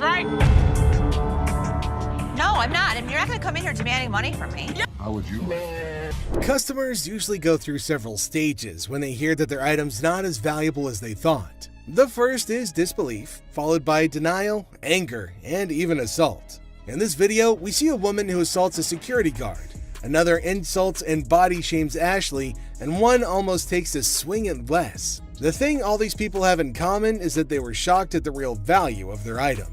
right? No, I'm not. And you're not going to come in here demanding money from me. How would you like? Customers usually go through several stages when they hear that their item's not as valuable as they thought. The first is disbelief, followed by denial, anger, and even assault. In this video, we see a woman who assaults a security guard, another insults and body shames Ashley, and one almost takes a swing at Les. The thing all these people have in common is that they were shocked at the real value of their item.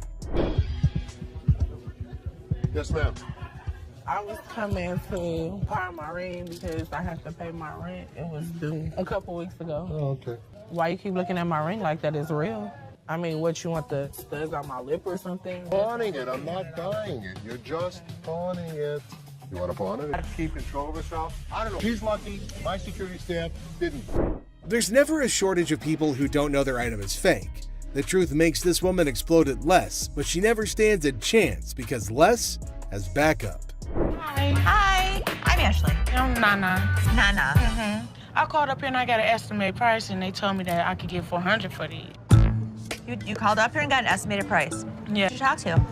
Yes, ma'am. I was coming to pawn my ring because I have to pay my rent. It was due a couple weeks ago. Oh, okay. Why you keep looking at my ring like that? Is real? I mean, what, you want the studs on my lip or something? Pawning it. I'm not buying it. You're just pawning it. You want to pawn it? Keep control of herself? I don't know. She's lucky. My security staff didn't. There's never a shortage of people who don't know their item is fake. The truth makes this woman explode at Les, but she never stands a chance because Les has backup. Hi. Hi, I'm Ashley. I'm Nana. Nana. I called up here and I got an estimated price, and they told me that I could get $400 for these. You called up here and got an estimated price. Yeah. Who did you talk to?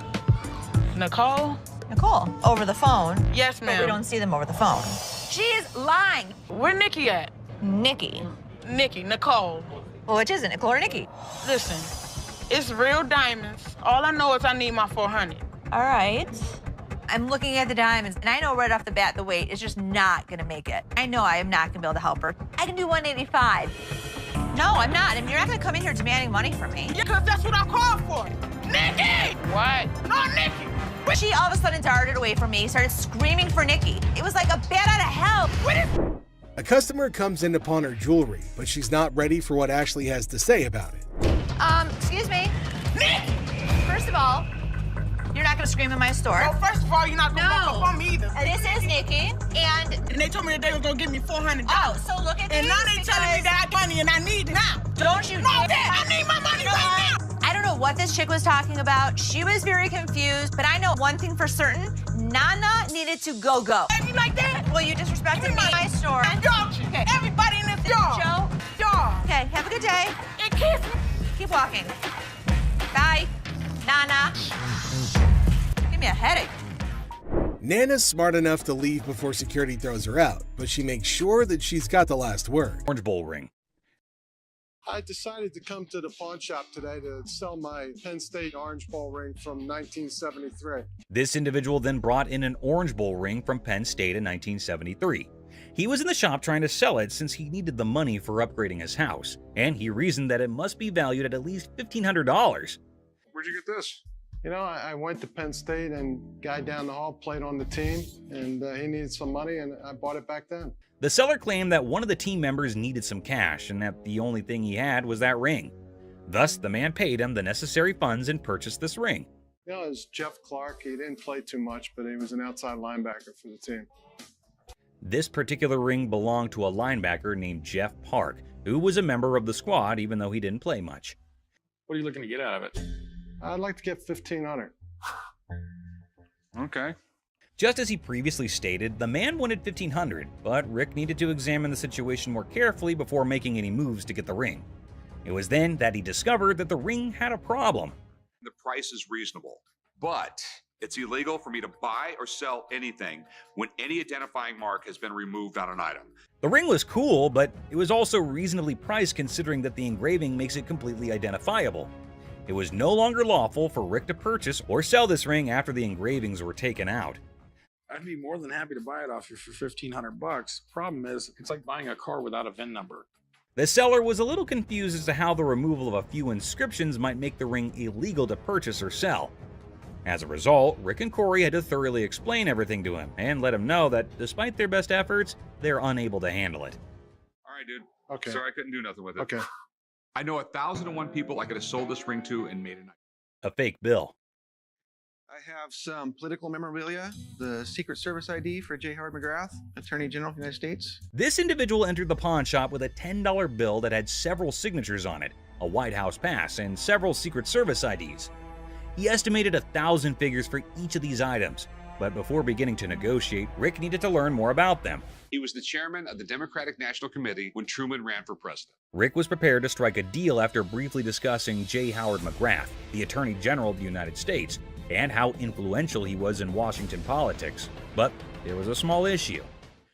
Nicole? Nicole. Over the phone. Yes, But ma'am. we don't see them over the phone. She is lying. Where Nikki at? Nikki. Nicole. Well, which is it, Nicole or Nikki? Listen, it's real diamonds. All I know is I need my $400. All right. I'm looking at the diamonds, and I know right off the bat the weight is just not gonna make it. I know I am not gonna be able to help her. I can do 185. No, I'm not. And you're not gonna come in here demanding money from me. Yeah, because that's what I called for. Nikki! What? No, Nikki! She all of a sudden darted away from me, started screaming for Nikki. It was like a bat out of hell. A customer comes in to pawn her jewelry, but she's not ready for what Ashley has to say about it. Excuse me. Nikki! First of all, you're not gonna scream in my store. Well, first of all, you're not going to walk up on me either. This is Nikki, and And they told me that they was going to give me $400. oh, so look at And these now they telling me because- that I got money and I need it now. Don't you No, dare. Dad, I need my money right now. I don't know what this chick was talking about. She was very confused, but I know one thing for certain. Nana needed to go. You like that? Well, you disrespected me in my store. Don't you? Okay. Everybody in this yard. Joe. Yard. Okay, have a good day. And kiss me. Keep walking. Bye. Nana. Give me a headache. Nana's smart enough to leave before security throws her out, but she makes sure that she's got the last word. Orange Bowl ring. I decided to come to the pawn shop today to sell my Penn State Orange Bowl ring from 1973. This individual then brought in an Orange Bowl ring from Penn State in 1973. He was in the shop trying to sell it since he needed the money for upgrading his house, and he reasoned that it must be valued at least $1,500. Where'd you get this? You know, I went to Penn State and guy down the hall played on the team and he needed some money and I bought it back then. The seller claimed that one of the team members needed some cash and that the only thing he had was that ring. Thus, the man paid him the necessary funds and purchased this ring. You know, it was Jeff Clark. He didn't play too much, but he was an outside linebacker for the team. This particular ring belonged to a linebacker named Jeff Park, who was a member of the squad even though he didn't play much. What are you looking to get out of it? I'd like to get 1,500. Okay. Just as he previously stated, the man wanted $1,500, but Rick needed to examine the situation more carefully before making any moves to get the ring. It was then that he discovered that the ring had a problem. The price is reasonable, but it's illegal for me to buy or sell anything when any identifying mark has been removed on an item. The ring was cool, but it was also reasonably priced considering that the engraving makes it completely identifiable. It was no longer lawful for Rick to purchase or sell this ring after the engravings were taken out. I'd be more than happy to buy it off you for $1,500. Problem is, it's like buying a car without a VIN number. The seller was a little confused as to how the removal of a few inscriptions might make the ring illegal to purchase or sell. As a result, Rick and Corey had to thoroughly explain everything to him and let him know that despite their best efforts, they're unable to handle it. All right, dude. Okay. Sorry, I couldn't do nothing with it. Okay. I know 1,001 people I could have sold this ring to and made it. A fake bill. I have some political memorabilia, the Secret Service ID for J. Howard McGrath, Attorney General of the United States. This individual entered the pawn shop with a $10 bill that had several signatures on it, a White House pass, and several Secret Service IDs. He estimated 1,000 figures for each of these items. But before beginning to negotiate, Rick needed to learn more about them. He was the chairman of the Democratic National Committee when Truman ran for president. Rick was prepared to strike a deal after briefly discussing J. Howard McGrath, the Attorney General of the United States, and how influential he was in Washington politics. But there was a small issue.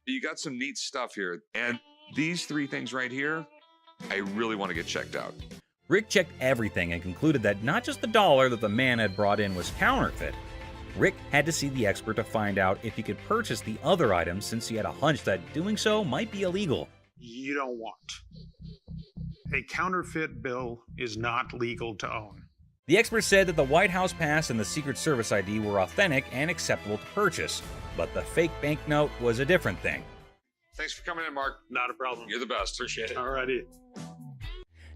You got some neat stuff here, and these three things right here, I really want to get checked out. Rick checked everything and concluded that not just the dollar that the man had brought in was counterfeit. Rick had to see the expert to find out if he could purchase the other items, since he had a hunch that doing so might be illegal. You don't want. A counterfeit bill is not legal to own. The expert said that the White House pass and the Secret Service ID were authentic and acceptable to purchase, but the fake banknote was a different thing. Thanks for coming in, Mark. Not a problem. You're the best. Appreciate it. Alrighty.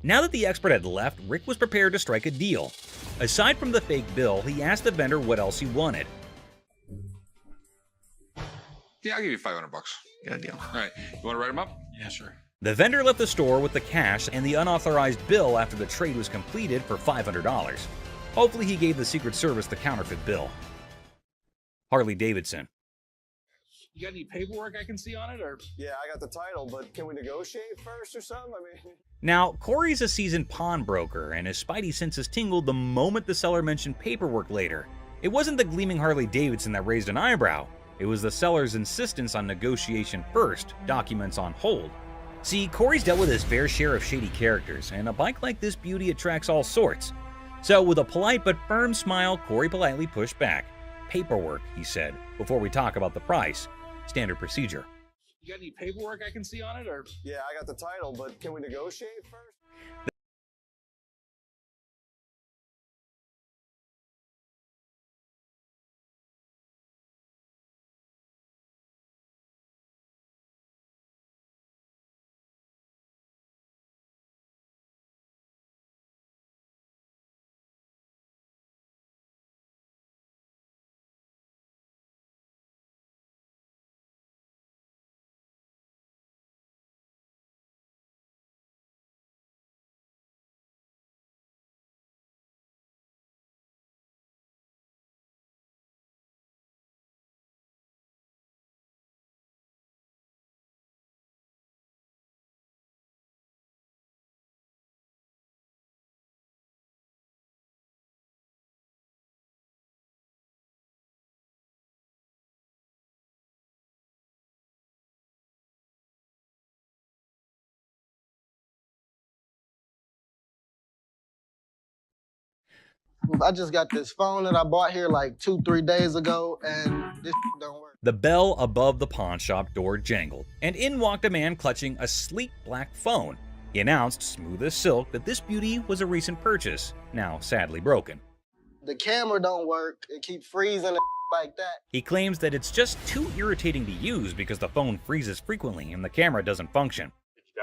Now that the expert had left, Rick was prepared to strike a deal. Aside from the fake bill, he asked the vendor what else he wanted. Yeah, I'll give you $500. Got a deal. All right. You want to write them up? Yeah, sure. The vendor left the store with the cash and the unauthorized bill after the trade was completed for $500. Hopefully he gave the Secret Service the counterfeit bill. Harley Davidson. You got any paperwork I can see on it, or? Yeah, I got the title, but can we negotiate first or something? I mean... Now, Corey's a seasoned pawnbroker, and his spidey senses tingled the moment the seller mentioned paperwork later. It wasn't the gleaming Harley Davidson that raised an eyebrow. It was the seller's insistence on negotiation first, documents on hold. See, Corey's dealt with his fair share of shady characters, and a bike like this beauty attracts all sorts. So with a polite but firm smile, Corey politely pushed back. Paperwork, he said, before we talk about the price. Standard procedure. You got any paperwork I can see on it, or? Yeah, I got the title, but can we negotiate first? I just got this phone that I bought here like 2-3 days ago, and this don't work. The bell above the pawn shop door jangled, and in walked a man clutching a sleek black phone. He announced, smooth as silk, that this beauty was a recent purchase, now sadly broken. The camera don't work. It keeps freezing and like that. He claims that it's just too irritating to use because the phone freezes frequently and the camera doesn't function.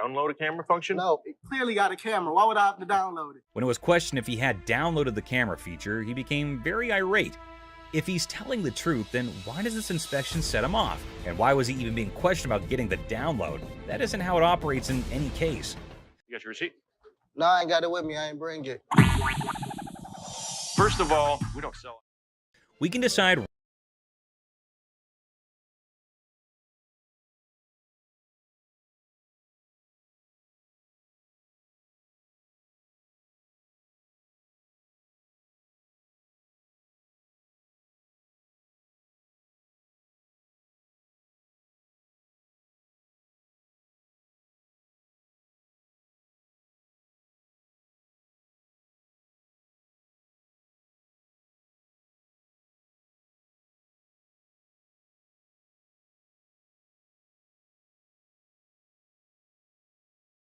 Download a camera function? No, it clearly got a camera. Why would I have to download it? When it was questioned if he had downloaded the camera feature, he became very irate. If he's telling the truth, then why does this inspection set him off? And why was he even being questioned about getting the download? That isn't how it operates in any case. You got your receipt? No, I ain't got it with me. I ain't bring it. First of all, we don't sell it. We can decide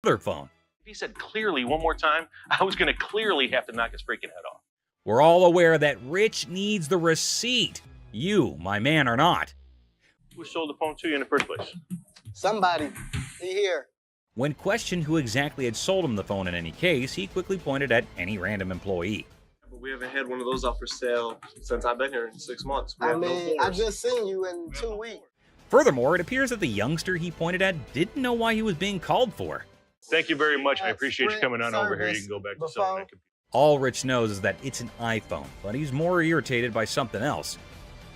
other phone. If he said clearly one more time, I was going to clearly have to knock his freaking head off. We're all aware that Rich needs the receipt. You, my man, are not. Who sold the phone to you in the first place? Somebody. He here. When questioned who exactly had sold him the phone in any case, he quickly pointed at any random employee. But we haven't had one of those up for sale since I've been here in 6 months. I mean, I just seen you in 2 weeks. Furthermore, it appears that the youngster he pointed at didn't know why he was being called for. Thank you very much. I appreciate you coming on over here. You can go back to selling that computer. All Rich knows is that it's an iPhone, but he's more irritated by something else.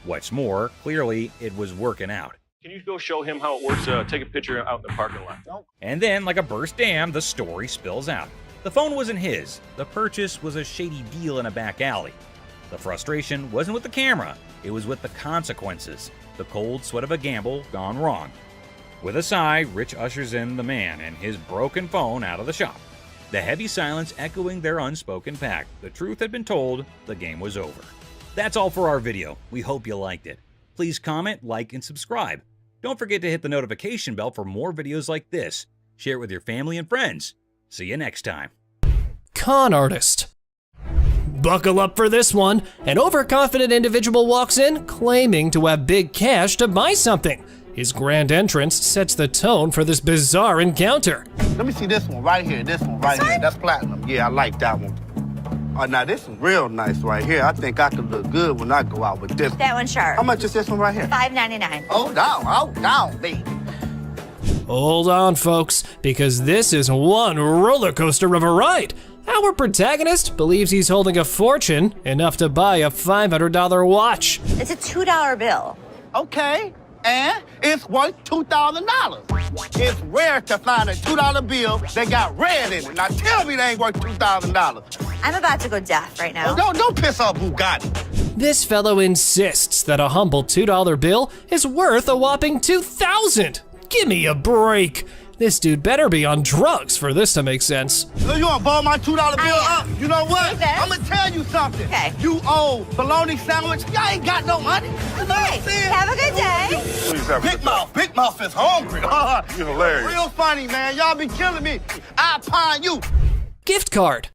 What's more, clearly it was working out. Can you go show him how it works? Take a picture out in the parking lot. And then, like a burst dam, the story spills out. The phone wasn't his. The purchase was a shady deal in a back alley. The frustration wasn't with the camera, it was with the consequences. The cold sweat of a gamble gone wrong. With a sigh, Rich ushers in the man and his broken phone out of the shop. The heavy silence echoing their unspoken pact. The truth had been told, the game was over. That's all for our video. We hope you liked it. Please comment, like, and subscribe. Don't forget to hit the notification bell for more videos like this. Share it with your family and friends. See you next time. Con artist. Buckle up for this one. An overconfident individual walks in claiming to have big cash to buy something. His grand entrance sets the tone for this bizarre encounter. Let me see this one right here. This one right here. That's platinum. Yeah, I like that one. Oh, now this is real nice right here. I think I could look good when I go out with this. That one's sharp. How much is this one right here? $5.99. Hold down, baby. Hold on, folks, because this is one roller coaster of a ride. Our protagonist believes he's holding a fortune, enough to buy a $500 watch. It's a $2 bill. Okay, and it's worth $2,000. It's rare to find a $2 bill that got red in it. Now tell me they ain't worth $2,000. I'm about to go deaf right now. Oh, don't piss off Bugatti. This fellow insists that a humble $2 bill is worth a whopping $2,000. Give me a break. This dude better be on drugs for this to make sense. So you wanna ball my $2 bill up? You know what? I'm gonna tell you something. Okay. You owe bologna sandwich. Y'all ain't got no money. You know what I'm saying? Have a good day. Please have Big Mouth is hungry. You're hilarious. Real funny, man. Y'all be killing me. I pawn you. Gift card.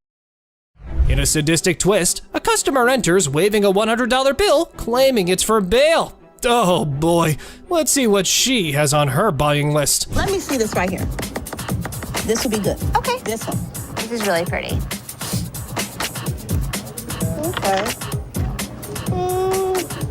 In a sadistic twist, a customer enters waving a $100 bill, claiming it's for bail. Oh boy, let's see what she has on her buying list. Let me see this right here. This will be good. Okay. This one. This is really pretty. Okay.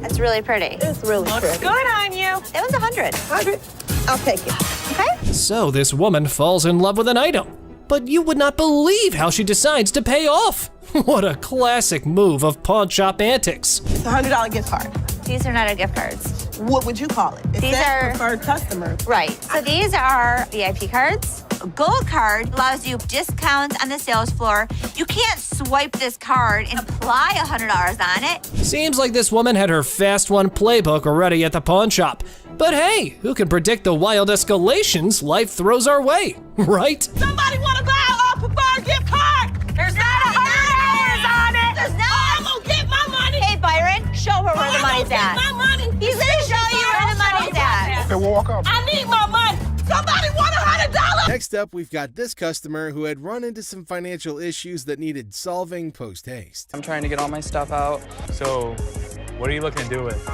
That's really pretty. It's really pretty. Good on you. That was 100. 100. I'll take it. Okay. So this woman falls in love with an item, but you would not believe how she decides to pay off. What a classic move of pawn shop antics. It's a $100 gift card. These are not our gift cards. What would you call it? These are preferred customer. Right. So these are VIP cards. A gold card allows you discounts on the sales floor. You can't swipe this card and apply $100 on it. Seems like this woman had her fast one playbook already at the pawn shop. But hey, who can predict the wild escalations life throws our way, right? Somebody want to buy a preferred gift card? There's not $100 on it. There's not. I'm gonna get my money. Hey, Byron, show her where the money's at. My money. He's gonna show you where the money's at. Okay, we'll walk up. I need my money. Somebody want $100. Next up, we've got this customer who had run into some financial issues that needed solving post-haste. I'm trying to get all my stuff out. So, what are you looking to do with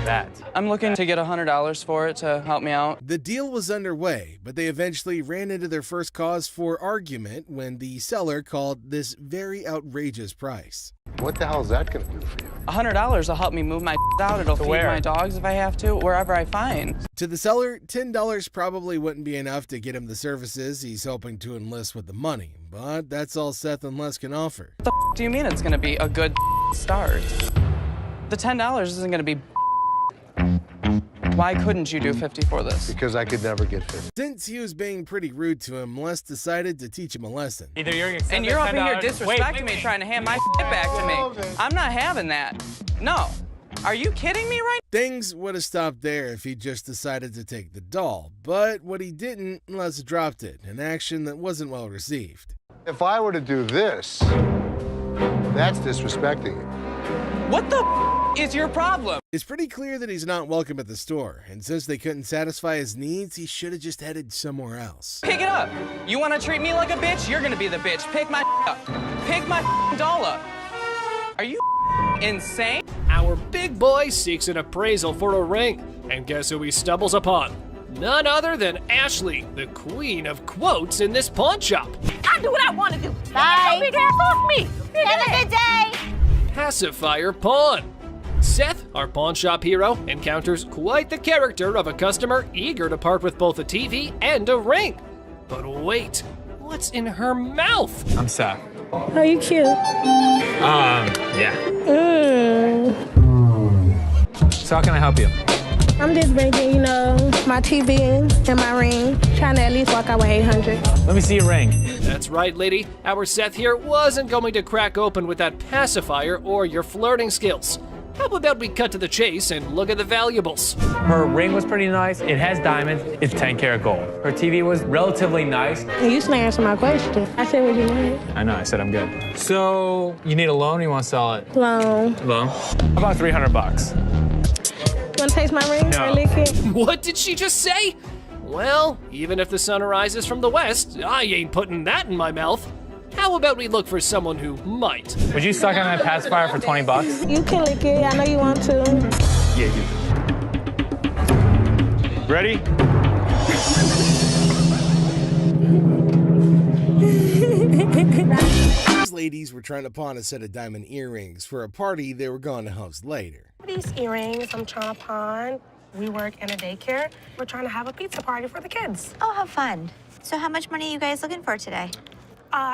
that? I'm looking to get $100 for it to help me out. The deal was underway, but they eventually ran into their first cause for argument when the seller called this very outrageous price. What the hell is that going to do for you? $100 will help me move my out. It'll feed my dogs if I have to, wherever I find. To the seller, $10 probably wouldn't be enough to get him the services he's hoping to enlist with the money, but that's all Seth and Les can offer. What the do you mean it's going to be a good start? The $10 isn't going to be. Why couldn't you do 50 for this? Because I could never get 50. Since he was being pretty rude to him, Les decided to teach him a lesson. Either you're gonna and you're up in here disrespecting me, trying to hand my back to me. I'm not having that. No. Are you kidding me right? Things would have stopped there if he just decided to take the doll, but what he didn't, Les dropped it, an action that wasn't well received. If I were to do this, that's disrespecting you. What the is your problem? It's pretty clear that he's not welcome at the store, and since they couldn't satisfy his needs, he should have just headed somewhere else. Pick it up. You want to treat me like a bitch? You're gonna be the bitch. Pick my up. Pick my doll up. Are you insane? Our big boy seeks an appraisal for a ring, and guess who he stumbles upon? None other than Ashley, the queen of quotes in this pawn shop. I do what I want to do. Bye. Don't be there. Fuck me. Have a good day. Pacifier Pawn. Seth, our pawn shop hero, encounters quite the character of a customer eager to part with both a TV and a ring. But wait, what's in her mouth? I'm Seth. Are you cute? Yeah. So how can I help you? I'm just bringing, you know, my TV and my ring, trying to at least walk out with 800. Let me see your ring. That's right, lady. Our Seth here wasn't going to crack open with that pacifier or your flirting skills. How about we cut to the chase and look at the valuables? Her ring was pretty nice. It has diamonds. It's 10 karat gold. Her TV was relatively nice. And you still answer my question. I said what you wanted. I know, I said I'm good. So, you need a loan or you want to sell it? Loan. Loan? About $300. You want to taste my ring? No. Or lick it? What did she just say? Well, even if the sun rises from the west, I ain't putting that in my mouth. How about we look for someone who might? Would you suck on that pacifier for 20 bucks? You can lick it. I know you want to. Yeah, you. Ready? These ladies were trying to pawn a set of diamond earrings for a party they were going to host later. These earrings I'm trying to pawn. We work in a daycare. We're trying to have a pizza party for the kids. Oh, how fun. So how much money are you guys looking for today?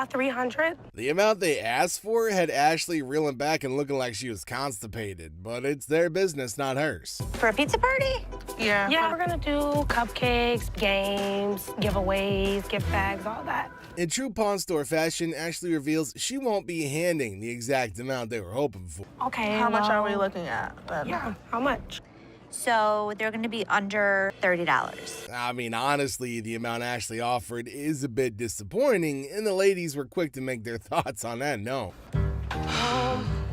300. The amount they asked for had Ashley reeling back and looking like she was constipated, but it's their business, not hers. For a pizza party? Yeah. Yeah, we're gonna do cupcakes, games, giveaways, gift bags, all that. In true pawn store fashion, Ashley reveals she won't be handing the exact amount they were hoping for. Okay. How much are we looking at? Yeah, how much? So they're going to be under $30. I mean, honestly, the amount Ashley offered is a bit disappointing, and the ladies were quick to make their thoughts on that known.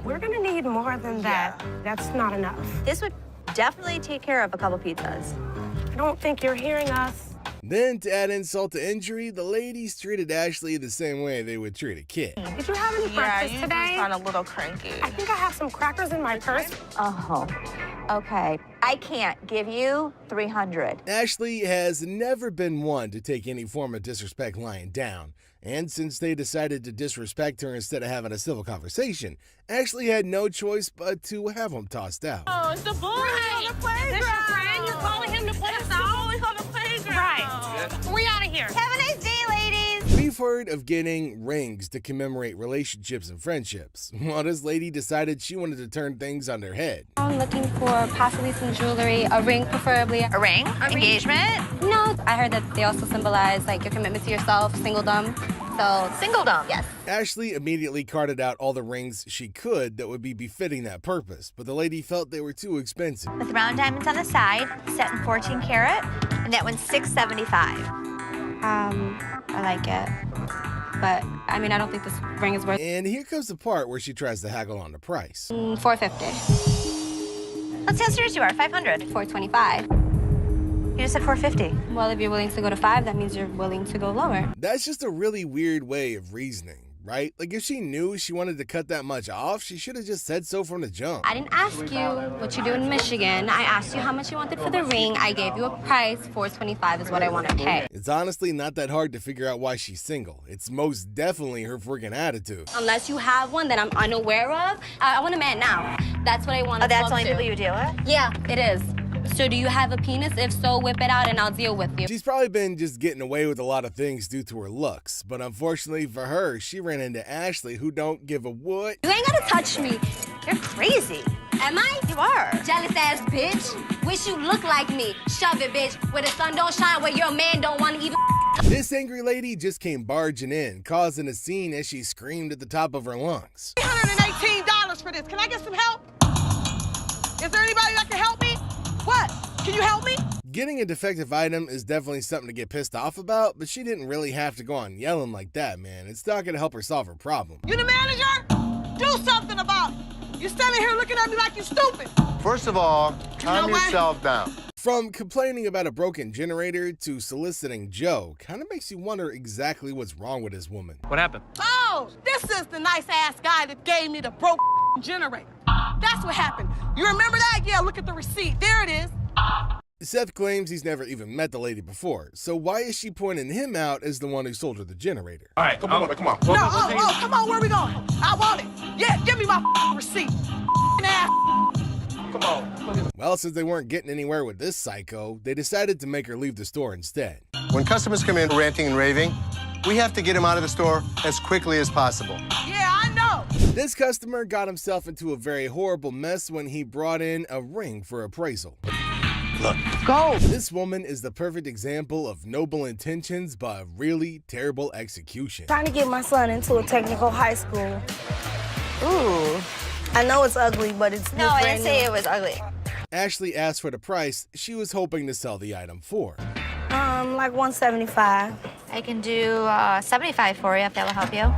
We're gonna need more than that. That's not enough. This would definitely take care of a couple pizzas. I don't think you're hearing us. Then, to add insult to injury, the ladies treated Ashley the same way they would treat a kid. Did you have any breakfast today? Yeah, you sound a little cranky. I think I have some crackers in my purse. Oh, okay. I can't give you $300. Ashley has never been one to take any form of disrespect lying down. And since they decided to disrespect her instead of having a civil conversation, Ashley had no choice but to have them tossed out. Oh, it's the boy on the playground. Is this your friend? You're calling him to put us out? Boys on the playground. Right. We out of here. Have a nice day, ladies. We've heard of getting rings to commemorate relationships and friendships. Well, this lady decided she wanted to turn things on their head. I'm looking for possibly some jewelry, a ring preferably. A ring? Engagement? No, I heard that they also symbolize like your commitment to yourself, singledom. So, singledom, yes. Ashley immediately carted out all the rings she could that would be befitting that purpose, but the lady felt they were too expensive. With round diamonds on the side, set in 14 karat, and that one's $675. I like it. But, I mean, I don't think this ring is worth And here comes the part where she tries to haggle on the price. $450. Let's see how serious you are. $500. $425. You just said $450. Well, if you're willing to go to $5, that means you're willing to go lower. That's just a really weird way of reasoning, right? Like, if she knew she wanted to cut that much off, she should have just said so from the jump. I didn't ask you what you do in Michigan. I asked you how much you wanted for the ring. I gave you a price. $425 is what I want to pay. It's honestly not that hard to figure out why she's single. It's most definitely her freaking attitude. Unless you have one that I'm unaware of, I want a man now. That's what I want to that's the only people you deal with? Yeah, it is. So do you have a penis? If so, whip it out and I'll deal with you. She's probably been just getting away with a lot of things due to her looks, but unfortunately for her, she ran into Ashley, who don't give a what. You ain't gotta touch me. You're crazy. Am I? You are. Jealous ass bitch. Wish you looked like me. Shove it, bitch. Where the sun don't shine, where your man don't want to even. This angry lady just came barging in, causing a scene as she screamed at the top of her lungs. $318 for this. Can I get some help? Is there anybody that can help me? What? Can you help me? Getting a defective item is definitely something to get pissed off about, but she didn't really have to go on yelling like that, man. It's not gonna help her solve her problem. You the manager? Do something about it. You're standing here looking at me like you're stupid. First of all, calm yourself down. From complaining about a broken generator to soliciting Joe, kind of makes you wonder exactly what's wrong with this woman. What happened? Oh, this is the nice ass guy that gave me the broke generator. That's what happened. You remember that? Yeah, look at the receipt. There it is. Seth claims he's never even met the lady before, so why is she pointing him out as the one who sold her the generator? All right, come on. No, come on, where we going? I want it. Yeah, give me my receipt. Ass. Come on. Well, since they weren't getting anywhere with this psycho, they decided to make her leave the store instead. When customers come in ranting and raving, we have to get them out of the store as quickly as possible. Yeah, I know. This customer got himself into a very horrible mess when he brought in a ring for appraisal. Look, go! This woman is the perfect example of noble intentions but really terrible execution. Trying to get my son into a technical high school. Ooh. I know it's ugly, but it's No, I didn't say it was ugly. Ashley asked for the price she was hoping to sell the item for. Like $175. I can do 75 for you if that will help you.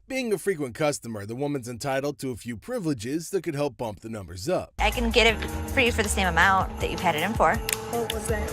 Being a frequent customer, the woman's entitled to a few privileges that could help bump the numbers up. I can get it for you for the same amount that you've had it in for. What was that?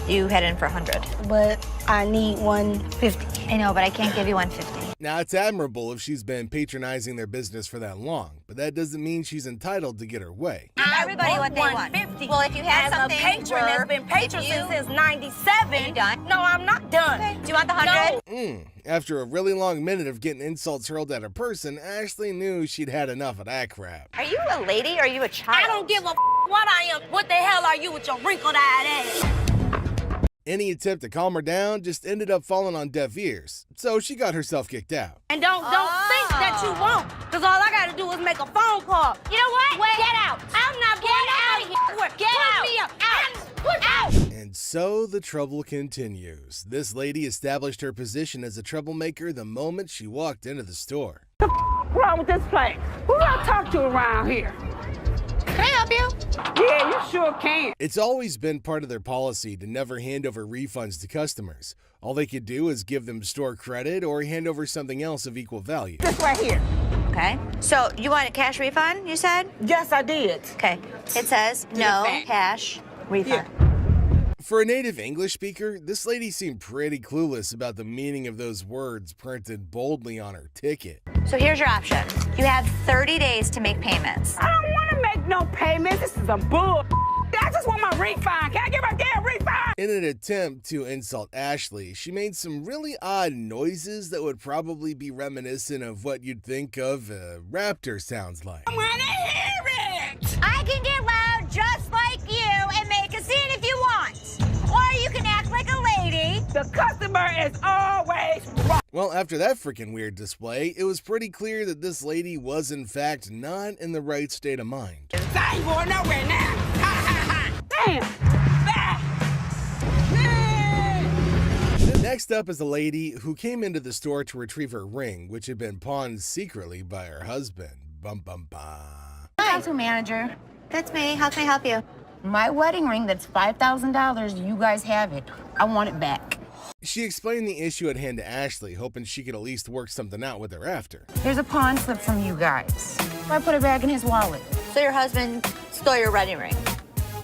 You had it in for 100. But I need 150. I know, but I can't give you 150. Now, it's admirable if she's been patronizing their business for that long, but that doesn't mean she's entitled to get her way. Give everybody what they want. Well, if you have something, a patron that's been patron since 97. Are you done? No, I'm not done. Okay. Do you want the 100? After a really long minute of getting insults hurled at her person, Ashley knew she'd had enough of that crap. Are you a lady or are you a child? I don't give a what I am. What the hell are you with your wrinkled-eyed ass? Any attempt to calm her down just ended up falling on deaf ears, so she got herself kicked out. And don't think that you won't, because all I gotta do is make a phone call. You know what? Wait. Get out. I'm not going out of here. Get out. Put me up. Put out. And so the trouble continues. This lady established her position as a troublemaker the moment she walked into the store. What's wrong with this place? Who do I talk to around here? Can I help you? Yeah, you sure can. It's always been part of their policy to never hand over refunds to customers. All they could do is give them store credit or hand over something else of equal value. This right here. Okay. So you want a cash refund, you said? Yes, I did. Okay. It says no cash refund. For a native English speaker, this lady seemed pretty clueless about the meaning of those words printed boldly on her ticket. So here's your option. You have 30 days to make payments. I don't want to make no payments. This is a bull. I just want my refund. Can I get my damn refund? In an attempt to insult Ashley, she made some really odd noises that would probably be reminiscent of what you'd think of a raptor sounds like. I want to hear it. I can get loud just like you and make a scene if you want. Or you can act like a lady. The customer is always wrong. Well, after that freaking weird display, it was pretty clear that this lady was in fact not in the right state of mind. I ain't going nowhere now. Damn. Next up is a lady who came into the store to retrieve her ring, which had been pawned secretly by her husband. Bum bum bum. Hi, manager. That's me. How can I help you? My wedding ring that's $5,000, you guys have it. I want it back. She explained the issue at hand to Ashley, hoping she could at least work something out with her after. There's a pawn slip from you guys. I put it back in his wallet. So your husband stole your wedding ring?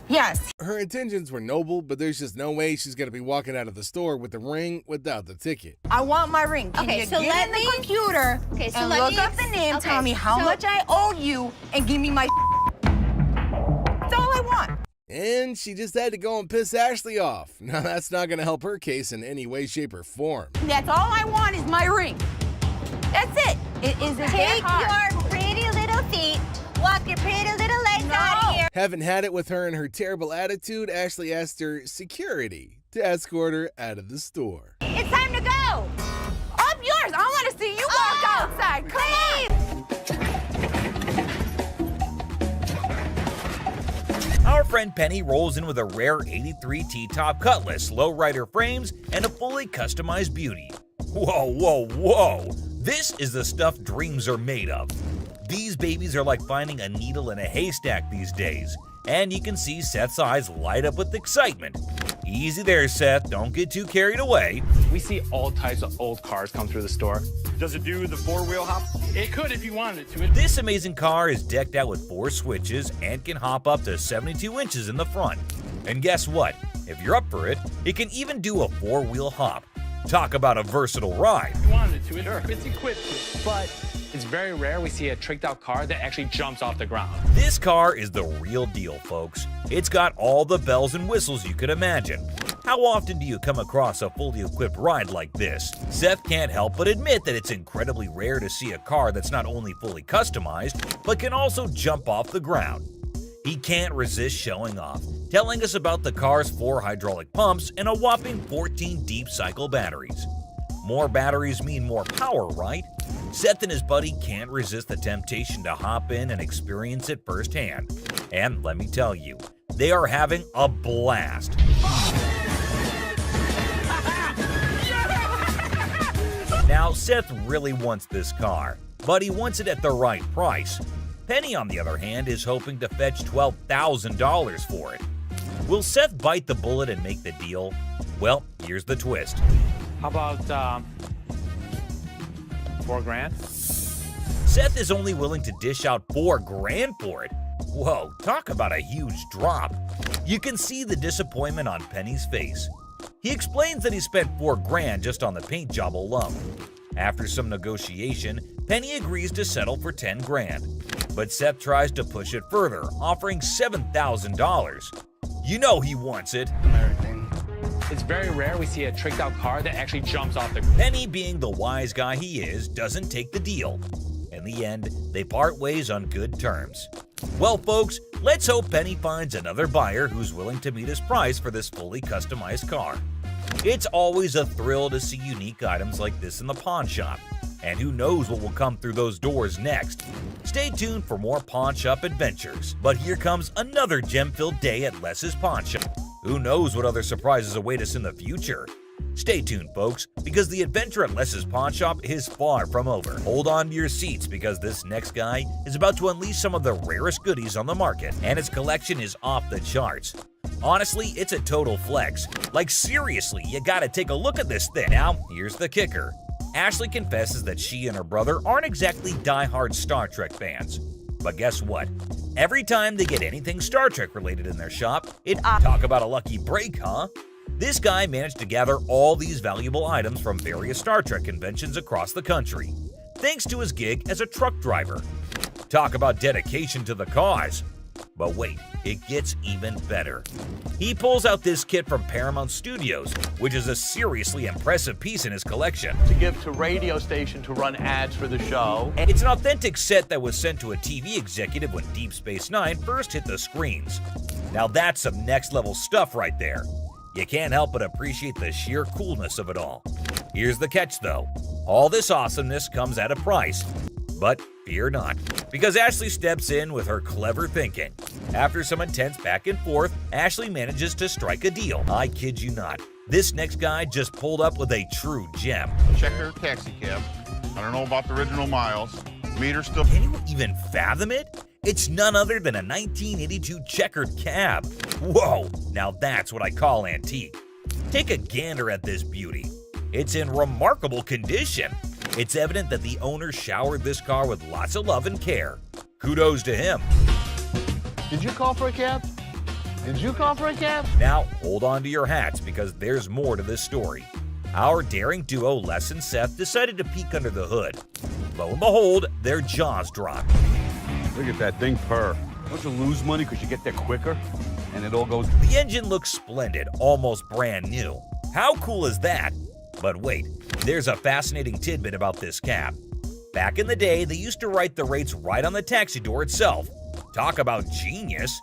Yes. Her intentions were noble, but there's just no way she's gonna be walking out of the store with the ring without the ticket. I want my ring. Can Okay, you so get let in the me- computer Okay, so and let look me up the name, okay, tell me how so- much I owe you, and give me my That's all I want. And she just had to go and piss Ashley off. Now that's not gonna help her case in any way, shape, or form. That's all I want is my ring. That's it. It isn't that Take hard. your pretty little feet, walk your pretty little legs out of here. Having had it with her and her terrible attitude, Ashley asked her security to escort her out of the store. It's time to go. I'm yours. I want to see you walk outside. Come on. Our friend Penny rolls in with a rare 83 T-top Cutlass, lowrider frames, and a fully customized beauty. Whoa, whoa, whoa! This is the stuff dreams are made of. These babies are like finding a needle in a haystack these days, and you can see Seth's eyes light up with excitement. Easy there, Seth, don't get too carried away. We see all types of old cars come through the store. Does it do the four-wheel hop? It could if you wanted it to. This amazing car is decked out with 4 switches and can hop up to 72 inches in the front. And guess what? If you're up for it, it can even do a 4-wheel hop. Talk about a versatile ride. If you wanted to, it's equipped to. But it's very rare we see a tricked out car that actually jumps off the ground. This car is the real deal, folks. It's got all the bells and whistles you could imagine. How often do you come across a fully equipped ride like this? Seth can't help but admit that it's incredibly rare to see a car that's not only fully customized, but can also jump off the ground. He can't resist showing off, telling us about the car's 4 hydraulic pumps and a whopping 14 deep cycle batteries. More batteries mean more power, right? Seth and his buddy can't resist the temptation to hop in and experience it firsthand. And let me tell you, they are having a blast. Now, Seth really wants this car, but he wants it at the right price. Penny, on the other hand, is hoping to fetch $12,000 for it. Will Seth bite the bullet and make the deal? Well, here's the twist. How about $4,000? Seth is only willing to dish out $4,000 for it. Whoa, talk about a huge drop. You can see the disappointment on Penny's face. He explains that he spent $4,000 just on the paint job alone. After some negotiation, Penny agrees to settle for $10,000. But Seth tries to push it further, offering $7,000. You know he wants it. It's very rare we see a tricked out car that actually jumps off the... Penny, being the wise guy he is, doesn't take the deal. In the end, they part ways on good terms. Well, folks, let's hope Penny finds another buyer who's willing to meet his price for this fully customized car. It's always a thrill to see unique items like this in the pawn shop. And who knows what will come through those doors next. Stay tuned for more pawn shop adventures. But here comes another gem-filled day at Les's Pawn Shop. Who knows what other surprises await us in the future? Stay tuned, folks, because the adventure at Les's Pawn Shop is far from over. Hold on to your seats because this next guy is about to unleash some of the rarest goodies on the market, and his collection is off the charts. Honestly, it's a total flex. Like, seriously, you gotta take a look at this thing. Now, here's the kicker. Ashley confesses that she and her brother aren't exactly die-hard Star Trek fans. But guess what? Every time they get anything Star Trek related in their shop, talk about a lucky break, huh? This guy managed to gather all these valuable items from various Star Trek conventions across the country, thanks to his gig as a truck driver. Talk about dedication to the cause. But wait, it gets even better. He pulls out this kit from Paramount Studios, which is a seriously impressive piece in his collection. To give to radio station to run ads for the show. It's an authentic set that was sent to a TV executive when Deep Space Nine first hit the screens. Now that's some next level stuff right there. You can't help but appreciate the sheer coolness of it all. Here's the catch though. All this awesomeness comes at a price. But fear not, because Ashley steps in with her clever thinking. After some intense back and forth, Ashley manages to strike a deal. I kid you not. This next guy just pulled up with a true gem. Checker taxi cab. I don't know about the original miles. Meter still... Can you even fathom it? It's none other than a 1982 checkered cab. Whoa, now that's what I call antique. Take a gander at this beauty. It's in remarkable condition. It's evident that the owner showered this car with lots of love and care. Kudos to him. Did you call for a cab? Did you call for a cab? Now, hold on to your hats because there's more to this story. Our daring duo, Les and Seth, decided to peek under the hood. Lo and behold, their jaws dropped. Look at that thing purr. Don't you lose money because you get there quicker? And it all goes... The engine looks splendid, almost brand new. How cool is that? But wait, there's a fascinating tidbit about this cab. Back in the day, they used to write the rates right on the taxi door itself. Talk about genius!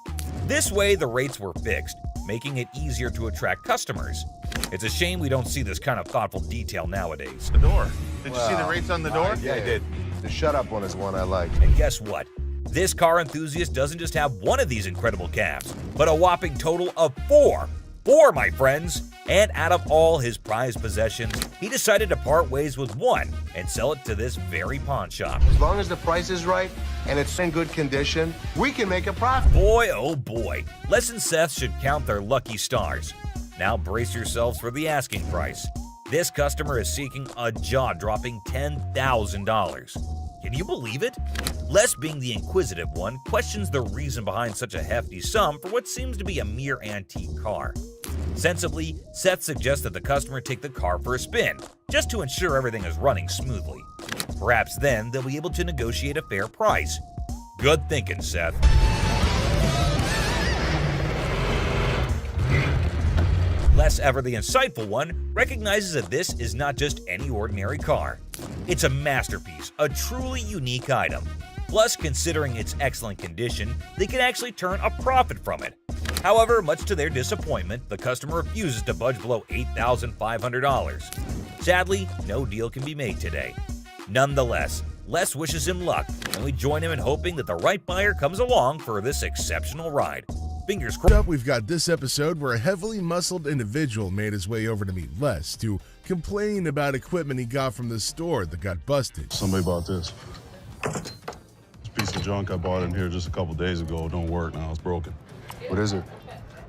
This way, the rates were fixed, making it easier to attract customers. It's a shame we don't see this kind of thoughtful detail nowadays. The door. Did you see the rates on the door? Yeah, I did. The shut up one is one I like. And guess what? This car enthusiast doesn't just have one of these incredible cabs, but a whopping total of 4. 4, my friends! And out of all his prized possessions, he decided to part ways with one and sell it to this very pawn shop. As long as the price is right and it's in good condition, we can make a profit. Boy, oh boy, Les and Seth should count their lucky stars. Now brace yourselves for the asking price. This customer is seeking a jaw-dropping $10,000. Can you believe it? Les, being the inquisitive one, questions the reason behind such a hefty sum for what seems to be a mere antique car. Sensibly, Seth suggests that the customer take the car for a spin, just to ensure everything is running smoothly. Perhaps then they'll be able to negotiate a fair price. Good thinking, Seth. Les, ever the insightful one, recognizes that this is not just any ordinary car. It's a masterpiece, a truly unique item. Plus, considering its excellent condition, they can actually turn a profit from it. However, much to their disappointment, the customer refuses to budge below $8,500. Sadly, no deal can be made today. Nonetheless, Les wishes him luck, and we join him in hoping that the right buyer comes along for this exceptional ride. Fingers crossed. Up, we've got this episode where a heavily muscled individual made his way over to meet Les to complain about equipment he got from the store that got busted. Somebody bought this. This piece of junk I bought in here just a couple days ago don't work now. It's broken. What is it?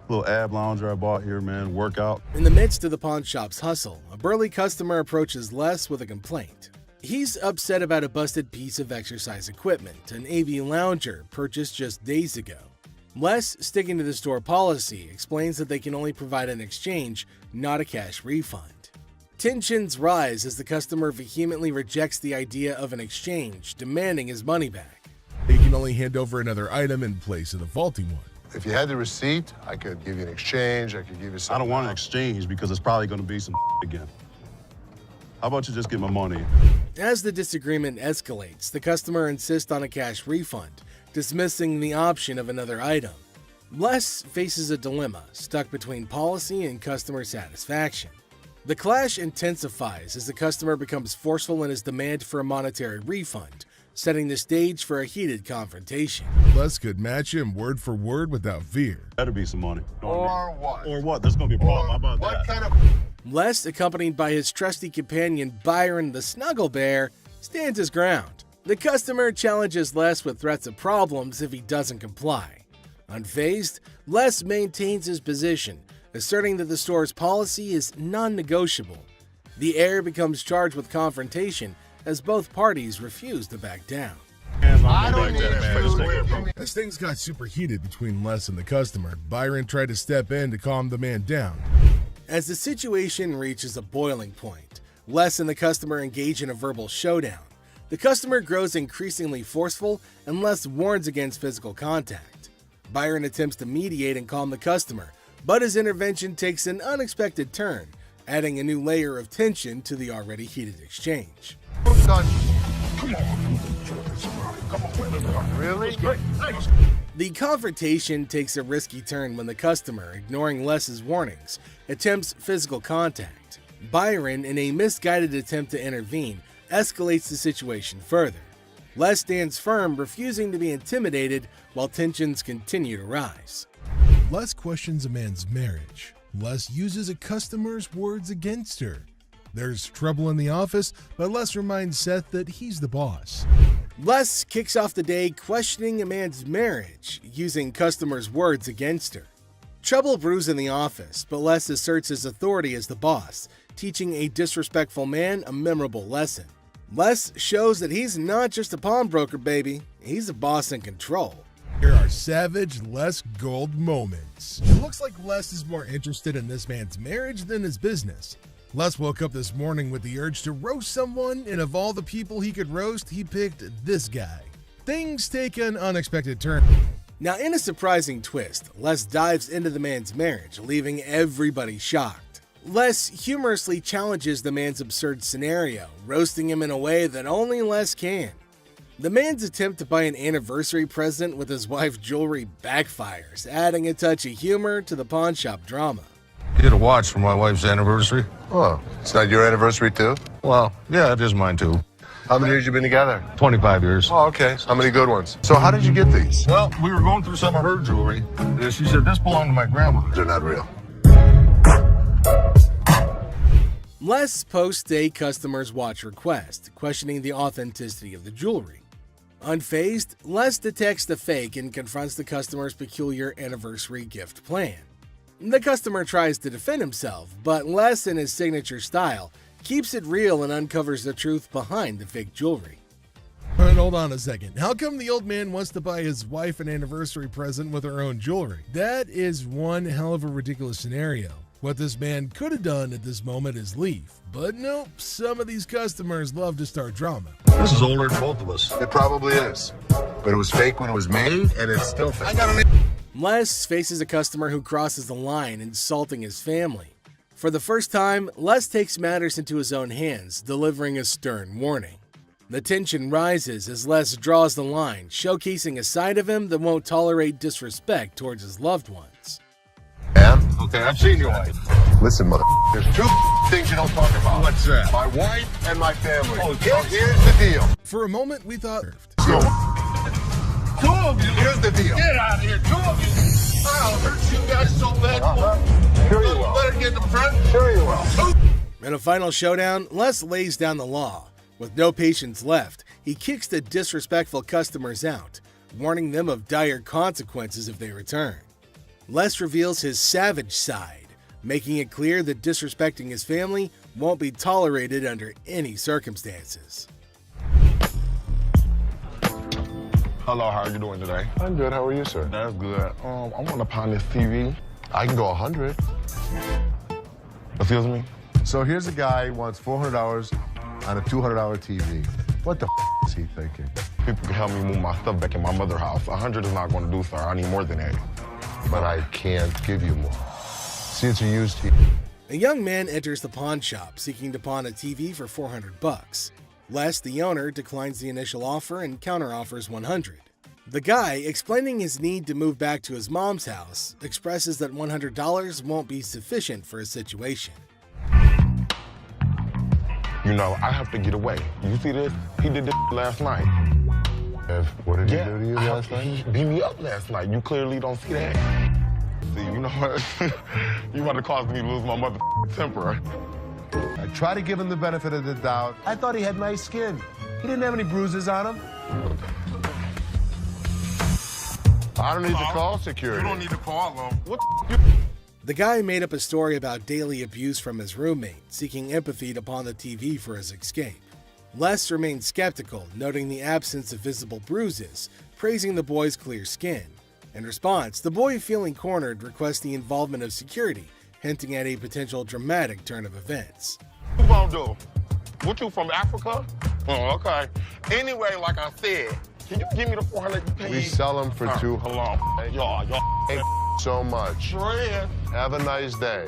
Little ab lounger I bought here, man. Workout. In the midst of the pawn shop's hustle, a burly customer approaches Les with a complaint. He's upset about a busted piece of exercise equipment, an AV lounger purchased just days ago. Les, sticking to the store policy, explains that they can only provide an exchange, not a cash refund. Tensions rise as the customer vehemently rejects the idea of an exchange, demanding his money back. He can only hand over another item in place of the faulty one. If you had the receipt, I could give you an exchange. I could give you something. I don't want an exchange because it's probably going to be some again. How about you just get my money? As the disagreement escalates, the customer insists on a cash refund, dismissing the option of another item. Les faces a dilemma, stuck between policy and customer satisfaction. The clash intensifies as the customer becomes forceful in his demand for a monetary refund, setting the stage for a heated confrontation. Les could match him word for word without fear. Better be some money. Or what? Or what? There's going to be a problem. How about What that? kind of... Les, accompanied by his trusty companion Byron the Snuggle Bear, stands his ground. The customer challenges Les with threats of problems if he doesn't comply. Unfazed, Les maintains his position, asserting that the store's policy is non-negotiable. The heir becomes charged with confrontation as both parties refuse to back down. I don't need it. As things got super heated between Les and the customer, Byron tried to step in to calm the man down. As the situation reaches a boiling point, Les and the customer engage in a verbal showdown. The customer grows increasingly forceful and Les warns against physical contact. Byron attempts to mediate and calm the customer, but his intervention takes an unexpected turn, adding a new layer of tension to the already heated exchange. Really? The confrontation takes a risky turn when the customer, ignoring Les's warnings, attempts physical contact. Byron, in a misguided attempt to intervene, escalates the situation further. Les stands firm, refusing to be intimidated while tensions continue to rise. Les questions a man's marriage. Les uses a customer's words against her. There's trouble in the office, but Les reminds Seth that he's the boss. Les kicks off the day questioning a man's marriage, using customers' words against her. Trouble brews in the office, but Les asserts his authority as the boss, teaching a disrespectful man a memorable lesson. Les shows that he's not just a pawnbroker, baby. He's a boss in control. Here are savage Les Gold moments. It looks like Les is more interested in this man's marriage than his business. Les woke up this morning with the urge to roast someone, and of all the people he could roast, he picked this guy. Things take an unexpected turn. Now, in a surprising twist, Les dives into the man's marriage, leaving everybody shocked. Les humorously challenges the man's absurd scenario, roasting him in a way that only Les can. The man's attempt to buy an anniversary present with his wife's jewelry backfires, adding a touch of humor to the pawn shop drama. Get a watch for my wife's anniversary. Oh, it's not your anniversary too? Well, yeah, it is mine too. How many years you been together? 25 years. Oh, okay. How many good ones? So how did you get these? Well, we were going through some of her jewelry. She said this belonged to my grandma. They're not real. Les posts a customer's watch request, questioning the authenticity of the jewelry. Unfazed, Les detects the fake and confronts the customer's peculiar anniversary gift plan. The customer tries to defend himself, but Les, in his signature style, keeps it real and uncovers the truth behind the fake jewelry. But hold on a second. How come the old man wants to buy his wife an anniversary present with her own jewelry? That is one hell of a ridiculous scenario. What this man could have done at this moment is leave. But nope, some of these customers love to start drama. This is older than both of us. It probably is. But it was fake when it was made, and it's still fake. Les faces a customer who crosses the line, insulting his family. For the first time, Les takes matters into his own hands, delivering a stern warning. The tension rises as Les draws the line, showcasing a side of him that won't tolerate disrespect towards his loved ones. Yeah? Okay, I've seen your wife. Listen, mother, There's two things you don't talk about. What's that? My wife and my family. Oh, so here's the deal. For a moment, we thought. Two of you. Here's the deal. Get out of here. Two of you. I'll hurt you guys so bad. Sure you will. Better get in the front. Sure you will. In a final showdown, Les lays down the law. With no patience left, he kicks the disrespectful customers out, warning them of dire consequences if they return. Les reveals his savage side, making it clear that disrespecting his family won't be tolerated under any circumstances. Hello, how are you doing today? I'm good. How are you, sir? That's good. I want to pound this TV. I can go 100. Excuse me? So here's a guy who wants $400 on a $200 TV. What the is he thinking? People can help me move my stuff back in my mother's house. 100 is not going to do, sir. I need more than that. But I can't give you more. See, it's a used TV. A young man enters the pawn shop seeking to pawn a TV for $400. Les, the owner, declines the initial offer and counteroffers $100. The guy, explaining his need to move back to his mom's house, expresses that $100 won't be sufficient for his situation. You know, I have to get away. You see this? He did this last night. What did he do to you last night? He beat me up last night. You clearly don't see that. See, you know what? You about to cause me to lose my mother temper. I try to give him the benefit of the doubt. I thought he had nice skin. He didn't have any bruises on him. I don't need to call security. You don't need to call them. What The guy made up a story about daily abuse from his roommate, seeking empathy to pawn the TV for his escape. Les remained skeptical, noting the absence of visible bruises, praising the boy's clear skin. In response, the boy, feeling cornered, requests the involvement of security, hinting at a potential dramatic turn of events. you gonna do? What, you from Africa? Oh, okay. Anyway, like I said, can you give me the 400 you paid? We sell them for $200. Hold on. Y'all. Thank so much. Friend. Have a nice day.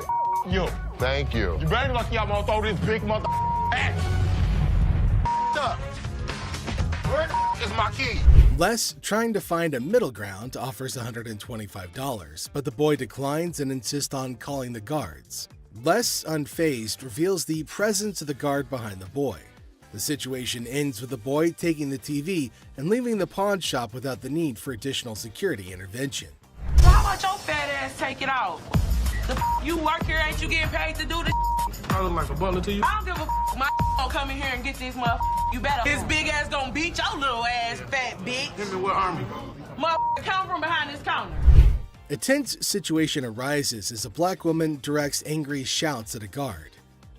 You. Thank you. You better lucky I'm gonna throw this big mother at you. Up. Where is my key? Les, trying to find a middle ground, offers $125, but the boy declines and insists on calling the guards. Les, unfazed, reveals the presence of the guard behind the boy. The situation ends with the boy taking the TV and leaving the pawn shop without the need for additional security intervention. So how about your fat ass take it off? The you work here, ain't you getting paid to do this? I look like a butler to you? I don't give a my gonna come in here and get this motherfucker. You better. His big ass gonna beat your little ass, fat bitch. Him and what army? Motherfucker, come from behind this counter. A tense situation arises as a black woman directs angry shouts at a guard.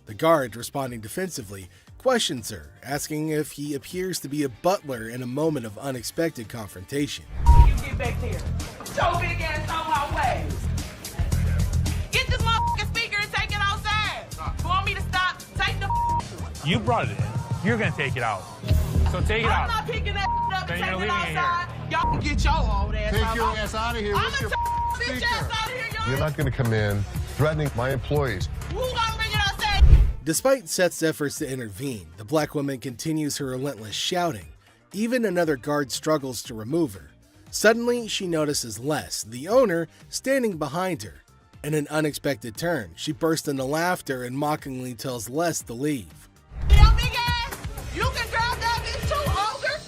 The guard, responding defensively, questions her, asking if he appears to be a butler in a moment of unexpected confrontation. You get back here. Your big ass on my way. Get this motherfucking speaker and take it outside. You want me to stop? Take the You brought it in. You're gonna take it out. So take it out. I'm not picking that up Then and you're taking it leaving it outside. Y'all can get your old ass Take out. your ass out of here. I'm What's gonna your take bitch ass out of here, y'all. You're not going to come in threatening my employees. Who gonna bring it outside? Despite Seth's efforts to intervene, the black woman continues her relentless shouting. Even another guard struggles to remove her. Suddenly, she notices Les, the owner, standing behind her. In an unexpected turn, she bursts into laughter and mockingly tells Les to leave. Yo, big ass, you can grab that bitch too, ogre.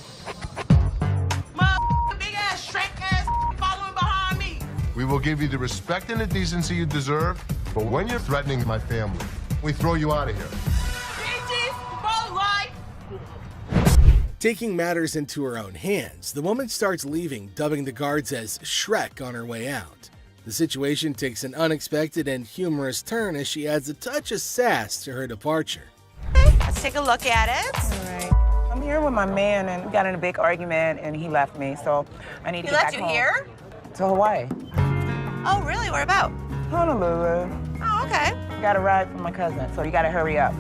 Motherfucking big ass, Shrek ass following behind me. We will give you the respect and the decency you deserve, but when you're threatening my family, we throw you out of here. Bitches, for life. Taking matters into her own hands, the woman starts leaving, dubbing the guards as Shrek on her way out. The situation takes an unexpected and humorous turn as she adds a touch of sass to her departure. Let's take a look at it. All right. I'm here with my man, and we got in a big argument, and he left me, so I need to He get left back you home. here? To Hawaii. Oh, really? Where about? Honolulu. Oh, okay. Got a ride from my cousin, so you gotta hurry up.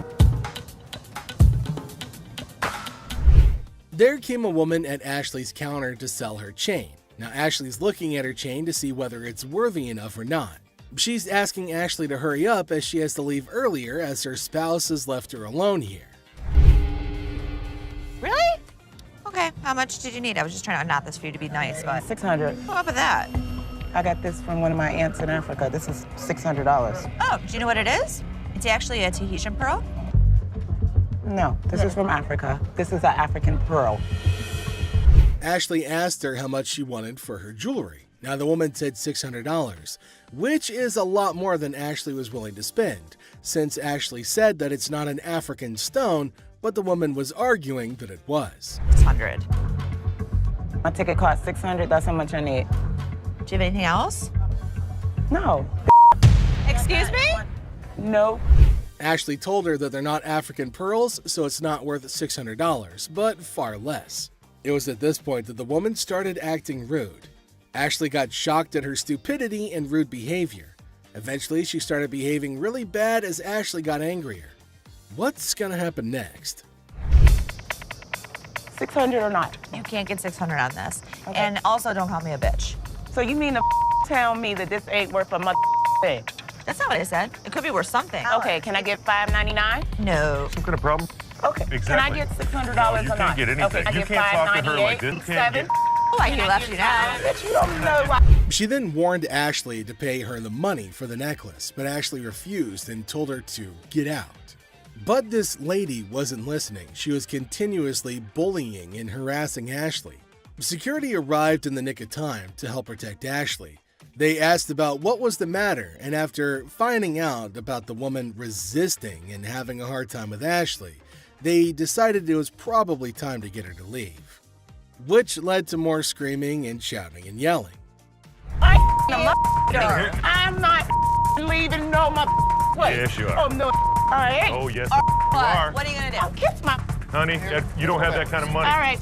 There came a woman at Ashley's counter to sell her chain. Now Ashley's looking at her chain to see whether it's worthy enough or not. She's asking Ashley to hurry up as she has to leave earlier as her spouse has left her alone here. Really? Okay, how much did you need? I was just trying to unknot this for you to be nice, but... 600. What about that? I got this from one of my aunts in Africa. This is $600. Oh, do you know what it is? It's actually a Tahitian pearl. No, this is from Africa. This is an African pearl. Ashley asked her how much she wanted for her jewelry. Now, the woman said $600, which is a lot more than Ashley was willing to spend, since Ashley said that it's not an African stone, but the woman was arguing that it was. 600. My ticket cost $600. That's how much I need. Do you have anything else? No. Excuse me? No. Ashley told her that they're not African pearls, so it's not worth $600, but far less. It was at this point that the woman started acting rude. Ashley got shocked at her stupidity and rude behavior. Eventually, she started behaving really bad as Ashley got angrier. What's gonna happen next? 600 or not? You can't get 600 on this. Okay. And also, don't call me a bitch. So you mean to tell me that this ain't worth a thing? That's not what I said. It could be worth something. Okay, can I get $599? No. Some kind of problem? Okay. Exactly. Can I get $600 you or can't not? get anything. Okay, You can't talk to her like this. You can't get... Like he left you now. You don't know why. She then warned Ashley to pay her the money for the necklace, but Ashley refused and told her to get out. But this lady wasn't listening. She was continuously bullying and harassing Ashley. Security arrived in the nick of time to help protect Ashley. They asked about what was the matter, and after finding out about the woman resisting and having a hard time with Ashley, they decided it was probably time to get her to leave, which led to more screaming and shouting and yelling. I'm not leaving no place. Yes, you are. Oh, no, I ain't. Oh, yes, you are. What are you gonna do? I'll kiss my... Honey, you don't have that kind of money. All right,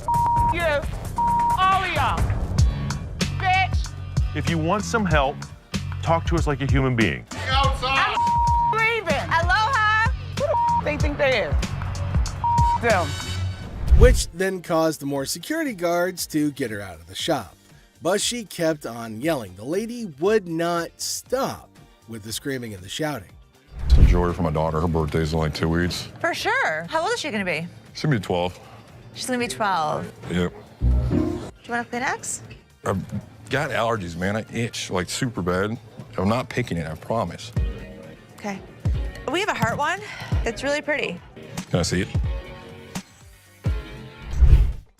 you. All of y'all. Bitch. If you want some help, talk to us like a human being. I'm leaving. Aloha. Who the they think they is? Them. Which then caused the more security guards to get her out of the shop. But she kept on yelling. The lady would not stop with the screaming and the shouting. Some jewelry for my daughter. Her birthday's in like 2 weeks. For sure. How old is she gonna be? She's gonna be 12. She's gonna be 12. Yep. Do you want a Kleenex? I've got allergies, man. I itch like super bad. I'm not picking it, I promise. Okay. We have a heart one. It's really pretty. Can I see it?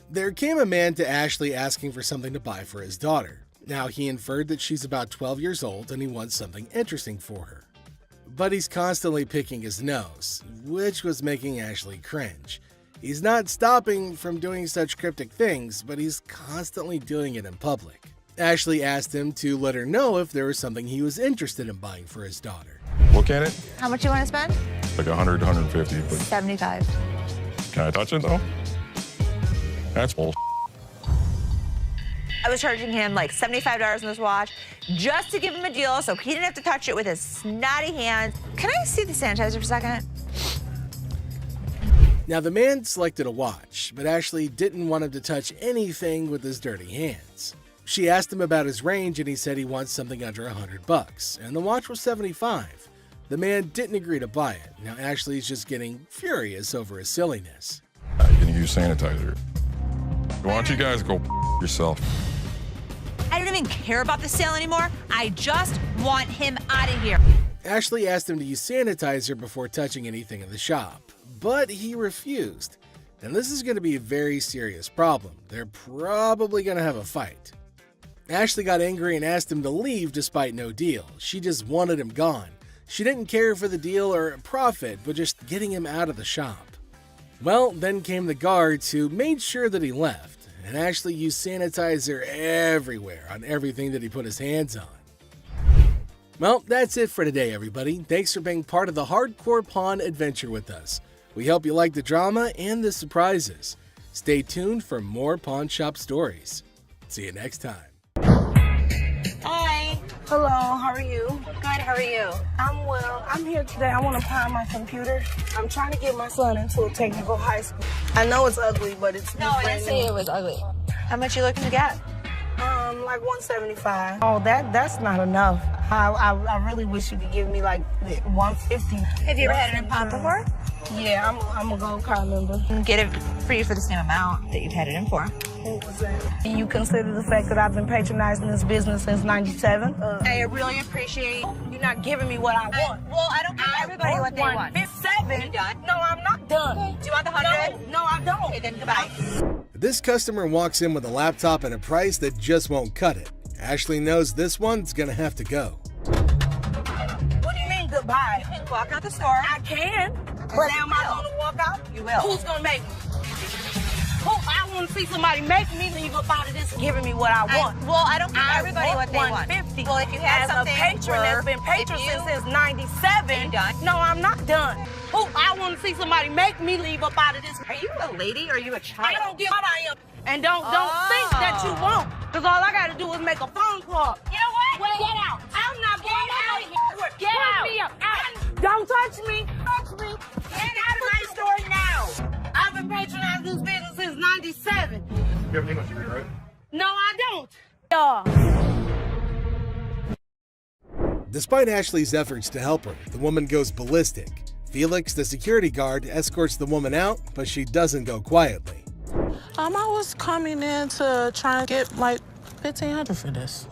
There came a man to Ashley asking for something to buy for his daughter. Now, he inferred that she's about 12 years old and he wants something interesting for her. But he's constantly picking his nose, which was making Ashley cringe. He's not stopping from doing such cryptic things, but he's constantly doing it in public. Ashley asked him to let her know if there was something he was interested in buying for his daughter. Look at it. How much you want to spend? Like 100, 150, but 75. can I touch it though? That's bull. I was charging him like $75 on this watch just to give him a deal so he didn't have to touch it with his snotty hands. Can I see the sanitizer for a second? Now, the man selected a watch, but Ashley didn't want him to touch anything with his dirty hands. She asked him about his range and he said he wants something under $100, and the watch was $75. The man didn't agree to buy it. Now Ashley's just getting furious over his silliness. Can you use sanitizer? Why don't you guys go yourself? I don't even care about the sale anymore. I just want him out of here. Ashley asked him to use sanitizer before touching anything in the shop, but he refused. And this is going to be a very serious problem. They're probably going to have a fight. Ashley got angry and asked him to leave despite no deal. She just wanted him gone. She didn't care for the deal or profit, but just getting him out of the shop. Well, then came the guards who made sure that he left, and Ashley used sanitizer everywhere on everything that he put his hands on. Well, that's it for today, everybody. Thanks for being part of the Hardcore Pawn adventure with us. We hope you like the drama and the surprises. Stay tuned for more pawn shop stories. See you next time. Hi. Hello, how are you? Good, how are you? I'm well. I'm here today. I want to pawn my computer. I'm trying to get my son into a technical high school. I know it's ugly, but it's No, I didn't say it was ugly. How much you looking to get? Like 175. Oh, that's not enough. I really wish you could give me like 150. Have you ever had an pawn before? Yeah, I'm a gold card member. Get it for you for the same amount that you've had it in for. What was that? Do you consider the fact that I've been patronizing this business since '97? I really appreciate. You're not giving me what I want. Well, I don't give everybody what they want. 157. You done? No, I'm not done. Do you want the 100? No, I don't. Okay, then goodbye. This customer walks in with a laptop and a price that just won't cut it. Ashley knows this one's gonna have to go. What do you mean goodbye? You can walk out the store. I can. But am I gonna walk out? You will. Who's gonna make me? I want to see somebody make me leave up out of this giving me what I want. I don't give everybody what they want. 150. Well, if you had as something a patron that's been patron since '97. No, I'm not done. I want to see somebody make me leave up out of this. Are you a lady or are you a child? I don't give what I am. And don't think that you won't. Because all I got to do is make a phone call. You know what? Get out. I'm not getting out of here. Get out. Don't touch me. Touch me. Get out of my store now. I've been patronizing this business since '97. You have anything on right? No, I don't. Despite Ashley's efforts to help her, the woman goes ballistic. Felix, the security guard, escorts the woman out, but she doesn't go quietly. I was coming in to try and get like $1,500 for this.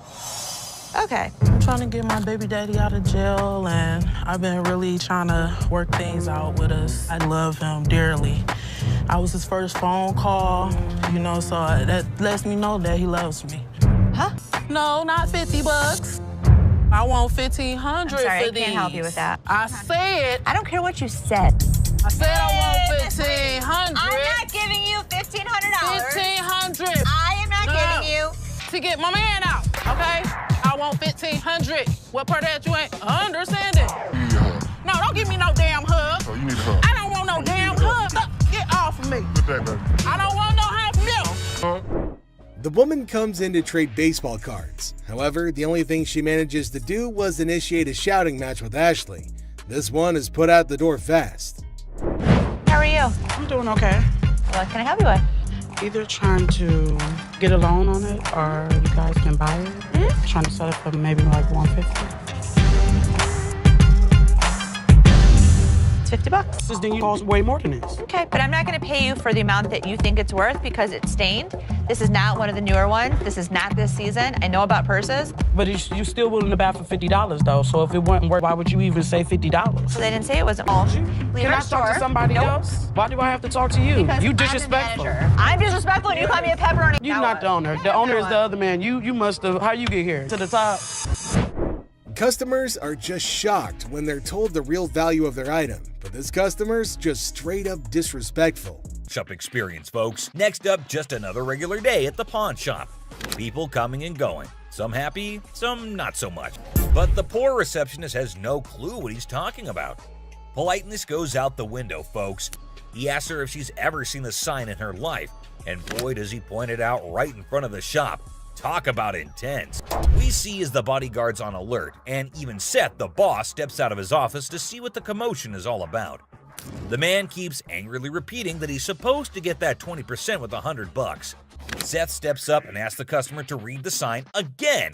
Okay. I'm trying to get my baby daddy out of jail, and I've been really trying to work things out with us. I love him dearly. I was his first phone call, you know, so that lets me know that he loves me. Huh? No, not $50. I want $1,500 I'm sorry, for I these. can't help you with that. I said. I don't care what you said. I said I want $1,500. I'm not giving you $1,500. $1,500. I am not giving you. To get my man out, okay? I want $1,500. What part of that you ain't understanding? You need a hug. No, don't give me no damn hug. Oh, you need a hug. I don't want no damn hug. Get off of me. Get back, baby. I don't want no hug from you. The woman comes in to trade baseball cards. However, the only thing she manages to do was initiate a shouting match with Ashley. This one is put out the door fast. How are you? I'm doing okay. What can I help you with? Either trying to get a loan on it or you guys can buy it. Mm-hmm. Trying to sell it for maybe like $150. It's $50. This thing costs way more than this. Okay, but I'm not going to pay you for the amount that you think it's worth because it's stained. This is not one of the newer ones. This is not this season. I know about purses. But you're still willing to buy for $50 though. So if it wasn't worth, why would you even say $50? So they didn't say it wasn't all. Can I talk to somebody else? Why do I have to talk to you? Because You disrespectful. I'm disrespectful and you call me a pepperoni. You're not the owner. The owner is the other man. You must have. How you get here? To the top. Customers are just shocked when they're told the real value of their item, but this customer's just straight up disrespectful. Shop experience, folks. Next up, just another regular day at the pawn shop. People coming and going. Some happy, some not so much. But the poor receptionist has no clue what he's talking about. Politeness goes out the window, folks. He asks her if she's ever seen the sign in her life, and boy does he point it out right in front of the shop. Talk about intense. We see as the bodyguard's on alert, and even Seth, the boss, steps out of his office to see what the commotion is all about. The man keeps angrily repeating that he's supposed to get that 20% with $100. Seth steps up and asks the customer to read the sign again.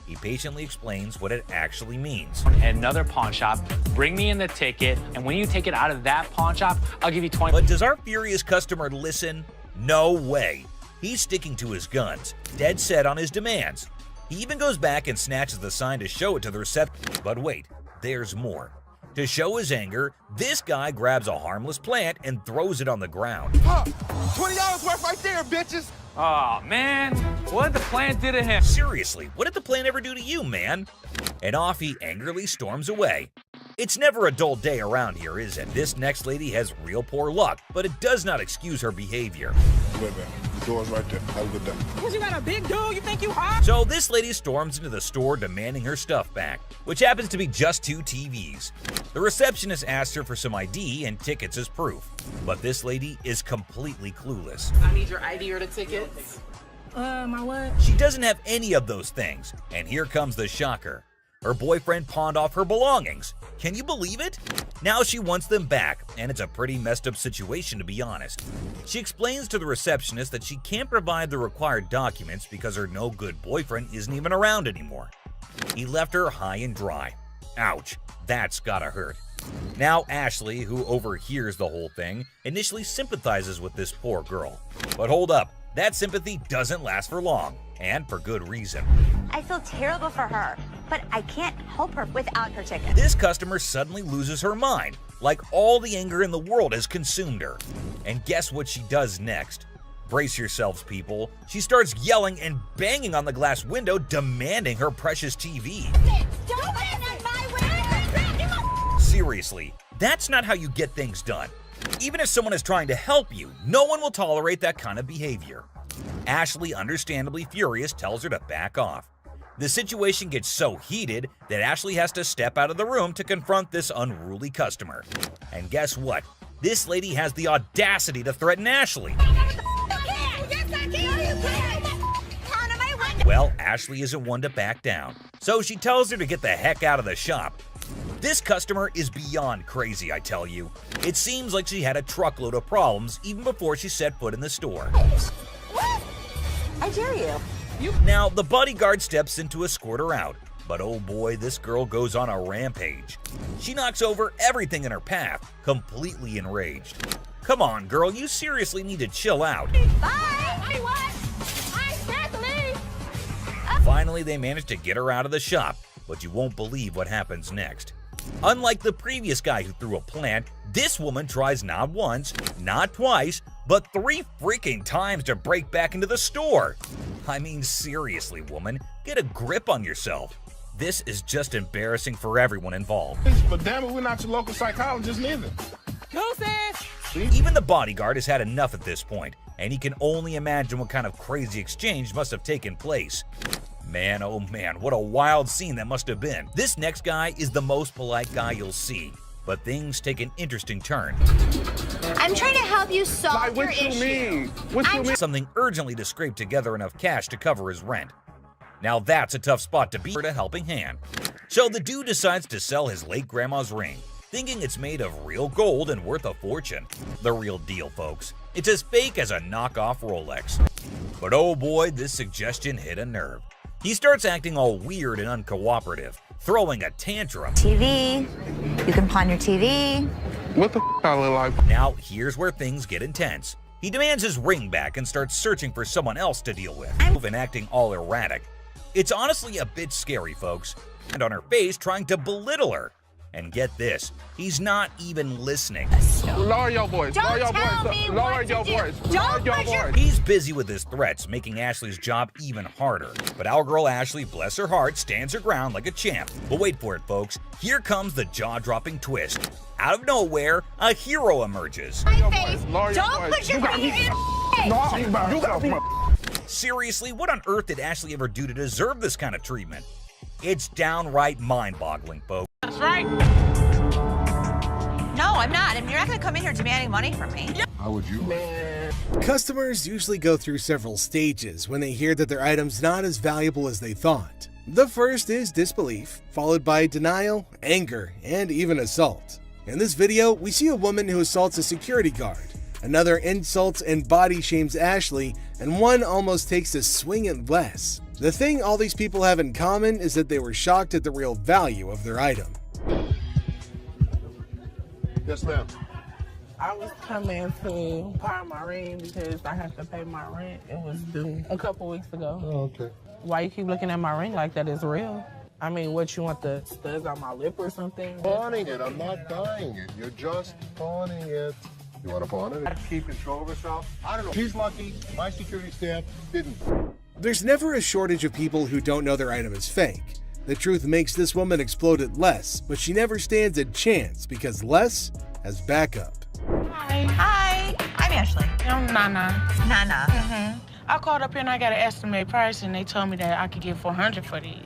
He patiently explains what it actually means. At another pawn shop, bring me in the ticket, and when you take it out of that pawn shop, I'll give you 20. But does our furious customer listen? No way. He's sticking to his guns, dead set on his demands. He even goes back and snatches the sign to show it to the receptionist. But wait, there's more. To show his anger, this guy grabs a harmless plant and throws it on the ground. $20 worth right there, bitches. Oh, man. What did the plant do to him? Seriously, what did the plant ever do to you, man? And off he angrily storms away. It's never a dull day around here, is it? This next lady has real poor luck, but it does not excuse her behavior. Wait, man. The door's right there. Have a good day. Because you got a big dude, you think you hot? So this lady storms into the store demanding her stuff back, which happens to be just 2 TVs. The receptionist asks her for some ID and tickets as proof, but this lady is completely clueless. I need your ID or the tickets. My what? She doesn't have any of those things, and here comes the shocker. Her boyfriend pawned off her belongings. Can you believe it? Now she wants them back, and it's a pretty messed up situation to be honest. She explains to the receptionist that she can't provide the required documents because her no-good boyfriend isn't even around anymore. He left her high and dry. Ouch, that's gotta hurt. Now Ashley, who overhears the whole thing, initially sympathizes with this poor girl. But hold up, that sympathy doesn't last for long, and for good reason. I feel terrible for her, but I can't help her without her ticket. This customer suddenly loses her mind, like all the anger in the world has consumed her. And guess what she does next? Brace yourselves, people. She starts yelling and banging on the glass window, demanding her precious TV. Seriously, that's not how you get things done. Even if someone is trying to help you, no one will tolerate that kind of behavior. Ashley, understandably furious, tells her to back off. The situation gets so heated that Ashley has to step out of the room to confront this unruly customer. And guess what? This lady has the audacity to threaten Ashley. Well, Ashley isn't one to back down, so she tells her to get the heck out of the shop. This customer is beyond crazy, I tell you. It seems like she had a truckload of problems even before she set foot in the store. What? I dare you. Now, the bodyguard steps in to escort her out, but oh boy, this girl goes on a rampage. She knocks over everything in her path, completely enraged. Come on, girl, you seriously need to chill out. Finally, they manage to get her out of the shop, but you won't believe what happens next. Unlike the previous guy who threw a plant, this woman tries not once, not twice, but 3 freaking times to break back into the store. I mean, seriously, woman, get a grip on yourself. This is just embarrassing for everyone involved. But damn it, we're not your local psychologist neither. Even the bodyguard has had enough at this point, and he can only imagine what kind of crazy exchange must have taken place. Man, oh man, what a wild scene that must have been. This next guy is the most polite guy you'll see, but things take an interesting turn. I'm trying to help you solve your issue. Something urgently to scrape together enough cash to cover his rent. Now that's a tough spot to be for a helping hand. So the dude decides to sell his late grandma's ring, thinking it's made of real gold and worth a fortune. The real deal, folks. It's as fake as a knockoff Rolex. But oh boy, this suggestion hit a nerve. He starts acting all weird and uncooperative, throwing a tantrum. TV. You can pawn your TV. What the I look like? Now, here's where things get intense. He demands his ring back and starts searching for someone else to deal with, and acting all erratic. It's honestly a bit scary, folks, and on her face trying to belittle her. And get this, he's not even listening. Lower your voice. Don't Lower your tell voice. me Lower what your to do. voice. Don't Lower your put your- voice. He's busy with his threats, making Ashley's job even harder. But our girl Ashley, bless her heart, stands her ground like a champ. But wait for it, folks. Here comes the jaw-dropping twist. Out of nowhere, a hero emerges. My face. Lower your Don't voice. put your You got finger me. in No, you got me. Seriously, what on earth did Ashley ever do to deserve this kind of treatment? It's downright mind-boggling, folks. That's right. No, I'm not. I mean, you're not going to come in here demanding money from me. How would you? Customers usually go through several stages when they hear that their item's not as valuable as they thought. The first is disbelief, followed by denial, anger, and even assault. In this video, we see a woman who assaults a security guard. Another insults and body shames Ashley, and one almost takes a swing at Les. The thing all these people have in common is that they were shocked at the real value of their item. Yes, ma'am. I was coming to pawn my ring because I have to pay my rent. It was due a couple weeks ago. Oh, okay. Why you keep looking at my ring like that is real? I mean, what, you want the studs on my lip or something? Pawning it. I'm not buying it. You're just pawning it. You want to pawn it? Keep control of herself. I don't know. He's lucky. My security staff didn't. There's never a shortage of people who don't know their item is fake. The truth makes this woman explode at Les, but she never stands a chance because Les has backup. Hi. I'm Ashley. I'm Nana. Nana. I called up here and I got an estimated price and they told me that I could get $400 for these.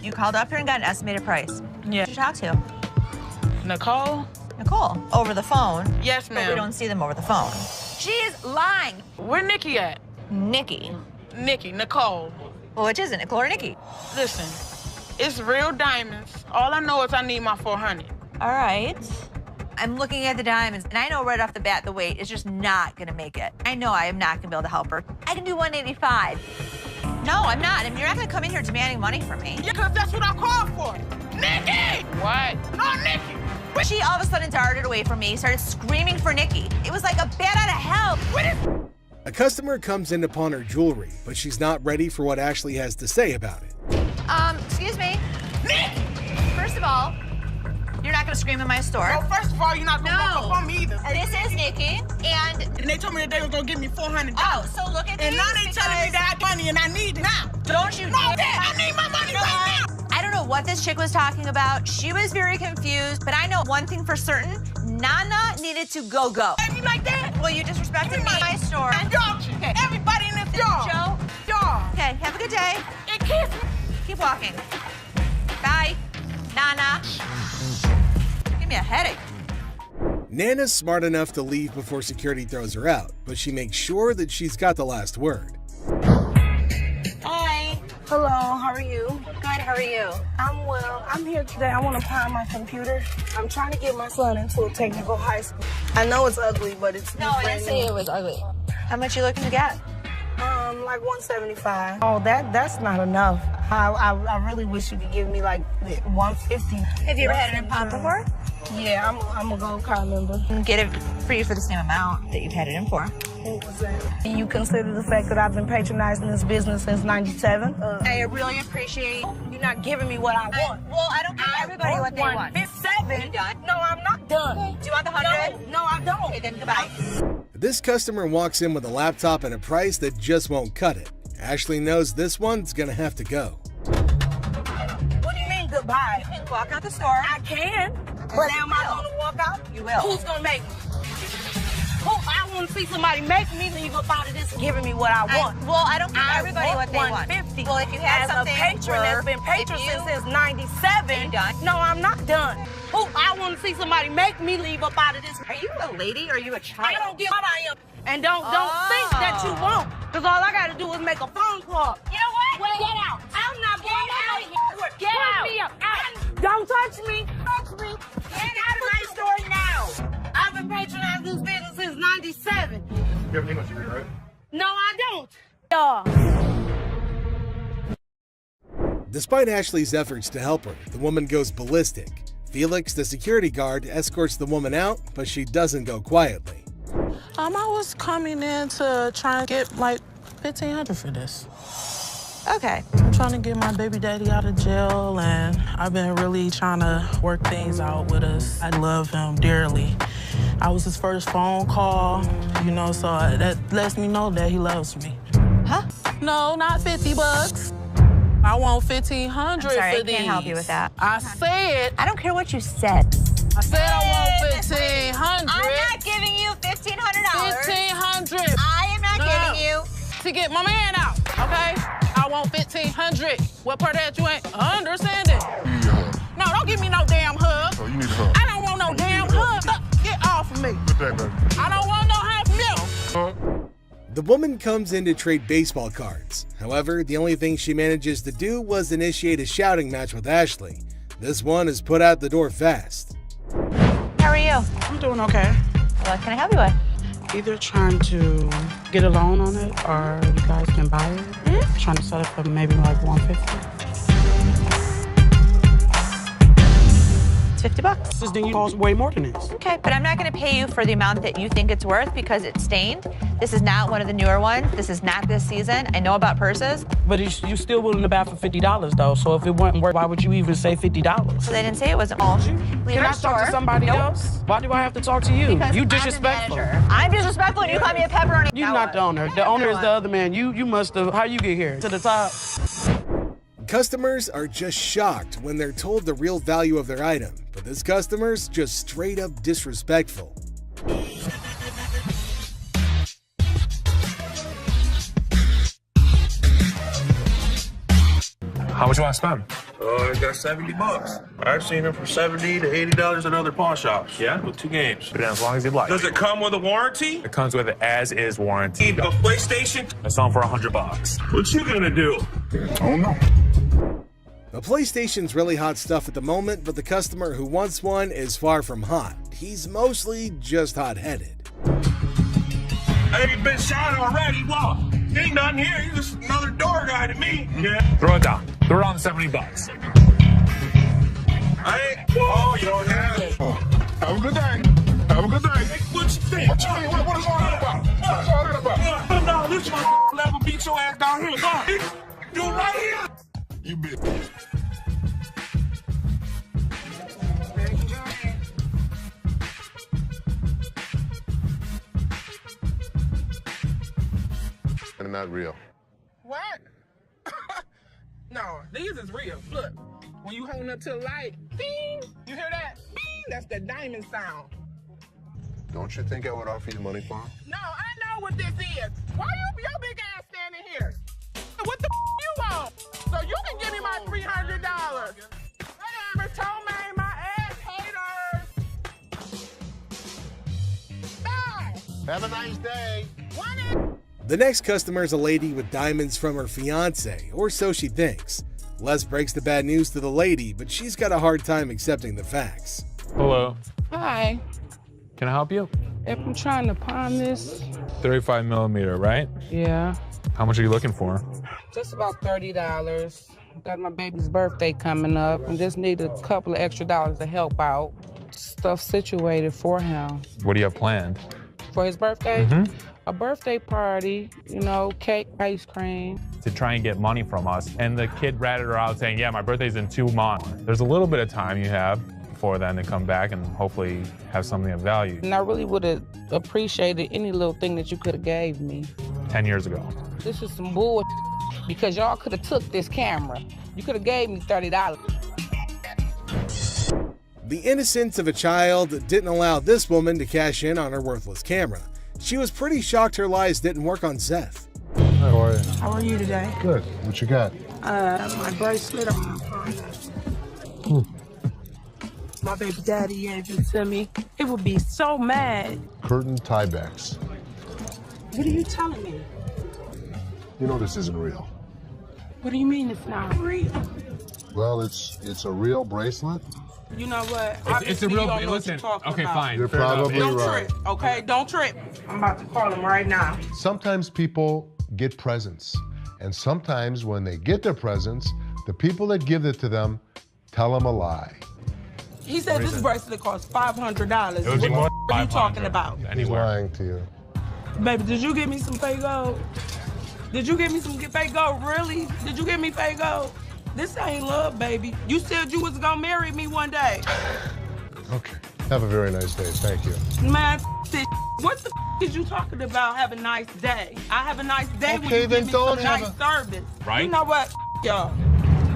You called up here and got an estimated price. Yeah. Who did you talk to? Nicole? Nicole. Over the phone? Yes, But ma'am. we don't see them over the phone. She's lying. Where Nikki at? Nikki. Nicole. Well, which is it, Nicole or Nikki? Listen, it's real diamonds. All I know is I need my $400. All right. I'm looking at the diamonds, and I know right off the bat the weight is just not gonna make it. I know I am not gonna be able to help her. I can do 185. No, I'm not. I mean, you're not gonna come in here demanding money from me. Yeah, because that's what I called for. Nikki! What? No, Nikki! She all of a sudden darted away from me, started screaming for Nikki. It was like a bat out of hell. A customer comes in to pawn her jewelry, but she's not ready for what Ashley has to say about it. Excuse me. First of all, you're not gonna scream in my store. Well, first of all, you're not gonna walk up on me either. This is Nikki, and they told me that they were gonna give me $400. Oh, so look at and these now they telling me that I have money and I need it now. Don't you? No, I need my money right now. I don't know what this chick was talking about. She was very confused, but I know one thing for certain. Nana needed to go. And you like that? Well, you disrespected me in my store. And dog you. Okay. Everybody in this dog. Joe. Dog. Okay, have a good day. And kiss me. Keep walking. Bye. Nana. Give me a headache. Nana's smart enough to leave before security throws her out, but she makes sure that she's got the last word. Hi. Hello, how are you? Good, how are you? I'm well. I'm here today. I want to pawn my computer. I'm trying to get my son into a technical high school. I know it's ugly, but it's No, I didn't say it was ugly. How much you looking to get? Like 175. Oh, that's not enough. I really wish you could give me like 150. Have you ever had it in pawn before? Yeah, I'm a gold card member. Get it for you for the same amount that you've had it in for. What was that? You consider the fact that I've been patronizing this business since '97? I really appreciate you're not giving me what I want. Well, I don't give everybody what they want. 157? You done? No, I'm not done. Do you want the 100? No, I don't. Okay, then goodbye. This customer walks in with a laptop and a price that just won't cut it. Ashley knows this one's gonna have to go. What do you mean goodbye? You can walk out the store. I can. But am I gonna walk out? You will. Who's gonna make me? I want to see somebody make me leave up out of this giving me what I want. I don't give everybody what they want. 150. Well, if you had As something a patron that's been patron since '97. No, I'm not done. I want to see somebody make me leave up out of this. Are you a lady or are you a child? I don't give what I am. And don't think that you won't. Because all I got to do is make a phone call. You know what? Well, get out. I'm not going out of here. Get out. Me up. Don't touch me. Touch me. Get out of my store now. I've been patronizing this business since '97. You have English degree, right? No, I don't. Despite Ashley's efforts to help her, the woman goes ballistic. Felix, the security guard, escorts the woman out, but she doesn't go quietly. I was coming in to try and get like $1,500 for this. Okay. I'm trying to get my baby daddy out of jail, and I've been really trying to work things out with us. I love him dearly. I was his first phone call, so that lets me know that he loves me. Huh? No, not $50. I want $1,500 I'm sorry, for I these. can't help you with that. I said. I don't care what you said. I said I want $1,500. I'm not giving you $1,500. $1,500. I am not giving you. To get my man out, okay? I want $1,500. What part of that you ain't understanding? You need a hug. No, don't give me no damn hug. Oh, you need a hug. I don't want no damn hug. Get off of me. Good day, baby. I don't want no hug from you. The woman comes in to trade baseball cards. However, the only thing she manages to do was initiate a shouting match with Ashley. This one is put out the door fast. How are you? I'm doing okay. What can I help you with? Either trying to get a loan on it or you guys can buy it. Mm-hmm. Trying to sell it for maybe like $150. It's $50. This thing costs way more than this. Okay, but I'm not going to pay you for the amount that you think it's worth because it's stained. This is not one of the newer ones. This is not this season. I know about purses. But you're still willing to buy for $50 though. So if it wasn't worth, why would you even say $50? So they didn't say it wasn't. Leave Can our I talk to store. somebody else? Why do I have to talk to you? Because You I'm the disrespectful. manager. I'm disrespectful and you call me a pepperoni. You're not the owner. The owner is the other man. You must have. How you get here? To the top. Customers are just shocked when they're told the real value of their item, but this customer's just straight up disrespectful. How much you want to spend? I got $70. I've seen them from $70 to $80 at other pawn shops. Yeah? With 2 games. Put it in as long as you'd like. Does it come with a warranty? It comes with an as-is warranty. Need a PlayStation? I sell them for $100. What you gonna do? Oh no. The PlayStation's really hot stuff at the moment, but the customer who wants one is far from hot. He's mostly just hot-headed. Hey, you been shot already. What? Ain't nothing here. You're just another door guy to me. Yeah. Throw it down. Throw it on $70. I ain't. Oh, you don't have it. good day. Have a good day. What you think? What is all that about? What is all that about? No, this motherfucker never beat your ass down here. You right here. You bitch. And not real. What? No, these is real. Look, when you hold up to the light, ding, you hear that? Ding, that's the diamond sound. Don't you think I would offer you money for them? No, I know what this is. Why your big ass standing here? What the you want? So you can give me my $300. Whatever, Tomei, my ass haters. Bye. Have a nice day. The next customer is a lady with diamonds from her fiance, or so she thinks. Les breaks the bad news to the lady, but she's got a hard time accepting the facts. Hello. Hi. Can I help you? If I'm trying to pawn this, 35 millimeter, right? yeah, How much are you looking for? just about $30. Got my baby's birthday coming up and just need a couple of extra dollars to help out. Stuff situated for him. What do you have planned? For his birthday? Mm-hmm. A birthday party, you know, cake, ice cream. To try and get money from us. And the kid ratted her out saying, yeah, my birthday's in 2 months. There's a little bit of time you have before then to come back and hopefully have something of value. And I really would have appreciated any little thing that you could have gave me. 10 years ago. This is some bull because y'all could have took this camera. You could have gave me $30. The innocence of a child didn't allow this woman to cash in on her worthless camera. She was pretty shocked her lies didn't work on Seth. How are you? How are you today? Good. What you got? My bracelet on my phone. My baby daddy gave it to me. It would be so mad. Curtain tiebacks. What are you telling me? You know this isn't real. What do you mean it's not real? Well, it's a real bracelet. You know what? It's a real, listen, okay, fine. You're probably Don't right. trip, okay? Don't trip. I'm about to call him right now. Sometimes people get presents, and sometimes when they get their presents, the people that give it to them tell them a lie. He said this bracelet costs $500. It would be more What are you talking about? He's lying to you. Baby, did you give me some fake gold? Did you give me some fake gold? Really? Did you give me fake gold? This ain't love, baby. You said you was gonna marry me one day. Okay. Have a very nice day. Thank you. Man, this. What the is you talking about? Have a nice day. I have a nice day when Okay, you then give me don't some have nice a- service. Right? You know what, y'all?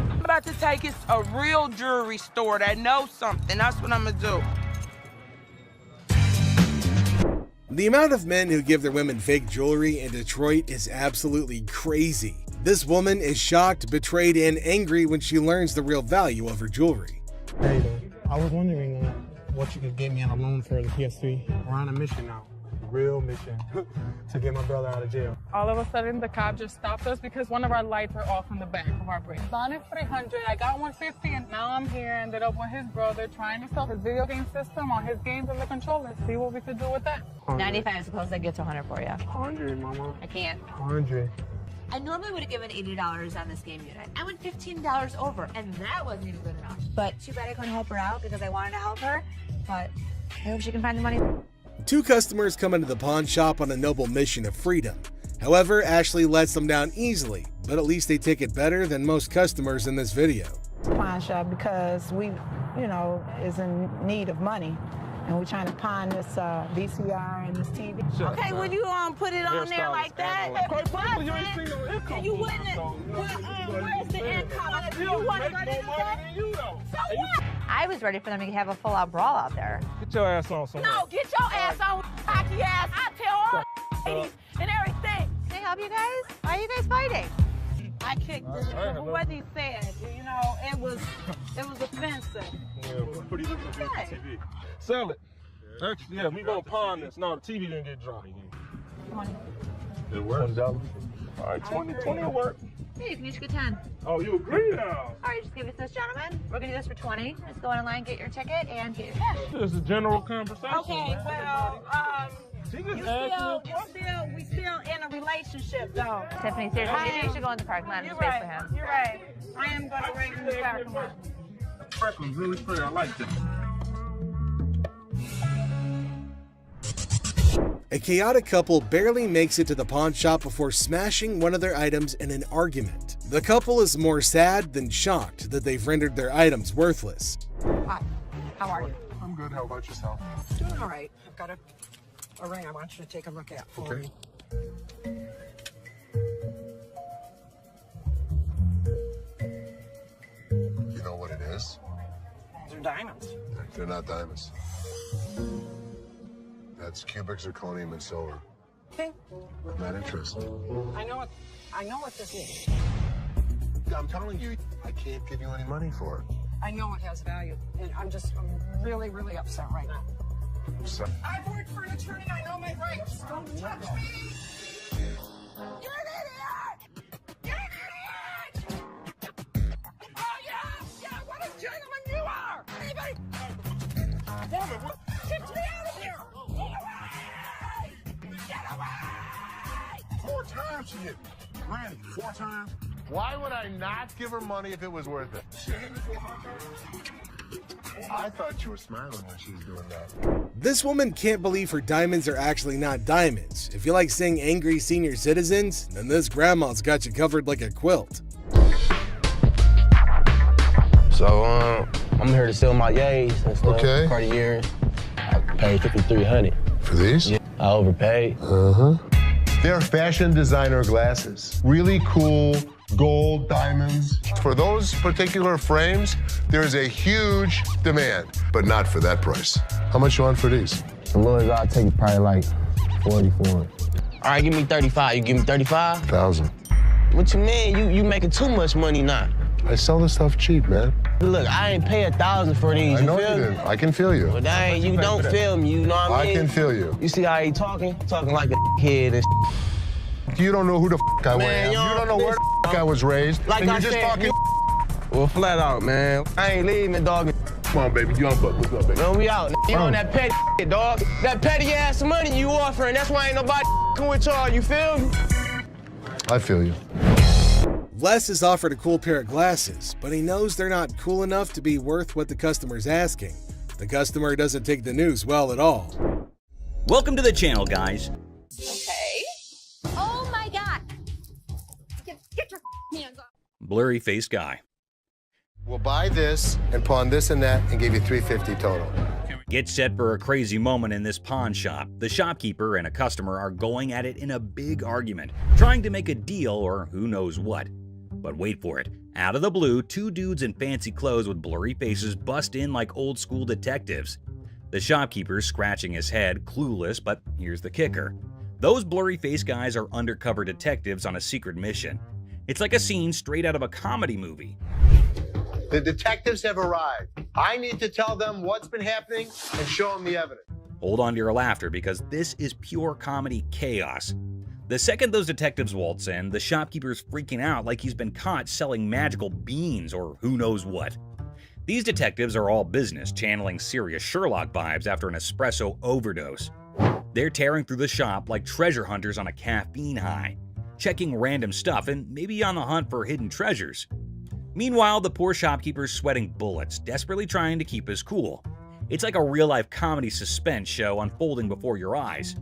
I'm about to take it to a real jewelry store that knows something. That's what I'm gonna do. The amount of men who give their women fake jewelry in Detroit is absolutely crazy. This woman is shocked, betrayed, and angry when she learns the real value of her jewelry. Hey, I was wondering what you could get me on a loan for the PS3. We're on a mission now, a real mission, to get my brother out of jail. All of a sudden, the cop just stopped us because one of our lights are off in the back of our brake. Bought it $300, I got $150, and now I'm here, ended up with his brother trying to sell his video game system on his games and the controller. See what we could do with that. 95, suppose that gets 100 for you. 100, mama. I can't. 100. I normally would have given $80 on this game unit. I went $15 over, and that wasn't even good enough. But too bad I couldn't help her out because I wanted to help her. But I hope she can find the money. Two customers come into the pawn shop on a noble mission of freedom. However, Ashley lets them down easily, but at least they take it better than most customers in this video. Pawn shop because we, is in need of money. And we're trying to pawn this VCR and this TV. Okay, when you put it on there like that, Quite frankly, you ain't seen no income. you wouldn't. Where's the income? You want to go to the So what? I was ready for them to have a full-out brawl out there. Get your ass on somewhere. No, get your ass on, cocky ass. I tell all ladies and everything. Can I help you guys? Why are you guys fighting? I kicked this. What he said, it was offensive. Yeah, we're pretty looking for TV. Sell it. Actually, yeah, we gonna pawn this. No, the TV didn't get dropped. It worked. $20. All right, 20 will work. Hey, you can each get 10. Oh, you agree now? All right, just give it to this gentleman. We're gonna do this for 20. Just go online, get your ticket, and get your cash. This is a general conversation. Okay, well, we still in a relationship though. Tiffany, seriously, maybe you should go in the parking lot and You're space right. for him. You're right. I am gonna ring in the parking lot. Franklin's really pretty. I like that. A chaotic couple barely makes it to the pawn shop before smashing one of their items in an argument. The couple is more sad than shocked that they've rendered their items worthless. Hi, how are you? I'm good. How about yourself? Doing all right. I've got a ring I want you to take a look at for me. You know what it is? They're diamonds. They're not diamonds. That's cubic zirconium and silver. Okay. I'm not interested. I know what this is. I'm telling you, I can't give you any money for it. I know it has value, and I'm really, really upset right now. So, I've worked for an attorney. I know my rights. Don't touch me. You're an idiot. You're an idiot. Oh yeah, what a gentleman you are. Anybody? Woman, what? Get me out of here. Get away. Get away. 4 times she hit me. Randy, 4 times? Why would I not give her money if it was worth it? I thought you were smiling when she was doing that. This woman can't believe her diamonds are actually not diamonds. If you like seeing angry senior citizens, then this grandma's got you covered like a quilt. So, I'm here to sell my yays and stuff. Okay. Cartier. I paid $5,300. For these? Yeah, I overpaid. Uh-huh. They're fashion designer glasses. Really cool gold diamonds. For those particular frames, there's a huge demand, but not for that price. How much you want for these? The lowest I'll take probably like 40 for it. All right, give me 35. You give me 35? 1,000. What you mean? You making too much money now. I sell this stuff cheap, man. Look, I ain't pay 1,000 for these. I know feel you me? didn't. I can feel you. But dang, you don't feel me, you know what I mean? I can feel you. You see how he talking? Talking like a kid and You don't know who the I Man, am. You don't know where the I was raised. Like and I you're just said, talking. Well, flat out, man. I ain't leaving, dog. Come on, baby. Young buck. What's up, baby? Man, we out. You on that petty shit, dog. That petty ass money you offering. That's why ain't nobody with y'all. You feel me? I feel you. Les is offered a cool pair of glasses, but he knows they're not cool enough to be worth what the customer's asking. The customer doesn't take the news well at all. Welcome to the channel, guys. Okay. Oh my God. Get your hands off. Blurry faced guy. We'll buy this and pawn this and that and give you $350 total. Get set for a crazy moment in this pawn shop. The shopkeeper and a customer are going at it in a big argument, trying to make a deal or who knows what. But wait for it. Out of the blue, 2 dudes in fancy clothes with blurry faces bust in like old school detectives. The shopkeeper's scratching his head, clueless, but here's the kicker. Those blurry face guys are undercover detectives on a secret mission. It's like a scene straight out of a comedy movie. The detectives have arrived. I need to tell them what's been happening and show them the evidence. Hold on to your laughter because this is pure comedy chaos. The second those detectives waltz in, the shopkeeper's freaking out like he's been caught selling magical beans or who knows what. These detectives are all business, channeling serious Sherlock vibes after an espresso overdose. They're tearing through the shop like treasure hunters on a caffeine high, checking random stuff and maybe on the hunt for hidden treasures. Meanwhile, the poor shopkeeper's sweating bullets, desperately trying to keep his cool. It's like a real-life comedy suspense show unfolding before your eyes.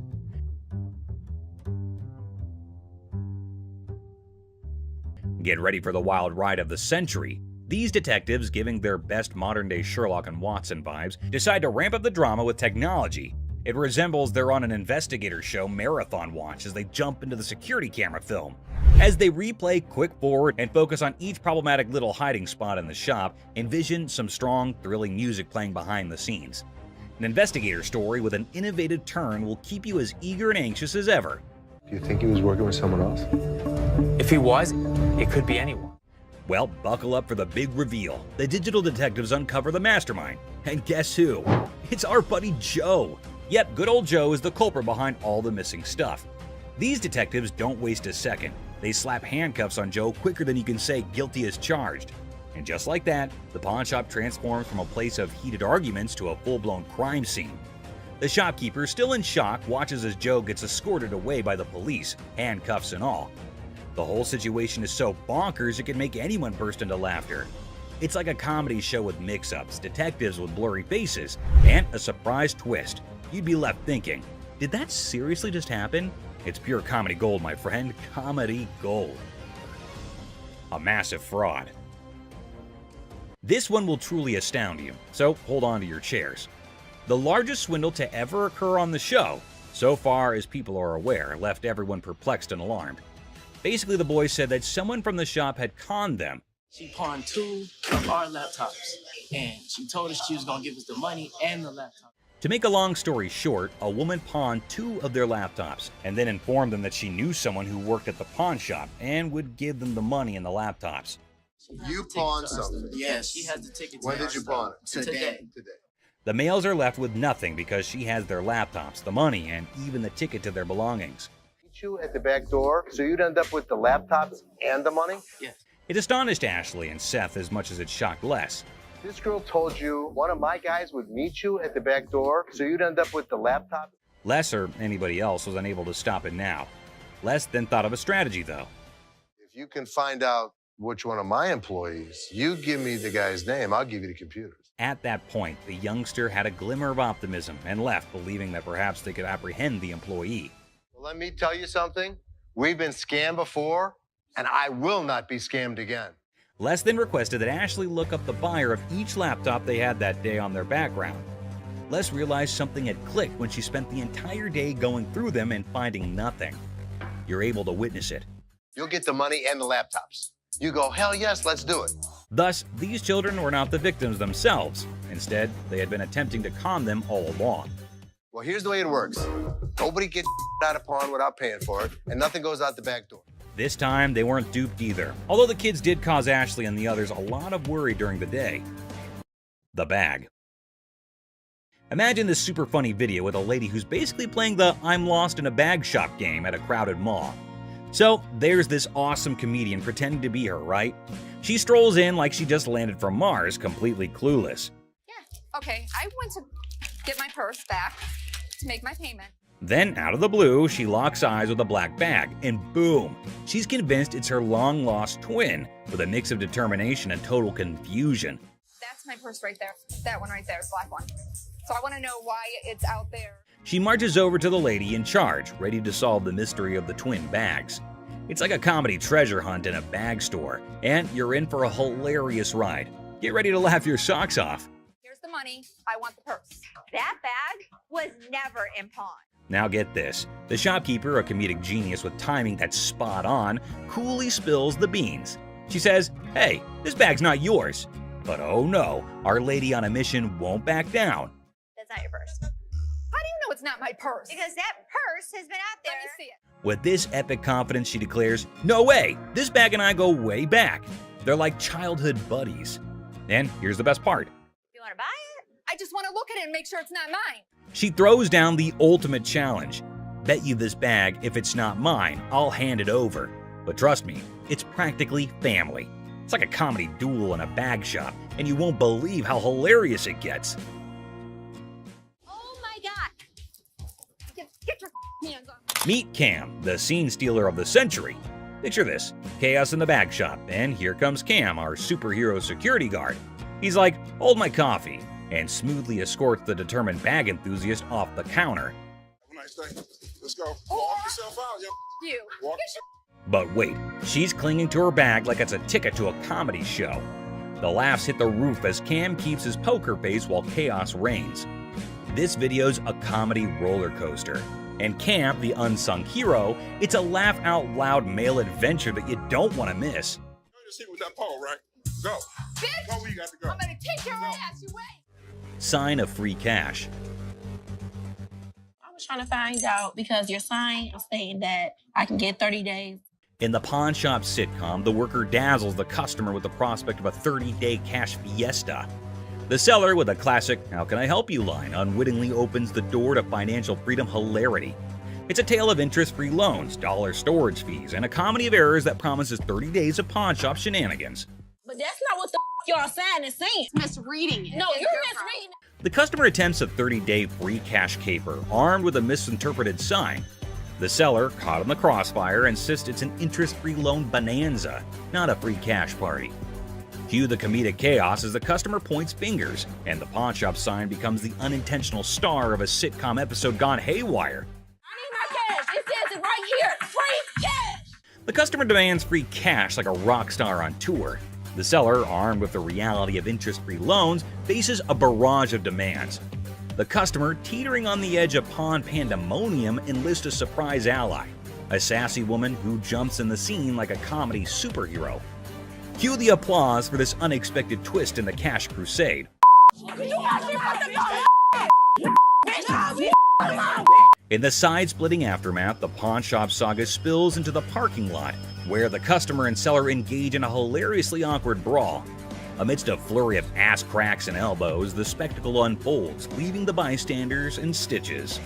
Get ready for the wild ride of the century. These detectives, giving their best modern-day Sherlock and Watson vibes, decide to ramp up the drama with technology. It resembles they're on an investigator show marathon watch as they jump into the security camera film. As they replay quick forward and focus on each problematic little hiding spot in the shop, envision some strong, thrilling music playing behind the scenes. An investigator story with an innovative turn will keep you as eager and anxious as ever. Do you think he was working with someone else? If he was, it could be anyone. Well, buckle up for the big reveal. The digital detectives uncover the mastermind. And guess who? It's our buddy Joe. Yep, good old Joe is the culprit behind all the missing stuff. These detectives don't waste a second. They slap handcuffs on Joe quicker than you can say guilty as charged. And just like that, the pawn shop transforms from a place of heated arguments to a full-blown crime scene. The shopkeeper, still in shock, watches as Joe gets escorted away by the police, handcuffs and all. The whole situation is so bonkers it can make anyone burst into laughter. It's like a comedy show with mix-ups, detectives with blurry faces, and a surprise twist. You'd be left thinking, Did that seriously just happen? It's pure comedy gold, my friend. Comedy gold. A massive fraud. This one will truly astound you, so hold on to your chairs. The largest swindle to ever occur on the show, so far as people are aware, left everyone perplexed and alarmed. Basically, the boys said that someone from the shop had conned them. She pawned 2 of our laptops, and she told us she was gonna give us the money and the laptop. To make a long story short, a woman pawned 2 of their laptops and then informed them that she knew someone who worked at the pawn shop and would give them the money and the laptops. You pawned something? Yes, she has the ticket. When did you pawn it? Today. The males are left with nothing because she has their laptops, the money, and even the ticket to their belongings. Meet you at the back door, so you'd end up with the laptops and the money? Yes. It astonished Ashley and Seth as much as it shocked Les. This girl told you one of my guys would meet you at the back door, so you'd end up with the laptop? Les or anybody else was unable to stop it now. Les then thought of a strategy, though. If you can find out which one of my employees, you give me the guy's name, I'll give you the computers. At that point, the youngster had a glimmer of optimism and left, believing that perhaps they could apprehend the employee. Well, let me tell you something. We've been scammed before, and I will not be scammed again. Les then requested that Ashley look up the buyer of each laptop they had that day on their background. Les realized something had clicked when she spent the entire day going through them and finding nothing. You're able to witness it. You'll get the money and the laptops. You go, hell yes, let's do it. Thus, these children were not the victims themselves. Instead, they had been attempting to con them all along. Well, here's the way it works. Nobody gets out of pawn without paying for it, and nothing goes out the back door. This time, they weren't duped either, although the kids did cause Ashley and the others a lot of worry during the day. The bag. Imagine this super funny video with a lady who's basically playing the I'm lost in a bag shop game at a crowded mall. So there's this awesome comedian pretending to be her, right? She strolls in like she just landed from Mars, completely clueless. Okay, I went to get my purse back to make my payment. Then, out of the blue, she locks eyes with a black bag, and boom! She's convinced it's her long-lost twin, with a mix of determination and total confusion. That's my purse right there. That one right there, the black one. So I want to know why it's out there. She marches over to the lady in charge, ready to solve the mystery of the twin bags. It's like a comedy treasure hunt in a bag store, and you're in for a hilarious ride. Get ready to laugh your socks off. Here's the money. I want the purse. That bag was never in pawn. Now get this, the shopkeeper, a comedic genius with timing that's spot on, coolly spills the beans. She says, hey, this bag's not yours. But oh no, our lady on a mission won't back down. That's not your purse. How do you know it's not my purse? Because that purse has been out there. Let me see it. With this epic confidence, she declares, no way, this bag and I go way back. They're like childhood buddies. And here's the best part. You want to buy it? I just want to look at it and make sure it's not mine. She throws down the ultimate challenge. Bet you this bag, if it's not mine, I'll hand it over. But trust me, it's practically family. It's like a comedy duel in a bag shop, and you won't believe how hilarious it gets. Oh my God. Get your hands on. Meet Cam, the scene stealer of the century. Picture this, chaos in the bag shop, and here comes Cam, our superhero security guard. He's like, hold my coffee, and smoothly escorts the determined bag enthusiast off the counter. Have a nice day. Let's go. Walk yourself out, yo. You. Walk But wait, she's clinging to her bag like it's a ticket to a comedy show. The laughs hit the roof as Cam keeps his poker face while chaos reigns. This video's a comedy roller coaster. And Cam, the unsung hero, it's a laugh-out-loud male adventure that you don't want to miss. Just hit with that pole, right? Go. Bitch! Go where you got to go. I'm gonna kick your ass. You wait. Sign of free cash. I was trying to find out because your sign is saying that I can get 30 days. In the pawn shop sitcom, the worker dazzles the customer with the prospect of a 30-day cash fiesta. The seller, with a classic "How can I help you" line, unwittingly opens the door to financial freedom hilarity. It's a tale of interest-free loans, dollar storage fees, and a comedy of errors that promises 30 days of pawn shop shenanigans. But that's not what the y'all sign is saying. It's misreading it. No, you're misreading it. The customer attempts a 30-day free cash caper, armed with a misinterpreted sign. The seller, caught in the crossfire, insists it's an interest-free loan bonanza, not a free cash party. Cue the comedic chaos as the customer points fingers, and the pawn shop sign becomes the unintentional star of a sitcom episode gone haywire. It says it right here. Free cash. The customer demands free cash like a rock star on tour. The seller, armed with the reality of interest-free loans, faces a barrage of demands. The customer, teetering on the edge of pawn pandemonium, enlists a surprise ally, a sassy woman who jumps in the scene like a comedy superhero. Cue the applause for this unexpected twist in the cash crusade. In the side-splitting aftermath, the pawn shop saga spills into the parking lot, where the customer and seller engage in a hilariously awkward brawl. Amidst a flurry of ass cracks and elbows, the spectacle unfolds, leaving the bystanders in stitches.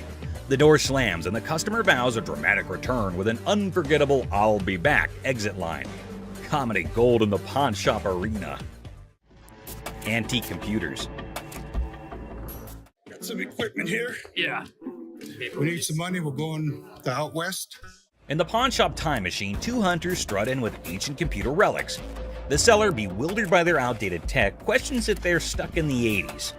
The door slams and the customer vows a dramatic return with an unforgettable "I'll be back" exit line. Comedy gold in the pawn shop arena. Antique computers. Got some equipment here. Yeah. We need some money. We're going to out west. In the pawn shop time machine, two hunters strut in with ancient computer relics. The seller, bewildered by their outdated tech, questions if they're stuck in the 80s.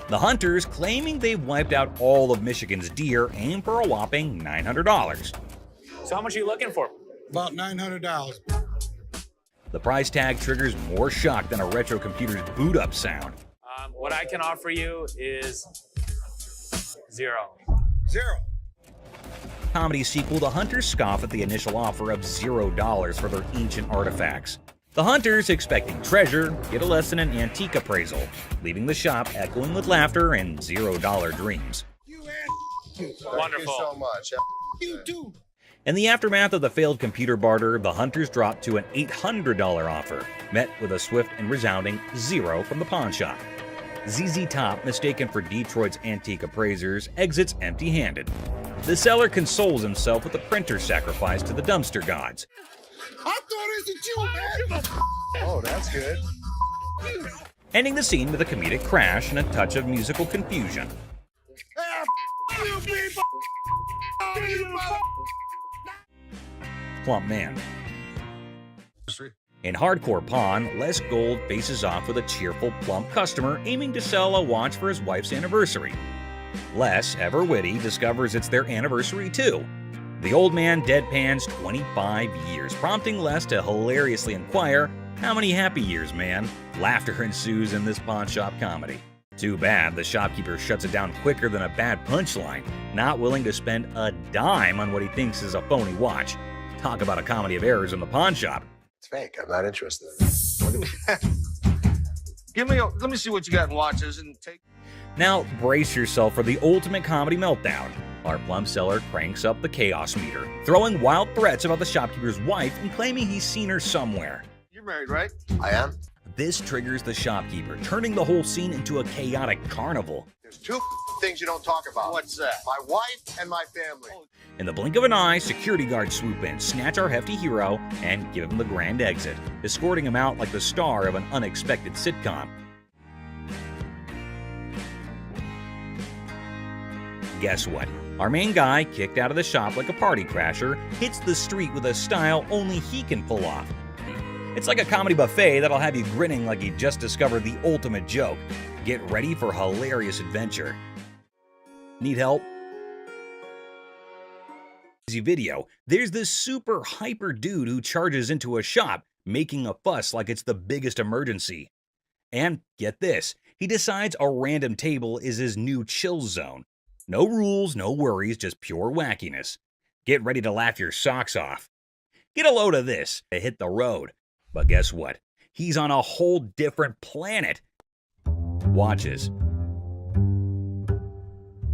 The hunters, claiming they've wiped out all of Michigan's deer, aim for a whopping $900. So how much are you looking for? About $900. The price tag triggers more shock than a retro computer's boot-up sound. What I can offer you is zero. Zero. Comedy sequel, the hunters scoff at the initial offer of $0 for their ancient artifacts. The hunters, expecting treasure, get a less than an antique appraisal, leaving the shop echoing with laughter and $0 dreams. Wonderful. Thank you so much. You too. In the aftermath of the failed computer barter, the hunters drop to an $800 offer, met with a swift and resounding zero from the pawn shop. ZZ Top, mistaken for Detroit's antique appraisers, exits empty-handed. The seller consoles himself with a printer sacrifice to the dumpster gods. I thought it was you, man. Oh, that's good. Ending the scene with a comedic crash and a touch of musical confusion. You people. Plump man. In Hardcore Pawn, Les Gold faces off with a cheerful, plump customer aiming to sell a watch for his wife's anniversary. Les, ever witty, discovers it's their anniversary too. The old man deadpans 25 years, prompting Les to hilariously inquire, "How many happy years, man?" Laughter ensues in this pawn shop comedy. Too bad the shopkeeper shuts it down quicker than a bad punchline, not willing to spend a dime on what he thinks is a phony watch. Talk about a comedy of errors in the pawn shop. It's fake. I'm not interested. Let me see what you got in watches and take. Now brace yourself for the ultimate comedy meltdown. Our plum seller cranks up the chaos meter, throwing wild threats about the shopkeeper's wife and claiming he's seen her somewhere. You're married, right? I am. This triggers the shopkeeper, turning the whole scene into a chaotic carnival. There's two things you don't talk about. What's that? My wife and my family. In the blink of an eye, security guards swoop in, snatch our hefty hero, and give him the grand exit, escorting him out like the star of an unexpected sitcom. Guess what? Our main guy, kicked out of the shop like a party crasher, hits the street with a style only he can pull off. It's like a comedy buffet that'll have you grinning like you just discovered the ultimate joke. Get ready for hilarious adventure. Need help? Video, there's this super hyper dude who charges into a shop, making a fuss like it's the biggest emergency. And get this, he decides a random table is his new chill zone. No rules, no worries, just pure wackiness. Get ready to laugh your socks off. Get a load of this to hit the road. But guess what? He's on a whole different planet. Watches.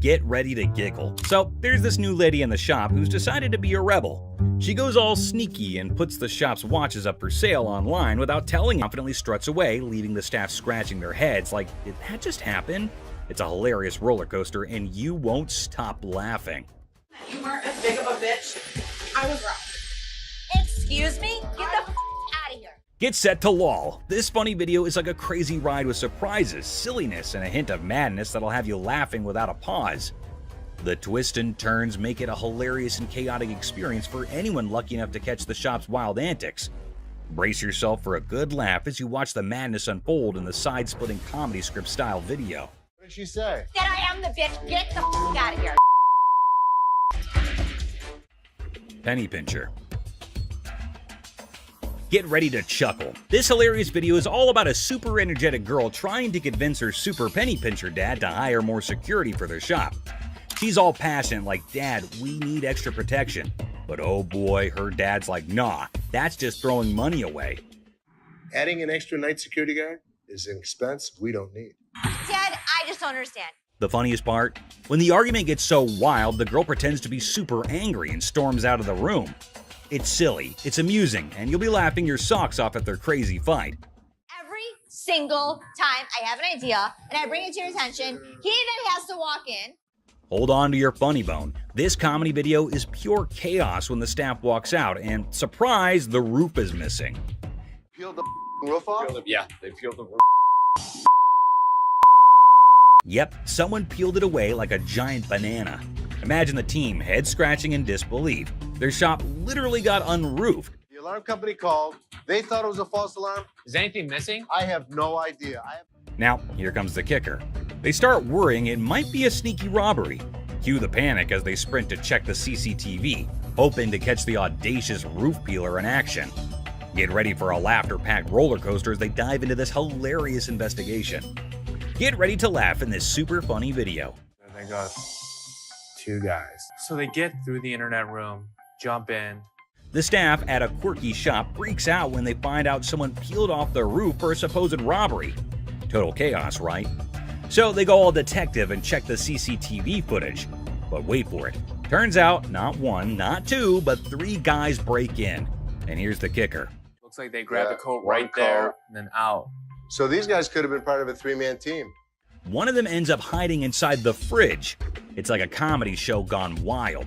Get ready to giggle. So there's this new lady in the shop who's decided to be a rebel. She goes all sneaky and puts the shop's watches up for sale online without telling, confidently struts away, leaving the staff scratching their heads like, did that just happen? It's a hilarious roller coaster and you won't stop laughing. You weren't as big of a bitch. I was wrong. Excuse me? Get the out of here. Get set to lol. This funny video is like a crazy ride with surprises, silliness, and a hint of madness that'll have you laughing without a pause. The twists and turns make it a hilarious and chaotic experience for anyone lucky enough to catch the shop's wild antics. Brace yourself for a good laugh as you watch the madness unfold in the side-splitting comedy script style video. What did she say? That I am the bitch. Get the out of here. Penny pincher. Get ready to chuckle. This hilarious video is all about a super energetic girl trying to convince her super penny pincher dad to hire more security for their shop. She's all passionate like, "Dad, we need extra protection." But oh boy, her dad's like, "Nah, that's just throwing money away." Adding an extra night security guard is an expense we don't need. Dad, I just don't understand. The funniest part? When the argument gets so wild, the girl pretends to be super angry and storms out of the room. It's silly, it's amusing, and you'll be laughing your socks off at their crazy fight. Every single time I have an idea and I bring it to your attention, he then has to walk in. Hold on to your funny bone. This comedy video is pure chaos when the staff walks out, and surprise, the roof is missing. Peel the roof off? Yeah, they peeled the roof. Yep, someone peeled it away like a giant banana. Imagine the team head scratching in disbelief. Their shop literally got unroofed. The alarm company called. They thought it was a false alarm. Is anything missing? I have no idea. Now, here comes the kicker. They start worrying it might be a sneaky robbery. Cue the panic as they sprint to check the CCTV, hoping to catch the audacious roof peeler in action. Get ready for a laughter-packed roller coaster as they dive into this hilarious investigation. Get ready to laugh in this super funny video. They got 2 guys. So they get through the internet room, jump in. The staff at a quirky shop freaks out when they find out someone peeled off the roof for a supposed robbery. Total chaos, right? So they go all detective and check the CCTV footage. But wait for it. Turns out, not 1, not 2, but 3 guys break in. And here's the kicker. Looks like they grabbed the coat right there and then out. So these guys could have been part of a 3-man team. One of them ends up hiding inside the fridge. It's like a comedy show gone wild,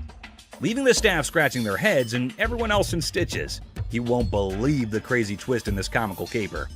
leaving the staff scratching their heads and everyone else in stitches. You won't believe the crazy twist in this comical caper.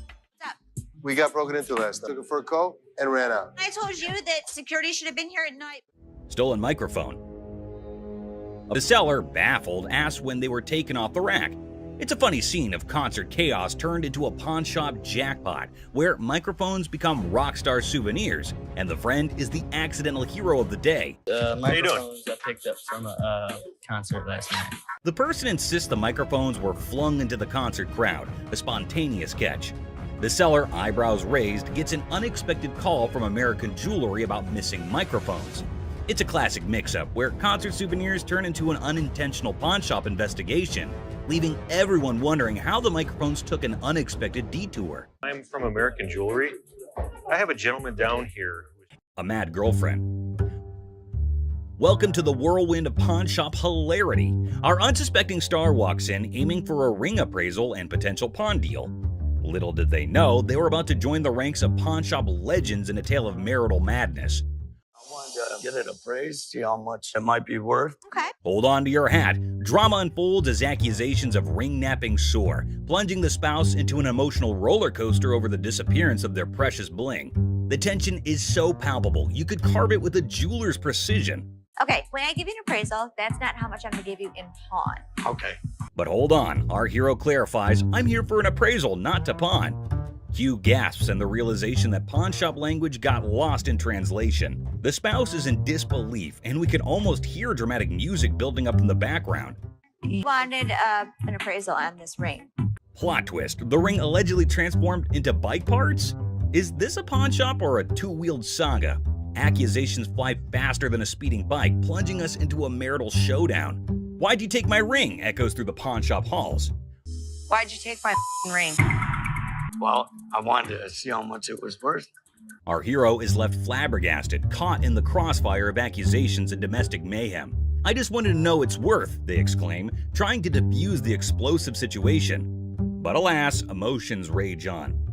We got broken into last night. Took it for a coat and ran out. I told you that security should have been here at night. Stolen microphone. The seller, baffled, asked when they were taken off the rack. It's a funny scene of concert chaos turned into a pawn shop jackpot, where microphones become rock star souvenirs, and the friend is the accidental hero of the day. Microphones got picked up from a concert last night. The person insists the microphones were flung into the concert crowd, a spontaneous catch. The seller, eyebrows raised, gets an unexpected call from American Jewelry about missing microphones. It's a classic mix-up where concert souvenirs turn into an unintentional pawn shop investigation, leaving everyone wondering how the microphones took an unexpected detour. I'm from American Jewelry. I have a gentleman down here. A mad girlfriend. Welcome to the whirlwind of pawn shop hilarity. Our unsuspecting star walks in aiming for a ring appraisal and potential pawn deal. Little did they know, they were about to join the ranks of pawn shop legends in a tale of marital madness. I wanted to get it appraised, see how much it might be worth. Okay. Hold on to your hat. Drama unfolds as accusations of ring-napping soar, plunging the spouse into an emotional roller coaster over the disappearance of their precious bling. The tension is so palpable, you could carve it with a jeweler's precision. Okay, when I give you an appraisal, that's not how much I'm gonna give you in pawn. Okay. But hold on, our hero clarifies, I'm here for an appraisal, not to pawn. Hugh gasps in the realization that pawn shop language got lost in translation. The spouse is in disbelief, and we can almost hear dramatic music building up in the background. You wanted an appraisal on this ring. Plot twist, the ring allegedly transformed into bike parts? Is this a pawn shop or a two-wheeled saga? Accusations fly faster than a speeding bike, plunging us into a marital showdown. Why'd you take my ring? Echoes through the pawn shop halls. Why'd you take my ring? Well, I wanted to see how much it was worth. Our hero is left flabbergasted, caught in the crossfire of accusations and domestic mayhem. I just wanted to know its worth, they exclaim, trying to defuse the explosive situation. But alas, emotions rage on.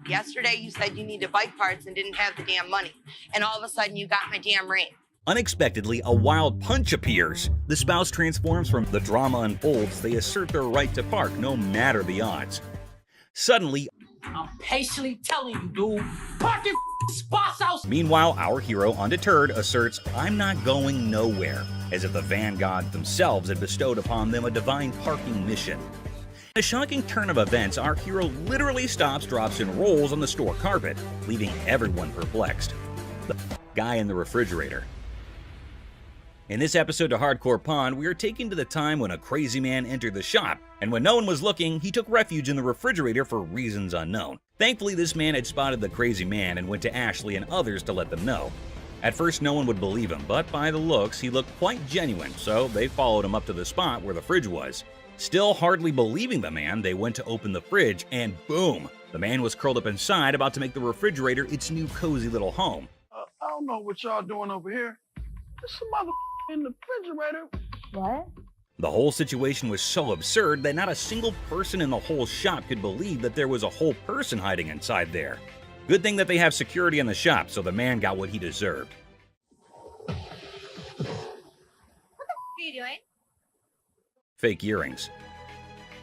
Yesterday you said you needed bike parts and didn't have the damn money. And all of a sudden you got my damn ring. Unexpectedly, a wild punch appears. The spouse transforms from the drama unfolds. They assert their right to park no matter the odds. Suddenly, I'm patiently telling you, dude. Park your spots out. Meanwhile, our hero, undeterred, asserts, I'm not going nowhere, as if the van gods themselves had bestowed upon them a divine parking mission. A shocking turn of events, our hero literally stops, drops, and rolls on the store carpet, leaving everyone perplexed. The guy in the refrigerator. In this episode of Hardcore Pawn, we are taken to the time when a crazy man entered the shop, and when no one was looking, he took refuge in the refrigerator for reasons unknown. Thankfully, this man had spotted the crazy man and went to Ashley and others to let them know. At first, no one would believe him, but by the looks, he looked quite genuine, so they followed him up to the spot where the fridge was. Still hardly believing the man, they went to open the fridge, and boom! The man was curled up inside, about to make the refrigerator its new cozy little home. I don't know what y'all doing over here. There's some mother in the refrigerator. What? The whole situation was so absurd that not a single person in the whole shop could believe that there was a whole person hiding inside there. Good thing that they have security in the shop, so the man got what he deserved. What the f are you doing? Fake earrings.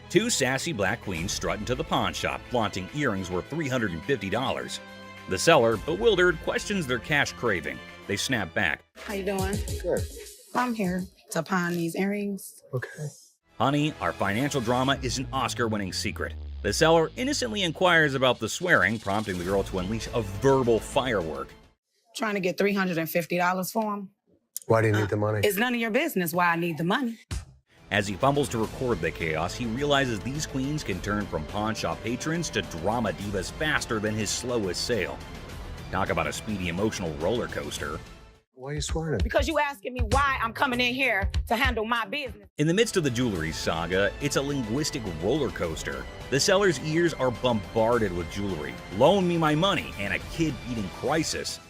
Two sassy black queens strut into the pawn shop, flaunting earrings worth $350. The seller, bewildered, questions their cash craving. They snap back. How you doing? Good. I'm here to pawn these earrings. Okay. Honey, our financial drama is an Oscar-winning secret. The seller innocently inquires about the swearing, prompting the girl to unleash a verbal firework. Trying to get $350 for them. Why do you need the money? It's none of your business why I need the money. As he fumbles to record the chaos, he realizes these queens can turn from pawn shop patrons to drama divas faster than his slowest sale. Talk about a speedy emotional roller coaster. Why are you swearing? Because you asking me why I'm coming in here to handle my business. In the midst of the jewelry saga, it's a linguistic roller coaster. The seller's ears are bombarded with jewelry, loan me my money, and a kid-eating crisis.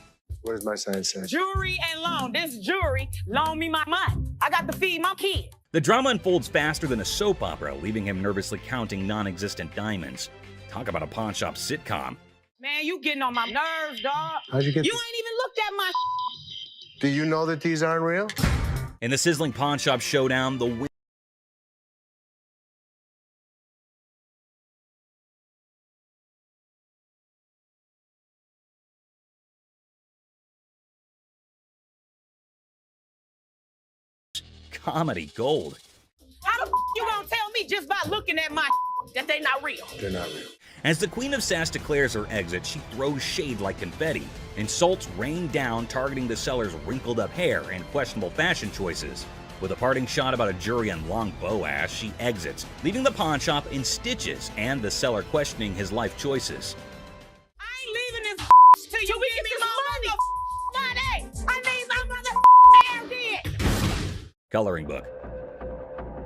What does my sign say? Jewelry and loan. This jewelry, loan me my money. I got to feed my kid. The drama unfolds faster than a soap opera, leaving him nervously counting non-existent diamonds. Talk about a pawn shop sitcom. Man, you getting on my nerves, dog. How'd you get You this? ain't even looked at my Do you know that these aren't real? In the sizzling pawn shop showdown, the comedy gold. How the you gonna tell me just by looking at my that they not real? They're not real. As the Queen of Sass declares her exit, she throws shade like confetti. Insults rain down, targeting the seller's wrinkled up hair and questionable fashion choices. With a parting shot about a jury and long bow ass, she exits, leaving the pawn shop in stitches and the seller questioning his life choices. I ain't leaving this till you give me my money. I need my mother hair did. Coloring book.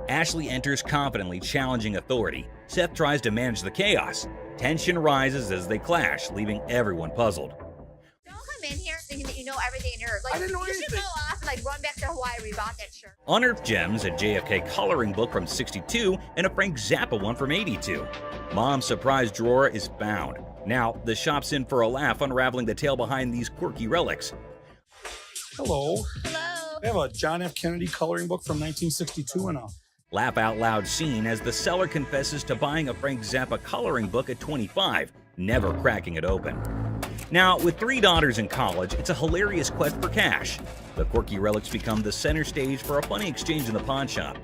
Ashley enters confidently, challenging authority. Seth tries to manage the chaos. Tension rises as they clash, leaving everyone puzzled. Don't come in here thinking that you know everything in your like. I didn't know you should anything. go off and like run back to Hawaii where you bought that shirt. Unearthed gems, a JFK coloring book from '62, and a Frank Zappa one from '82. Mom's surprise drawer is found. Now, the shop's in for a laugh, unraveling the tale behind these quirky relics. Hello. Hello. I have a John F. Kennedy coloring book from 1962 and a Laugh out loud scene as the seller confesses to buying a Frank Zappa coloring book at 25, never cracking it open. Now, with 3 daughters in college, it's a hilarious quest for cash. The quirky relics become the center stage for a funny exchange in the pawn shop.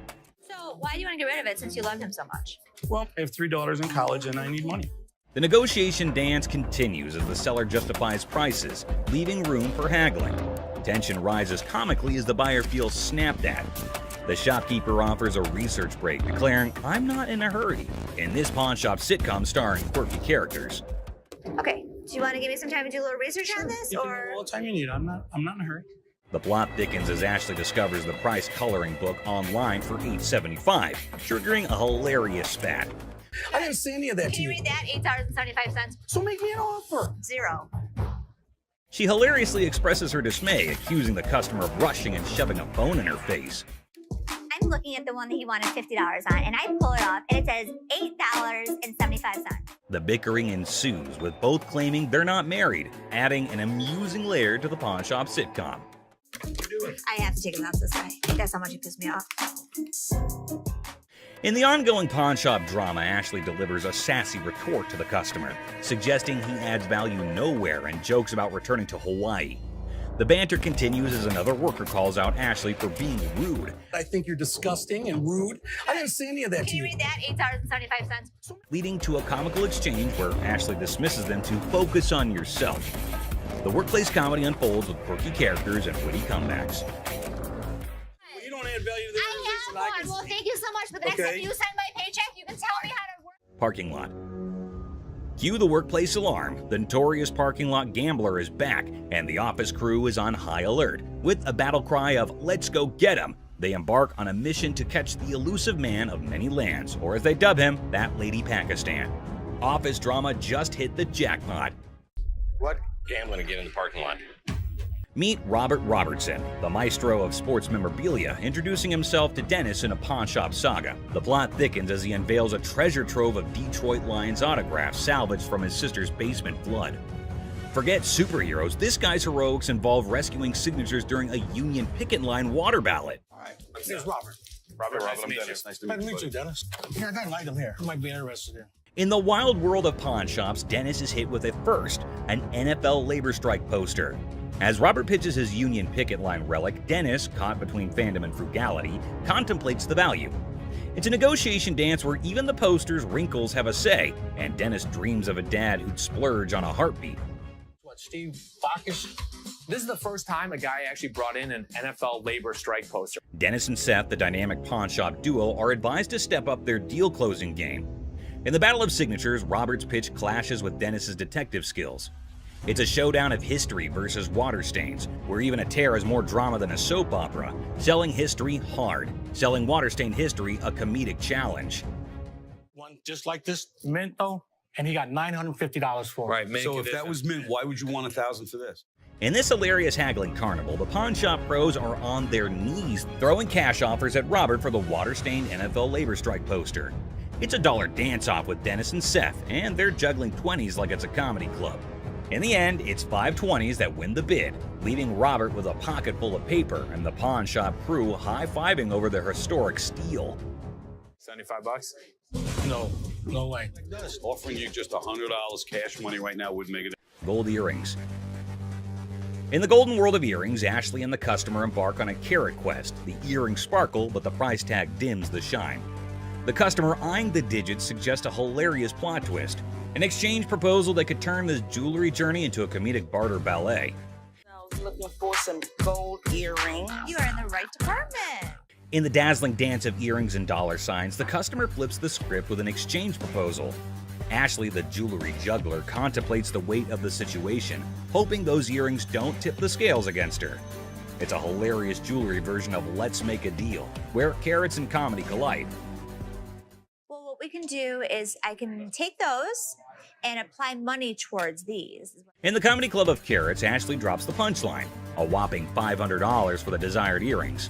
So why do you want to get rid of it since you loved him so much? well, I have 3 daughters in college and I need money. The negotiation dance continues as the seller justifies prices, leaving room for haggling. Tension rises comically as the buyer feels snapped at. The shopkeeper offers a research break, declaring, "I'm not in a hurry," in this pawn shop sitcom starring quirky characters. Okay, do you want to give me some time to do a little research on this, You can or? have all the time you need. I'm not in a hurry. The plot thickens as Ashley discovers the price coloring book online for $8.75, triggering a hilarious spat. I didn't say any of that Can to you you. read that? $8.75. So make me an offer. 0. She hilariously expresses her dismay, accusing the customer of rushing and shoving a phone in her face. I'm looking at the one that he wanted $50 on, and I pull it off, and it says $8.75. The bickering ensues, with both claiming they're not married, adding an amusing layer to the pawn shop sitcom. I have to take him out this way. That's how much he pissed me off. In the ongoing pawn shop drama, Ashley delivers a sassy retort to the customer, suggesting he adds value nowhere and jokes about returning to Hawaii. The banter continues as another worker calls out Ashley for being rude, I think you're disgusting and rude. I didn't say any of that Can you read that? $8.75. leading to a comical exchange where Ashley dismisses them to focus on yourself. The workplace comedy unfolds with quirky characters and witty comebacks. Well, you don't add value to the organization. I have one. Well, thank you so much. But the next time you send my paycheck, you can tell me how to work. Parking lot. Cue the workplace alarm. The notorious parking lot gambler is back, and the office crew is on high alert. With a battle cry of "Let's go get him!" they embark on a mission to catch the elusive man of many lands, or as they dub him, That Lady Pakistan. Office drama just hit the jackpot. What gambling again in the parking lot? Meet Robert Robertson, the maestro of sports memorabilia, introducing himself to Dennis in a pawn shop saga. The plot thickens as he unveils a treasure trove of Detroit Lions autographs salvaged from his sister's basement flood. Forget superheroes, this guy's heroics involve rescuing signatures during a Union picket line water ballot. All right. Here's Robert. Robert, Nice to I'm meet Dennis. you. Nice to Nice meet to you. meet you, Dennis. Here, I got an item here. You might be interested in. In the wild world of pawn shops, Dennis is hit with a first, an NFL labor strike poster. As Robert pitches his Union picket line relic, Dennis, caught between fandom and frugality, contemplates the value. It's a negotiation dance where even the poster's wrinkles have a say, and Dennis dreams of a dad who'd splurge on a heartbeat. What, Steve Backus? This is the first time a guy actually brought in an NFL labor strike poster. Dennis and Seth, the dynamic pawn shop duo, are advised to step up their deal-closing game. In the battle of signatures, Robert's pitch clashes with Dennis's detective skills. It's a showdown of history versus water stains, where even a tear is more drama than a soap opera. Selling history hard, selling water-stained history a comedic challenge. One just like this mint, though, and he got $950 for it. Right, so if that was mint, why would you want $1,000 for this? In this hilarious haggling carnival, the pawn shop pros are on their knees throwing cash offers at Robert for the water-stained NFL labor strike poster. It's a dollar dance-off with Dennis and Seth, and they're juggling 20s like it's a comedy club. In the end, it's 520s that win the bid, leaving Robert with a pocket full of paper and the pawn shop crew high-fiving over their historic steal. $75? No way. Offering you just $100 cash money right now would make it. Gold earrings. In the golden world of earrings, Ashley and the customer embark on a carrot quest. The earrings sparkle, but the price tag dims the shine. The customer eyeing the digits suggests a hilarious plot twist, an exchange proposal that could turn this jewelry journey into a comedic barter ballet. I was looking for some gold earrings. You are in the right department. In the dazzling dance of earrings and dollar signs, the customer flips the script with an exchange proposal. Ashley, the jewelry juggler, contemplates the weight of the situation, hoping those earrings don't tip the scales against her. It's a hilarious jewelry version of Let's Make a Deal, where carrots and comedy collide. Well, what we can do is I can take those and apply money towards these. In the comedy club of carrots, Ashley drops the punchline, a whopping $500 for the desired earrings.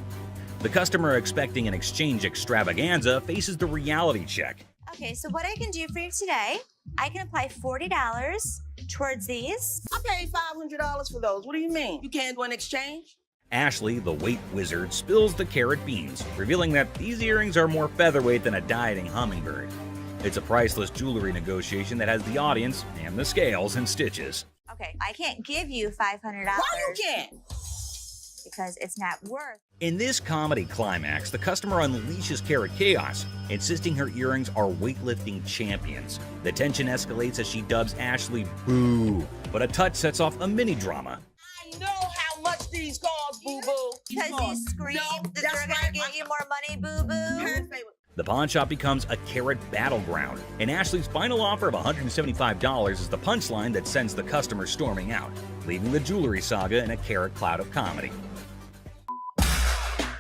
The customer expecting an exchange extravaganza faces the reality check. Okay, so what I can do for you today, I can apply $40 towards these. I paid $500 for those. What do you mean? You can't do an exchange? Ashley, the weight wizard, spills the carrot beans, revealing that these earrings are more featherweight than a dieting hummingbird. It's a priceless jewelry negotiation that has the audience and the scales in stitches. Okay, I can't give you $500. Why you can't? Because it's not worth. In this comedy climax, the customer unleashes carrot chaos, insisting her earrings are weightlifting champions. The tension escalates as she dubs Ashley Boo, but a touch sets off a mini drama. I know how much these cost, boo-boo. Because you screamed that they're gonna get you more money, boo-boo. The pawn shop becomes a carrot battleground, and Ashley's final offer of $175 is the punchline that sends the customer storming out, leaving the jewelry saga in a carrot cloud of comedy.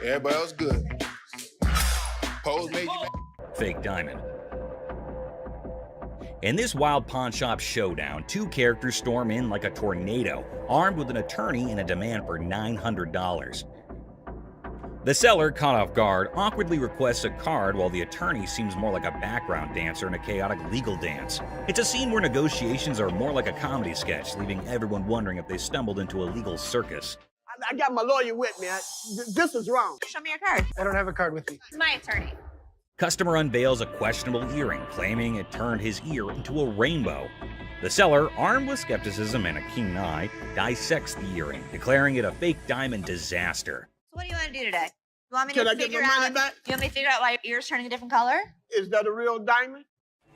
Everybody else good. Pose made you Fake diamond. In this wild pawn shop showdown, two characters storm in like a tornado, armed with an attorney and a demand for $900. The seller, caught off guard, awkwardly requests a card while the attorney seems more like a background dancer in a chaotic legal dance. It's a scene where negotiations are more like a comedy sketch, leaving everyone wondering if they stumbled into a legal circus. I got my lawyer with me. This is wrong. Show me your card. I don't have a card with me. It's my attorney. Customer unveils a questionable earring, claiming it turned his ear into a rainbow. The seller, armed with skepticism and a keen eye, dissects the earring, declaring it a fake diamond disaster. So what do you want to do today? You want me Can to I get figure my money out? back? You want me to figure out why your ear's turning a different color? Is that a real diamond?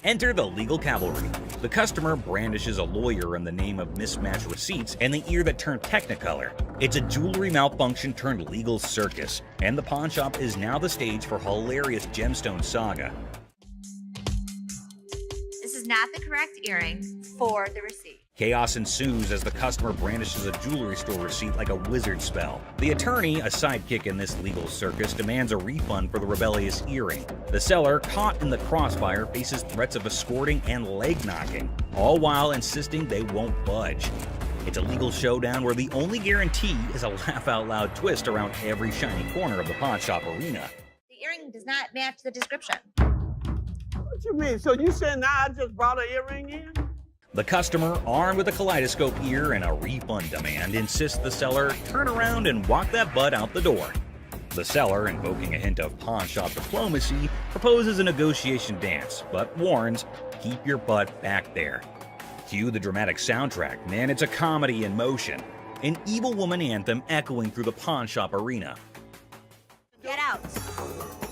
Enter the legal cavalry. The customer brandishes a lawyer in the name of mismatched receipts and the ear that turned technicolor. It's a jewelry malfunction turned legal circus, and the pawn shop is now the stage for hilarious gemstone saga. This is not the correct earring for the receipt. Chaos ensues as the customer brandishes a jewelry store receipt like a wizard spell. The attorney, a sidekick in this legal circus, demands a refund for the rebellious earring. The seller, caught in the crossfire, faces threats of escorting and leg knocking, all while insisting they won't budge. It's a legal showdown where the only guarantee is a laugh-out-loud twist around every shiny corner of the pawn shop arena. The earring does not match the description. What you mean? So you saying now I just brought an earring in? The customer, armed with a kaleidoscope ear and a refund demand, insists the seller turn around and walk that butt out the door. The seller, invoking a hint of pawn shop diplomacy, proposes a negotiation dance, but warns, keep your butt back there. Cue the dramatic soundtrack, man, it's a comedy in motion. An evil woman anthem echoing through the pawn shop arena. Get out.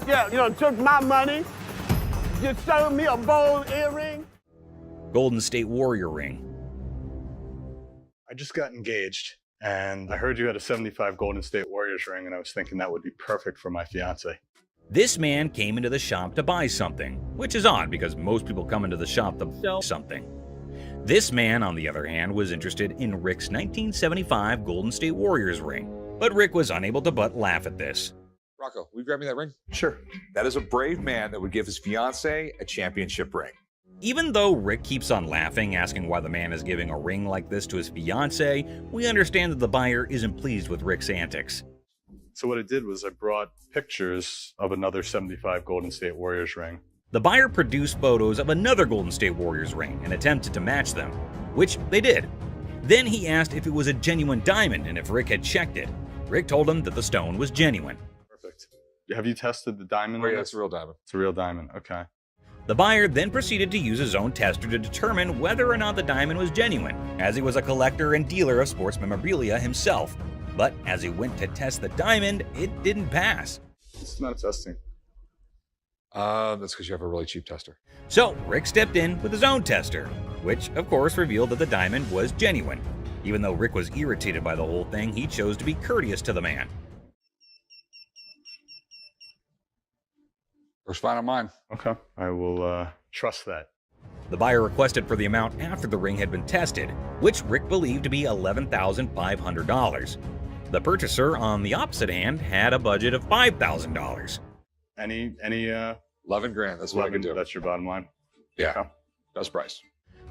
Yeah, you know, took my money, just sold me a gold earring. Golden State Warrior ring. I just got engaged, and I heard you had a 75 Golden State Warriors ring, and I was thinking that would be perfect for my fiance. This man came into the shop to buy something, which is odd because most people come into the shop to sell something. This man, on the other hand, was interested in Rick's 1975 Golden State Warriors ring, but Rick was unable to but laugh at this. Rocco, will you grab me that ring? Sure. That is a brave man that would give his fiance a championship ring. Even though Rick keeps on laughing, asking why the man is giving a ring like this to his fiance, we understand that the buyer isn't pleased with Rick's antics. So what I did was I brought pictures of another 75 Golden State Warriors ring. The buyer produced photos of another Golden State Warriors ring and attempted to match them, which they did. Then he asked if it was a genuine diamond and if Rick had checked it. Rick told him that the stone was genuine. Perfect. Have you tested the diamond? Oh, yeah, it's a real diamond. It's a real diamond, okay. The buyer then proceeded to use his own tester to determine whether or not the diamond was genuine, as he was a collector and dealer of sports memorabilia himself. But as he went to test the diamond, it didn't pass. It's not testing. That's because you have a really cheap tester. So Rick stepped in with his own tester, which of course revealed that the diamond was genuine. Even though Rick was irritated by the whole thing, he chose to be courteous to the man. First fine on mine. Okay, I will trust that. The buyer requested for the amount after the ring had been tested, which Rick believed to be $11,500. The purchaser, on the opposite hand, had a budget of $5,000. Any 11 grand, that's what I can do. That's your bottom line? Yeah, Okay. best price.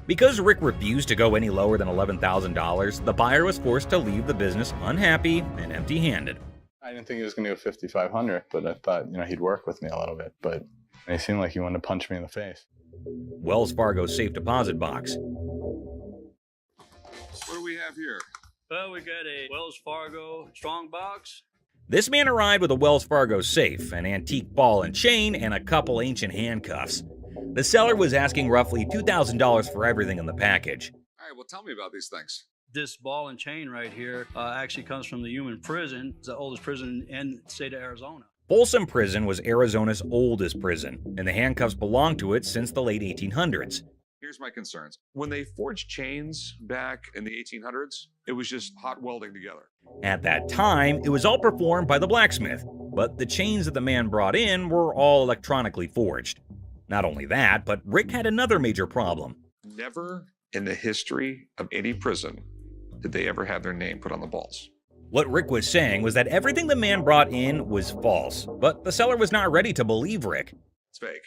Because Rick refused to go any lower than $11,000, the buyer was forced to leave the business unhappy and empty-handed. I didn't think he was going to go 5,500, but I thought, he'd work with me a little bit. But it seemed like he wanted to punch me in the face. Wells Fargo's safe deposit box. What do we have here? Well, we got a Wells Fargo strong box. This man arrived with a Wells Fargo safe, an antique ball and chain, and a couple ancient handcuffs. The seller was asking roughly $2,000 for everything in the package. All right, well, tell me about these things. This ball and chain right here actually comes from the Human Prison. It's the oldest prison in the state of Arizona. Folsom Prison was Arizona's oldest prison, and the handcuffs belonged to it since the late 1800s. Here's my concerns. When they forged chains back in the 1800s, it was just hot welding together. At that time, it was all performed by the blacksmith, but the chains that the man brought in were all electronically forged. Not only that, but Rick had another major problem. Never in the history of any prison did they ever have their name put on the balls. What Rick was saying was that everything the man brought in was false, but the seller was not ready to believe Rick. It's fake.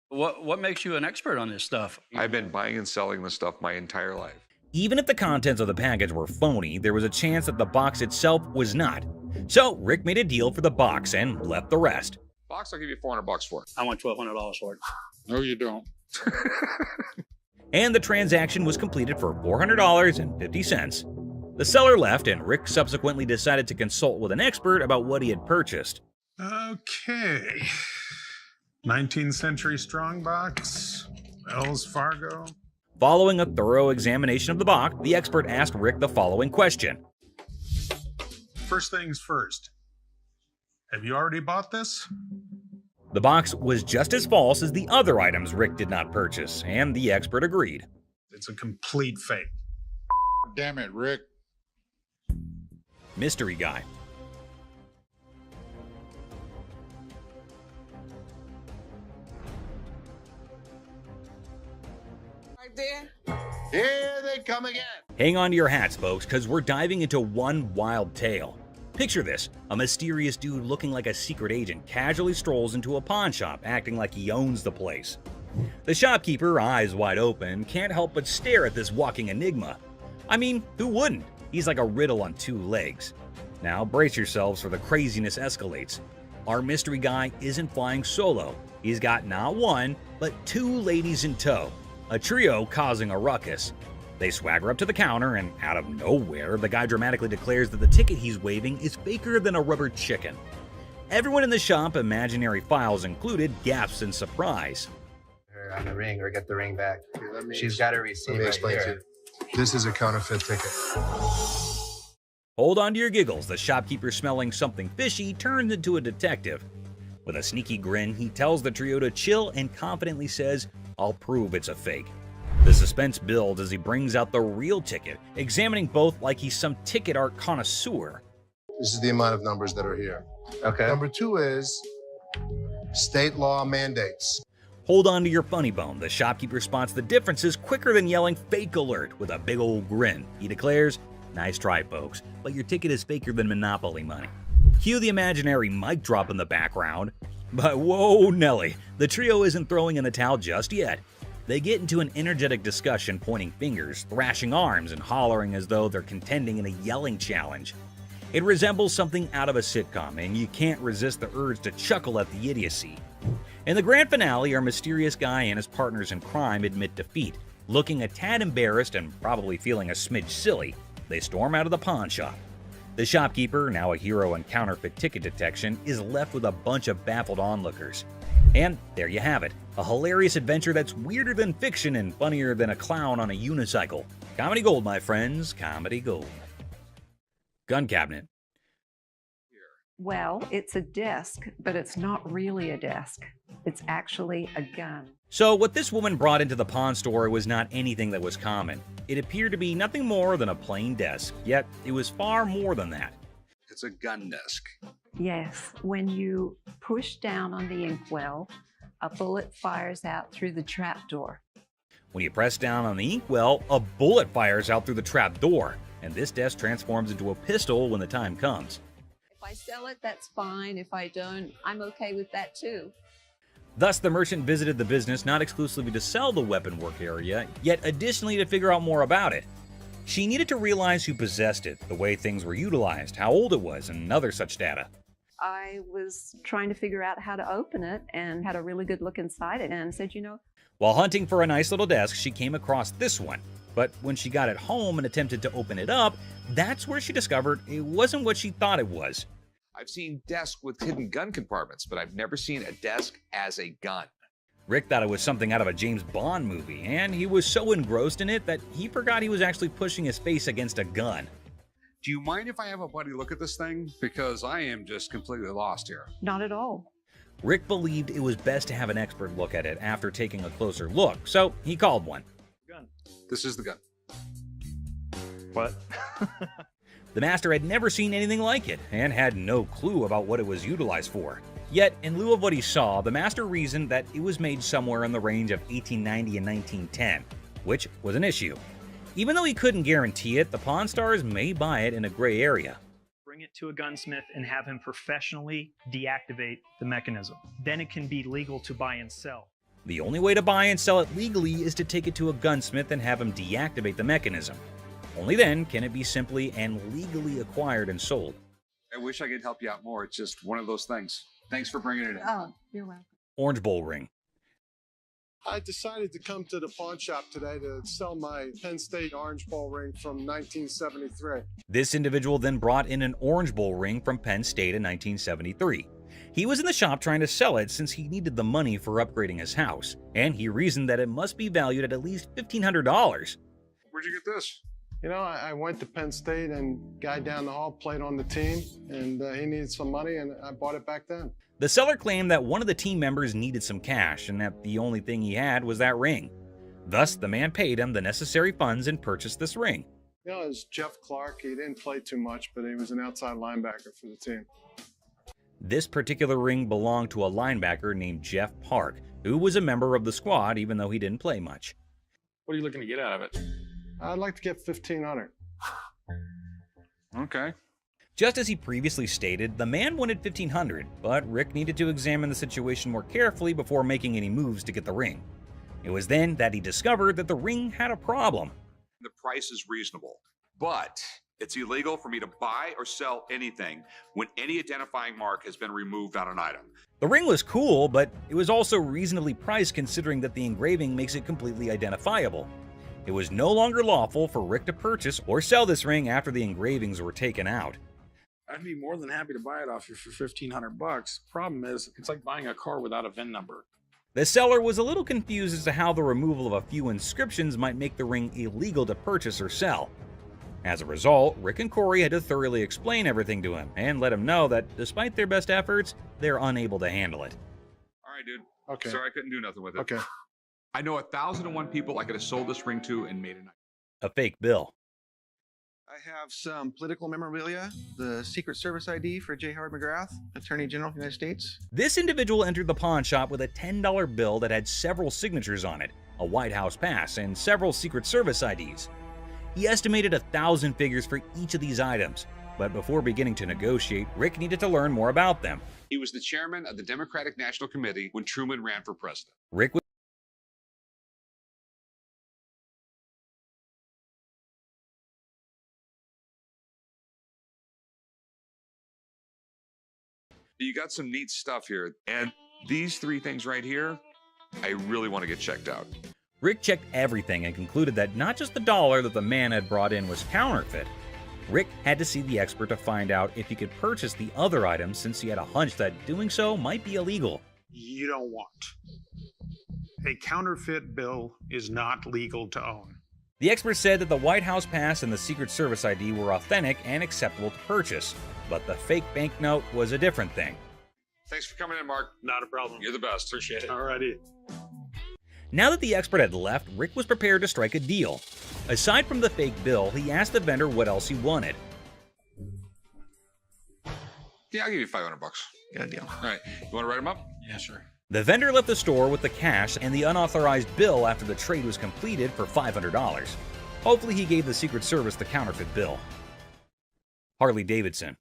What makes you an expert on this stuff? I've been buying and selling this stuff my entire life. Even if the contents of the package were phony, there was a chance that the box itself was not. So Rick made a deal for the box and left the rest. Box, I'll give you $400 for it. I want $1,200 for it. No, you don't. And the transaction was completed for $400.50. The seller left, and Rick subsequently decided to consult with an expert about what he had purchased. Okay. 19th century strongbox, Wells Fargo. Following a thorough examination of the box, the expert asked Rick the following question. First things first. Have you already bought this? The box was just as false as the other items Rick did not purchase, and the expert agreed. It's a complete fake. Damn it, Rick. Mystery guy. Right there. Here they come again. Hang on to your hats, folks, because we're diving into one wild tale. Picture this, a mysterious dude looking like a secret agent casually strolls into a pawn shop, acting like he owns the place. The shopkeeper, eyes wide open, can't help but stare at this walking enigma. I mean, who wouldn't? He's like a riddle on two legs. Now brace yourselves for the craziness escalates. Our mystery guy isn't flying solo. He's got not one, but two ladies in tow, a trio causing a ruckus. They swagger up to the counter, and out of nowhere, the guy dramatically declares that the ticket he's waving is faker than a rubber chicken. Everyone in the shop, imaginary files included, gasps in surprise. Her on the ring, or get the ring back. She's got a receipt. Let me explain right to here. you. This is a counterfeit ticket. Hold on to your giggles. The shopkeeper, smelling something fishy, turns into a detective. With a sneaky grin, he tells the trio to chill and confidently says, "I'll prove it's a fake." The suspense builds as he brings out the real ticket, examining both like he's some ticket art connoisseur. This is the amount of numbers that are here. Okay. Number 2 is state law mandates. Hold on to your funny bone. The shopkeeper spots the differences quicker than yelling "fake alert" with a big old grin. He declares, "Nice try, folks, but your ticket is faker than Monopoly money." Cue the imaginary mic drop in the background. But whoa, Nelly, the trio isn't throwing in the towel just yet. They get into an energetic discussion, pointing fingers, thrashing arms, and hollering as though they're contending in a yelling challenge. It resembles something out of a sitcom, and you can't resist the urge to chuckle at the idiocy. In the grand finale, our mysterious guy and his partners in crime admit defeat. Looking a tad embarrassed and probably feeling a smidge silly, they storm out of the pawn shop. The shopkeeper, now a hero in counterfeit ticket detection, is left with a bunch of baffled onlookers. And there you have it, a hilarious adventure that's weirder than fiction and funnier than a clown on a unicycle. Comedy gold, my friends, comedy gold. Gun cabinet. Well, it's a desk, but it's not really a desk. It's actually a gun. So what this woman brought into the pawn store was not anything that was common. It appeared to be nothing more than a plain desk, yet it was far more than that. It's a gun desk. Yes, when you push down on the inkwell, a bullet fires out through the trapdoor. When you press down on the inkwell, a bullet fires out through the trap door, and this desk transforms into a pistol when the time comes. If I sell it, that's fine. If I don't, I'm okay with that too. Thus, the merchant visited the business not exclusively to sell the weapon work area, yet additionally to figure out more about it. She needed to realize who possessed it, the way things were utilized, how old it was, and other such data. I was trying to figure out how to open it and had a really good look inside it and said, While hunting for a nice little desk, she came across this one. But when she got it home and attempted to open it up, that's where she discovered it wasn't what she thought it was. I've seen desks with hidden gun compartments, but I've never seen a desk as a gun. Rick thought it was something out of a James Bond movie, and he was so engrossed in it that he forgot he was actually pushing his face against a gun. Do you mind if I have a buddy look at this thing? Because I am just completely lost here. Not at all. Rick believed it was best to have an expert look at it after taking a closer look, so he called one. Gun. This is the gun. What? The master had never seen anything like it, and had no clue about what it was utilized for. Yet, in lieu of what he saw, the master reasoned that it was made somewhere in the range of 1890 and 1910, which was an issue. Even though he couldn't guarantee it, the Pawn Stars may buy it in a gray area. Bring it to a gunsmith and have him professionally deactivate the mechanism. Then it can be legal to buy and sell. The only way to buy and sell it legally is to take it to a gunsmith and have him deactivate the mechanism. Only then can it be simply and legally acquired and sold. I wish I could help you out more. It's just one of those things. Thanks for bringing it in. Oh, you're welcome. Orange Bowl ring. I decided to come to the pawn shop today to sell my Penn State Orange Bowl ring from 1973. This individual then brought in an Orange Bowl ring from Penn State in 1973. He was in the shop trying to sell it since he needed the money for upgrading his house, and he reasoned that it must be valued at least $1,500. Where'd you get this? You know, I went to Penn State and guy down the hall played on the team and he needed some money and I bought it back then. The seller claimed that one of the team members needed some cash and that the only thing he had was that ring. Thus, the man paid him the necessary funds and purchased this ring. You know, it was Jeff Clark. He didn't play too much, but he was an outside linebacker for the team. This particular ring belonged to a linebacker named Jeff Park, who was a member of the squad even though he didn't play much. What are you looking to get out of it? I'd like to get $1,500. Okay. Just as he previously stated, the man wanted $1,500, but Rick needed to examine the situation more carefully before making any moves to get the ring. It was then that he discovered that the ring had a problem. The price is reasonable, but it's illegal for me to buy or sell anything when any identifying mark has been removed on an item. The ring was cool, but it was also reasonably priced considering that the engraving makes it completely identifiable. It was no longer lawful for Rick to purchase or sell this ring after the engravings were taken out. I'd be more than happy to buy it off you for $1,500. Problem is, It's like buying a car without a VIN number. The seller was a little confused as to how the removal of a few inscriptions might make the ring illegal to purchase or sell. As a result, Rick and Corey had to thoroughly explain everything to him and let him know that despite their best efforts, they're unable to handle it. All right, dude. Okay. Sorry, I couldn't do nothing with it. Okay. I know 1,001 people I could have sold this ring to and made it. A fake bill. I have some political memorabilia, the Secret Service ID for J. Howard McGrath, Attorney General of the United States. This individual entered the pawn shop with a $10 bill that had several signatures on it, a White House pass, and several Secret Service IDs. He estimated 1,000 figures for each of these items, but before beginning to negotiate, Rick needed to learn more about them. He was the chairman of the Democratic National Committee when Truman ran for president. Rick was You got some neat stuff here, and these three things right here, I really want to get checked out. Rick checked everything and concluded that not just the dollar that the man had brought in was counterfeit. Rick had to see the expert to find out if he could purchase the other items since he had a hunch that doing so might be illegal. You don't want. A counterfeit bill is not legal to own. The expert said that the White House pass and the Secret Service ID were authentic and acceptable to purchase, but the fake banknote was a different thing. Thanks for coming in, Mark. Not a problem. You're the best. Appreciate it. Alrighty. Now that the expert had left, Rick was prepared to strike a deal. Aside from the fake bill, he asked the vendor what else he wanted. Yeah, I'll give you $500. Got a deal. All right. You want to write them up? yeah, sure. The vendor left the store with the cash and the unauthorized bill after the trade was completed for $500. Hopefully he gave the Secret Service the counterfeit bill. Harley Davidson.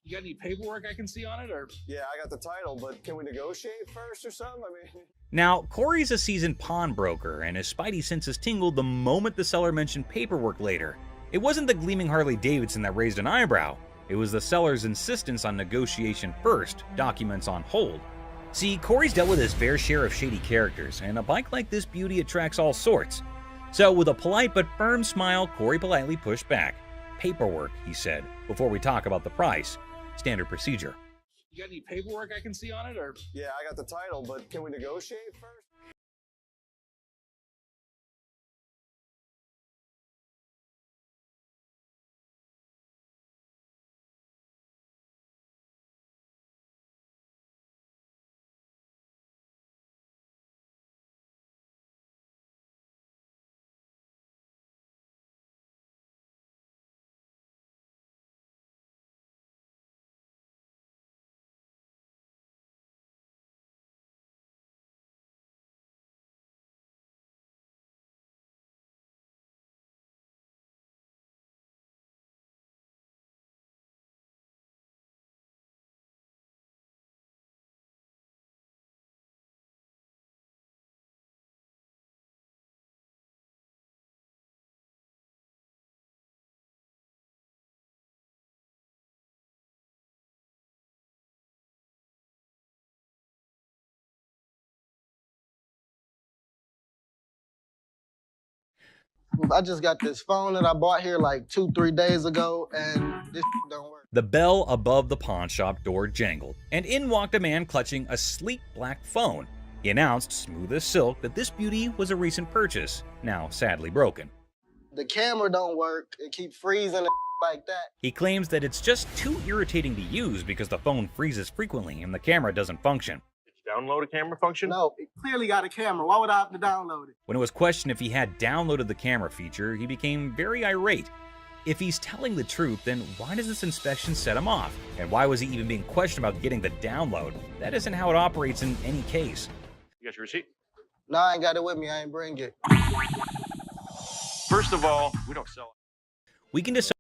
You got any paperwork I can see on it, or? Yeah, I got the title, but can we negotiate first or something? I mean... Now, Corey's a seasoned pawnbroker, and his spidey senses tingled the moment the seller mentioned paperwork later. It wasn't the gleaming Harley Davidson that raised an eyebrow. It was the seller's insistence on negotiation first, documents on hold. See, Corey's dealt with his fair share of shady characters, and a bike like this beauty attracts all sorts. So with a polite but firm smile, Corey politely pushed back. Paperwork, he said, before we talk about the price. Standard procedure. You got any paperwork I can see on it, or? Yeah, I got the title, but can we negotiate first? I just got this phone that I bought here like 2-3 days ago, and this don't work. The bell above the pawn shop door jangled, and in walked a man clutching a sleek black phone. He announced, smooth as silk, that this beauty was a recent purchase, now sadly broken. The camera don't work. It keeps freezing and like that. He claims that it's just too irritating to use because the phone freezes frequently and the camera doesn't function. Did you download a camera function? No, it clearly got a camera. Why would I have to download it? When it was questioned if he had downloaded the camera feature, he became very irate. If he's telling the truth, then why does this inspection set him off? And why was he even being questioned about getting the download? That isn't how it operates in any case. You got your receipt? No, I ain't got it with me. I ain't bring it. First of all, we don't sell it. We can decide.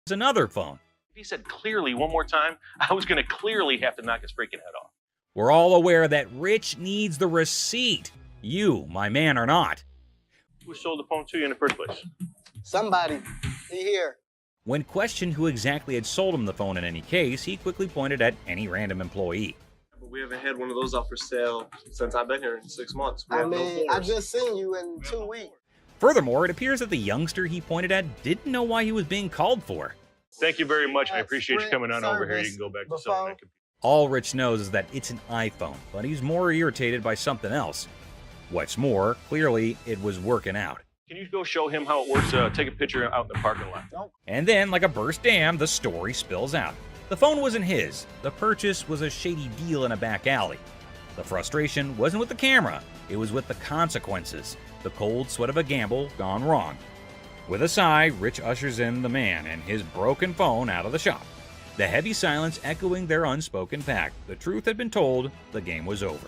Another phone. If he said clearly one more time, I was going to clearly have to knock his freaking head off. We're all aware that Rich needs the receipt. You, my man, are not. Who sold the phone to you in the first place? Somebody. He here. When questioned who exactly had sold him the phone in any case, he quickly pointed at any random employee. But we haven't had one of those up for sale since I've been here in 6 months. I mean, I just seen you in 2 weeks. Furthermore, it appears that the youngster he pointed at didn't know why he was being called for. Thank you very much. I appreciate you coming on over here. You can go back to selling that computer. All Rich knows is that it's an iPhone, but he's more irritated by something else. What's more, clearly it was working out. Can you go show him how it works? Take a picture out in the parking lot. Nope. And then, like a burst dam, the story spills out. The phone wasn't his. The purchase was a shady deal in a back alley. The frustration wasn't with the camera. It was with the consequences. The cold sweat of a gamble gone wrong. With a sigh, Rich ushers in the man and his broken phone out of the shop. The heavy silence echoing their unspoken pact. The truth had been told, the game was over.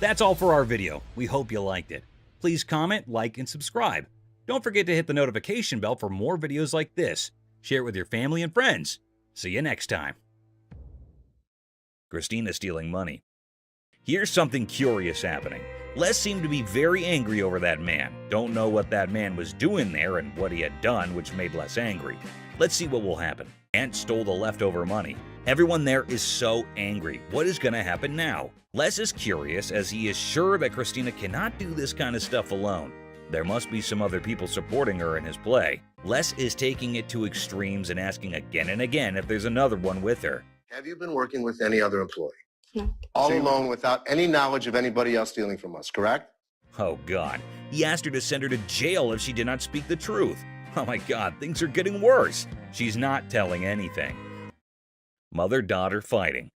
That's all for our video. We hope you liked it. Please comment, like, and subscribe. Don't forget to hit the notification bell for more videos like this. Share it with your family and friends. See you next time. Christina stealing money. Here's something curious happening. Les seemed to be very angry over that man. Don't know what that man was doing there and what he had done, which made Les angry. Let's see what will happen. Ant stole the leftover money. Everyone there is so angry. What is going to happen now? Les is curious as he is sure that Christina cannot do this kind of stuff alone. There must be some other people supporting her in his play. Les is taking it to extremes and asking again and again if there's another one with her. Have you been working with any other employee? No. All alone without any knowledge of anybody else stealing from us, correct? Oh God, he asked her to send her to jail if she did not speak the truth. Oh my God, things are getting worse. She's not telling anything. Mother-daughter fighting.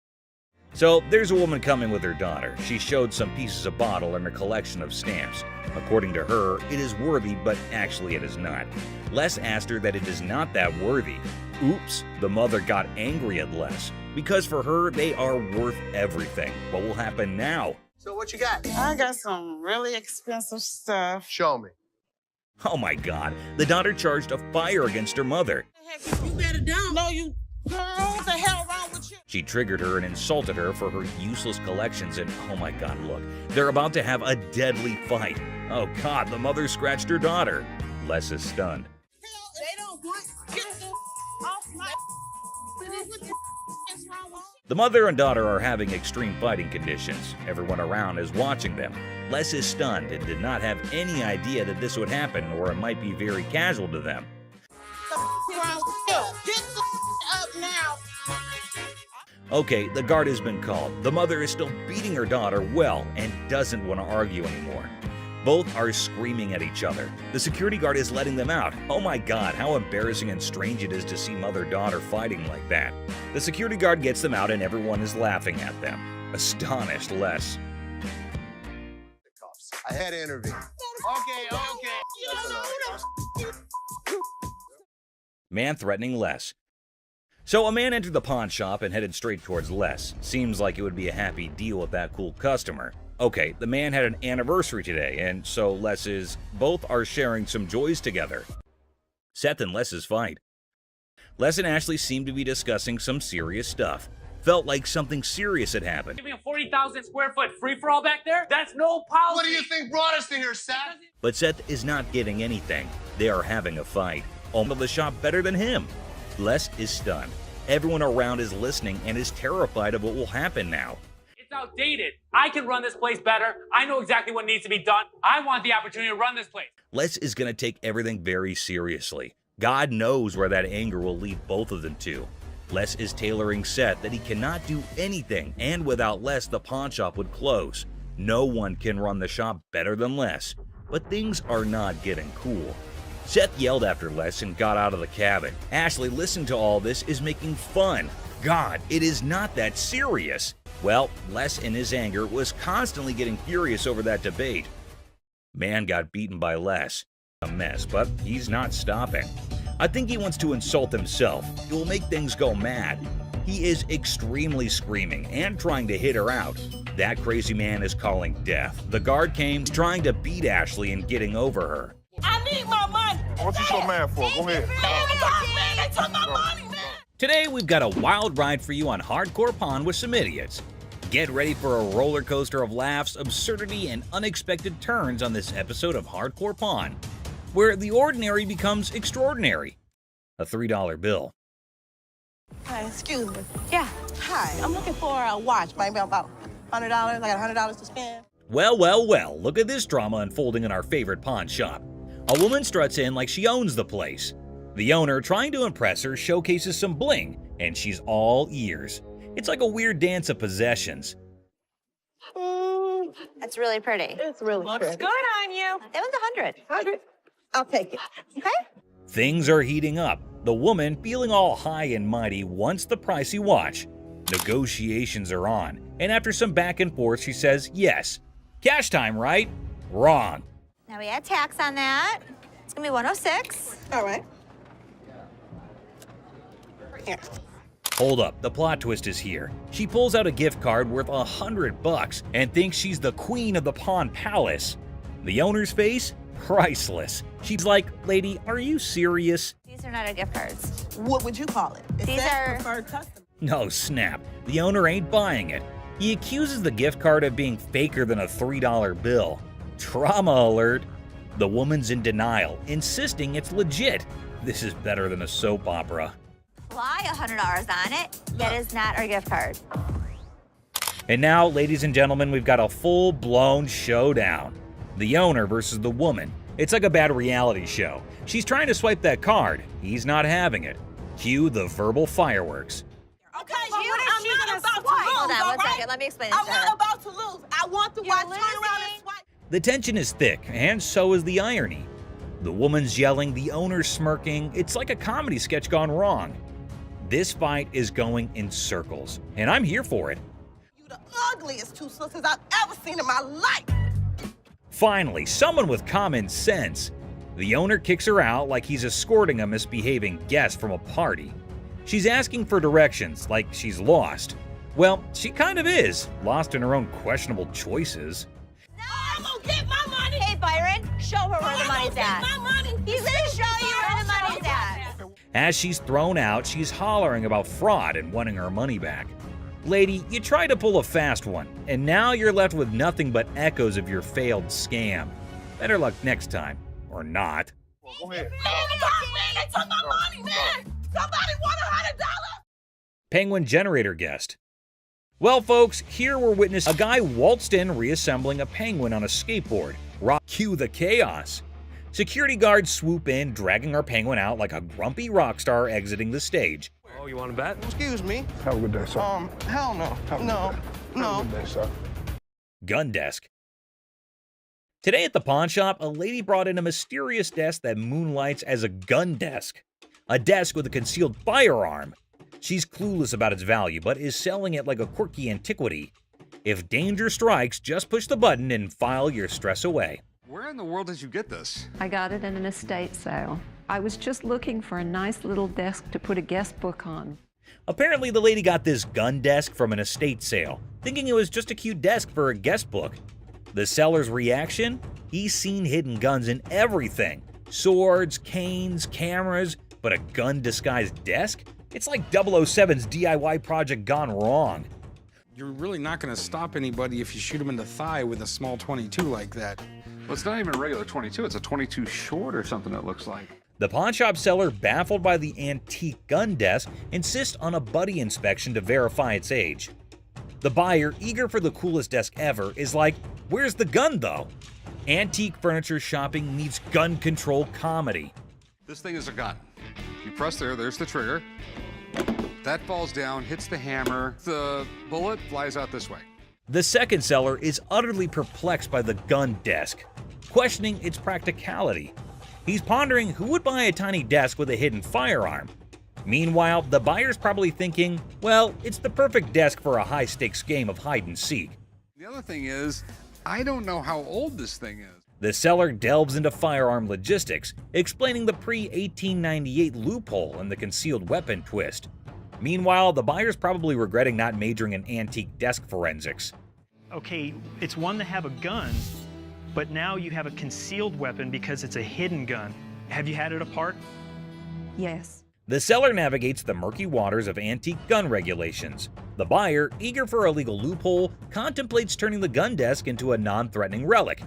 So there's a woman coming with her daughter. She showed some pieces of bottle and a collection of stamps. According to her, it is worthy, but actually it is not. Les asked her that it is not that worthy. Oops, the mother got angry at Les. Because for her, they are worth everything. What will happen now? So what you got? I got some really expensive stuff. Show me. Oh my God, the daughter charged a fire against her mother. You better don't. No, you. Girl, what the hell wrong with you? She triggered her and insulted her for her useless collections, and oh my God, look, they're about to have a deadly fight. Oh God, the mother scratched her daughter. Les is stunned. They don't want get off my. The mother and daughter are having extreme fighting conditions. Everyone around is watching them. Les is stunned and did not have any idea that this would happen, or it might be very casual to them. Okay, the guard has been called. The mother is still beating her daughter well and doesn't want to argue anymore. Both are screaming at each other. The security guard is letting them out. Oh my God, how embarrassing and strange it is to see mother-daughter fighting like that. The security guard gets them out and everyone is laughing at them. Astonished Les. I had to intervene. Okay. You don't know who the Man threatening Les. So a man entered the pawn shop and headed straight towards Les. Seems like it would be a happy deal with that cool customer. Okay, the man had an anniversary today, and so both are sharing some joys together. Seth and Les's fight. Les and Ashley seemed to be discussing some serious stuff. Felt like something serious had happened. Giving a 40,000 square foot free-for-all back there? That's no policy. What do you think brought us to here, Seth? But Seth is not getting anything. They are having a fight. Owner of the shop better than him. Les is stunned. Everyone around is listening and is terrified of what will happen now. It's outdated. I can run this place better. I know exactly what needs to be done. I want the opportunity to run this place. Les is going to take everything very seriously. God knows where that anger will lead both of them to. Les is tailoring Seth that he cannot do anything, and without Les, the pawn shop would close. No one can run the shop better than Les, but things are not getting cool. Seth yelled after Les and got out of the cabin. Ashley, listening to all this, is making fun. God, it is not that serious. Well, Les in his anger was constantly getting furious over that debate. Man got beaten by Les. A mess, but he's not stopping. I think he wants to insult himself. It will make things go mad. He is extremely screaming and trying to hit her out. That crazy man is calling death. The guard came trying to beat Ashley and getting over her. I need my money. What you so mad for? Go ahead. Man, they took my money, man. Today we've got a wild ride for you on Hardcore Pawn with some idiots. Get ready for a roller coaster of laughs, absurdity, and unexpected turns on this episode of Hardcore Pawn, where the ordinary becomes extraordinary. A $3 bill. Hi, excuse me. Yeah. Hi, I'm looking for a watch, maybe about $100. I got $100 to spend. Well, well, well, look at this drama unfolding in our favorite pawn shop. A woman struts in like she owns the place. The owner, trying to impress her, showcases some bling, and she's all ears. It's like a weird dance of possessions. That's really pretty. It's really Looks pretty. good on you. It was 100. 100? I'll take it. Okay. Things are heating up. The woman, feeling all high and mighty, wants the pricey watch. Negotiations are on, and after some back and forth, she says yes. Cash time, right? Wrong. Now we add tax on that. It's gonna be 106. All right. Here. Hold up, the plot twist is here. She pulls out a gift card worth $100 and thinks she's the queen of the Pawn Palace. The owner's face? Priceless. She's like, lady, are you serious? These are not our gift cards. What would you call it? It These says are preferred customer. No snap. The owner ain't buying it. He accuses the gift card of being faker than a $3 bill. Trauma alert. The woman's in denial, insisting it's legit. This is better than a soap opera. Fly $100 on it. That is not our gift card. And now, ladies and gentlemen, we've got a full-blown showdown. The owner versus the woman. It's like a bad reality show. She's trying to swipe that card. He's not having it. Cue the verbal fireworks. Okay, I'm not about to lose, Hold on all one right? second. Let me explain this I'm to her. not about to lose. I want the watch. Turn around and swipe. The tension is thick, and so is the irony. The woman's yelling, the owner's smirking. It's like a comedy sketch gone wrong. This fight is going in circles, and I'm here for it. You the ugliest two sisters I've ever seen in my life. Finally, someone with common sense. The owner kicks her out like he's escorting a misbehaving guest from a party. She's asking for directions like she's lost. Well, she kind of is, lost in her own questionable choices. No, I'm gonna get my money. Hey, Byron, show her where the money's at. My money. He's gonna show you where the money's at. As she's thrown out, she's hollering about fraud and wanting her money back. Lady, you tried to pull a fast one, and now you're left with nothing but echoes of your failed scam. Better luck next time, or not. Go ahead. Man, they took my money, man. Somebody want $100. Penguin generator guest. Well, folks, here we're witnessing a guy waltzed in reassembling a penguin on a skateboard. Cue the chaos. Security guards swoop in, dragging our penguin out like a grumpy rock star exiting the stage. Oh, you want to bet? Excuse me. Have a good day, sir. Hell no. No. Have a good day, sir. Gun desk. Today at the pawn shop, a lady brought in a mysterious desk that moonlights as a gun desk. A desk with a concealed firearm. She's clueless about its value, but is selling it like a quirky antiquity. If danger strikes, just push the button and file your stress away. Where in the world did you get this? I got it in an estate sale. I was just looking for a nice little desk to put a guest book on. Apparently, the lady got this gun desk from an estate sale, thinking it was just a cute desk for a guest book. The seller's reaction? He's seen hidden guns in everything. Swords, canes, cameras, but a gun-disguised desk? It's like 007's DIY project gone wrong. You're really not going to stop anybody if you shoot them in the thigh with a small 22 like that. Well, it's not even a regular 22. It's a 22 short or something it looks like. The pawnshop seller, baffled by the antique gun desk, insists on a buddy inspection to verify its age. The buyer, eager for the coolest desk ever, is like, "Where's the gun, though?" Antique furniture shopping meets gun control comedy. This thing is a gun. You press there's the trigger. That falls down, hits the hammer. The bullet flies out this way. The second seller is utterly perplexed by the gun desk, questioning its practicality. He's pondering who would buy a tiny desk with a hidden firearm. Meanwhile, the buyer's probably thinking, well, it's the perfect desk for a high-stakes game of hide-and-seek. The other thing is, I don't know how old this thing is. The seller delves into firearm logistics, explaining the pre-1898 loophole and the concealed weapon twist. Meanwhile, the buyer's probably regretting not majoring in antique desk forensics. Okay, it's one to have a gun, but now you have a concealed weapon because it's a hidden gun. Have you had it apart? Yes. The seller navigates the murky waters of antique gun regulations. The buyer, eager for a legal loophole, contemplates turning the gun desk into a non-threatening relic.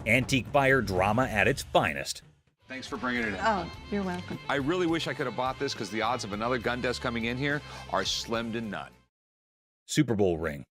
Antique buyer drama at its finest. Thanks for bringing it in. Oh, you're welcome. I really wish I could have bought this because the odds of another gun desk coming in here are slim to none. Super Bowl ring.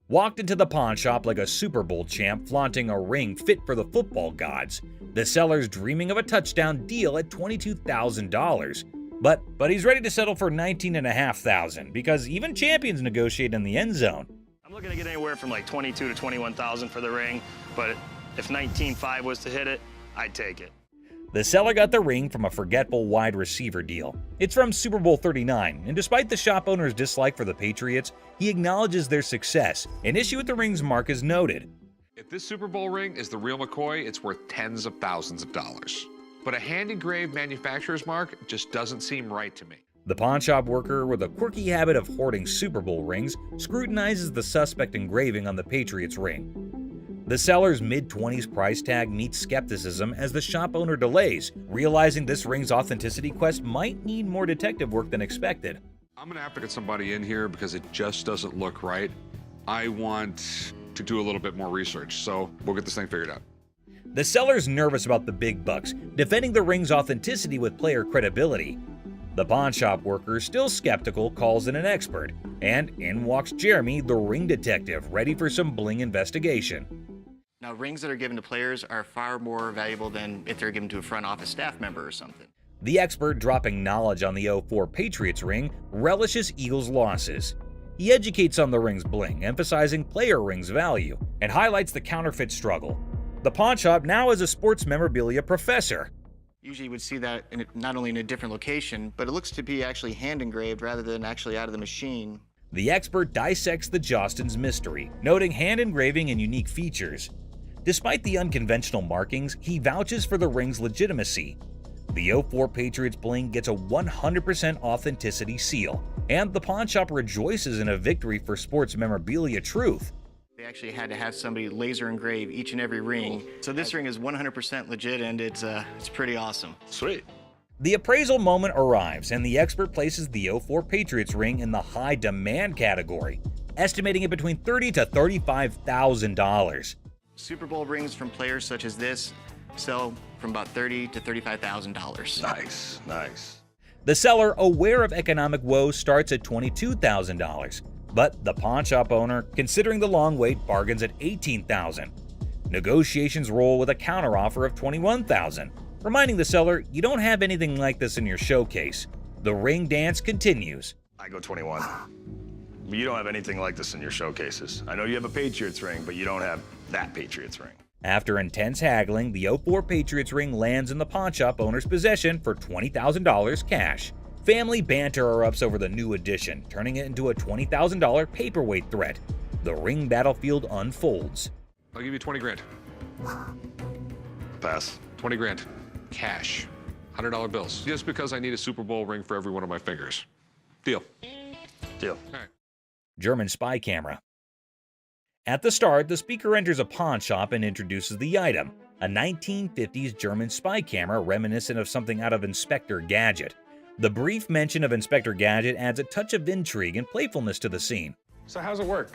Walked into the pawn shop like a Super Bowl champ flaunting a ring fit for the football gods. The seller's dreaming of a touchdown deal at $22,000. But he's ready to settle for $19,500 because even champions negotiate in the end zone. I'm looking to get anywhere from like $22,000 to $21,000 for the ring, but if $19,500 was to hit it, I'd take it. The seller got the ring from a forgetful wide receiver deal. It's from Super Bowl 39, and despite the shop owner's dislike for the Patriots, he acknowledges their success. An issue with the ring's mark is noted. If this Super Bowl ring is the real McCoy, it's worth tens of thousands of dollars. But a hand-engraved manufacturer's mark just doesn't seem right to me. The pawnshop worker, with a quirky habit of hoarding Super Bowl rings, scrutinizes the suspect engraving on the Patriots ring. The seller's mid-20s price tag meets skepticism as the shop owner delays, realizing this ring's authenticity quest might need more detective work than expected. I'm gonna have to get somebody in here because it just doesn't look right. I want to do a little bit more research, so we'll get this thing figured out. The seller's nervous about the big bucks, defending the ring's authenticity with player credibility. The pawnshop worker, still skeptical, calls in an expert, and in walks Jeremy, the ring detective, ready for some bling investigation. Now, rings that are given to players are far more valuable than if they're given to a front office staff member or something. The expert, dropping knowledge on the 04 Patriots ring, relishes Eagles' losses. He educates on the ring's bling, emphasizing player rings' value, and highlights the counterfeit struggle. The pawnshop now is a sports memorabilia professor. Usually you would see that not only in a different location, but it looks to be actually hand engraved rather than actually out of the machine. The expert dissects the Jostens mystery, noting hand engraving and unique features. Despite the unconventional markings, he vouches for the ring's legitimacy. The 04 Patriots bling gets a 100% authenticity seal, and the pawnshop rejoices in a victory for sports memorabilia truth. They actually had to have somebody laser engrave each and every ring. So this ring is 100% legit, and it's pretty awesome. Sweet. The appraisal moment arrives, and the expert places the 04 Patriots ring in the high demand category, estimating it between $30,000 to $35,000. Super Bowl rings from players such as this sell from about $30,000 to $35,000. Nice, nice. The seller, aware of economic woes, starts at $22,000. But the pawnshop owner, considering the long wait, bargains at $18,000. Negotiations roll with a counteroffer of $21,000, reminding the seller you don't have anything like this in your showcase. The ring dance continues. I go 21. You don't have anything like this in your showcases. I know you have a Patriots ring, but you don't have that Patriots ring. After intense haggling, the 04 Patriots ring lands in the pawnshop owner's possession for $20,000 cash. Family banter erupts over the new addition, turning it into a $20,000 paperweight threat. The ring battlefield unfolds. I'll give you 20 grand. Pass. 20 grand. Cash. $100 bills. Just because I need a Super Bowl ring for every one of my fingers. Deal. Deal. All right. German spy camera. At the start, the speaker enters a pawn shop and introduces the item, a 1950s German spy camera reminiscent of something out of Inspector Gadget. The brief mention of Inspector Gadget adds a touch of intrigue and playfulness to the scene. So how's it work?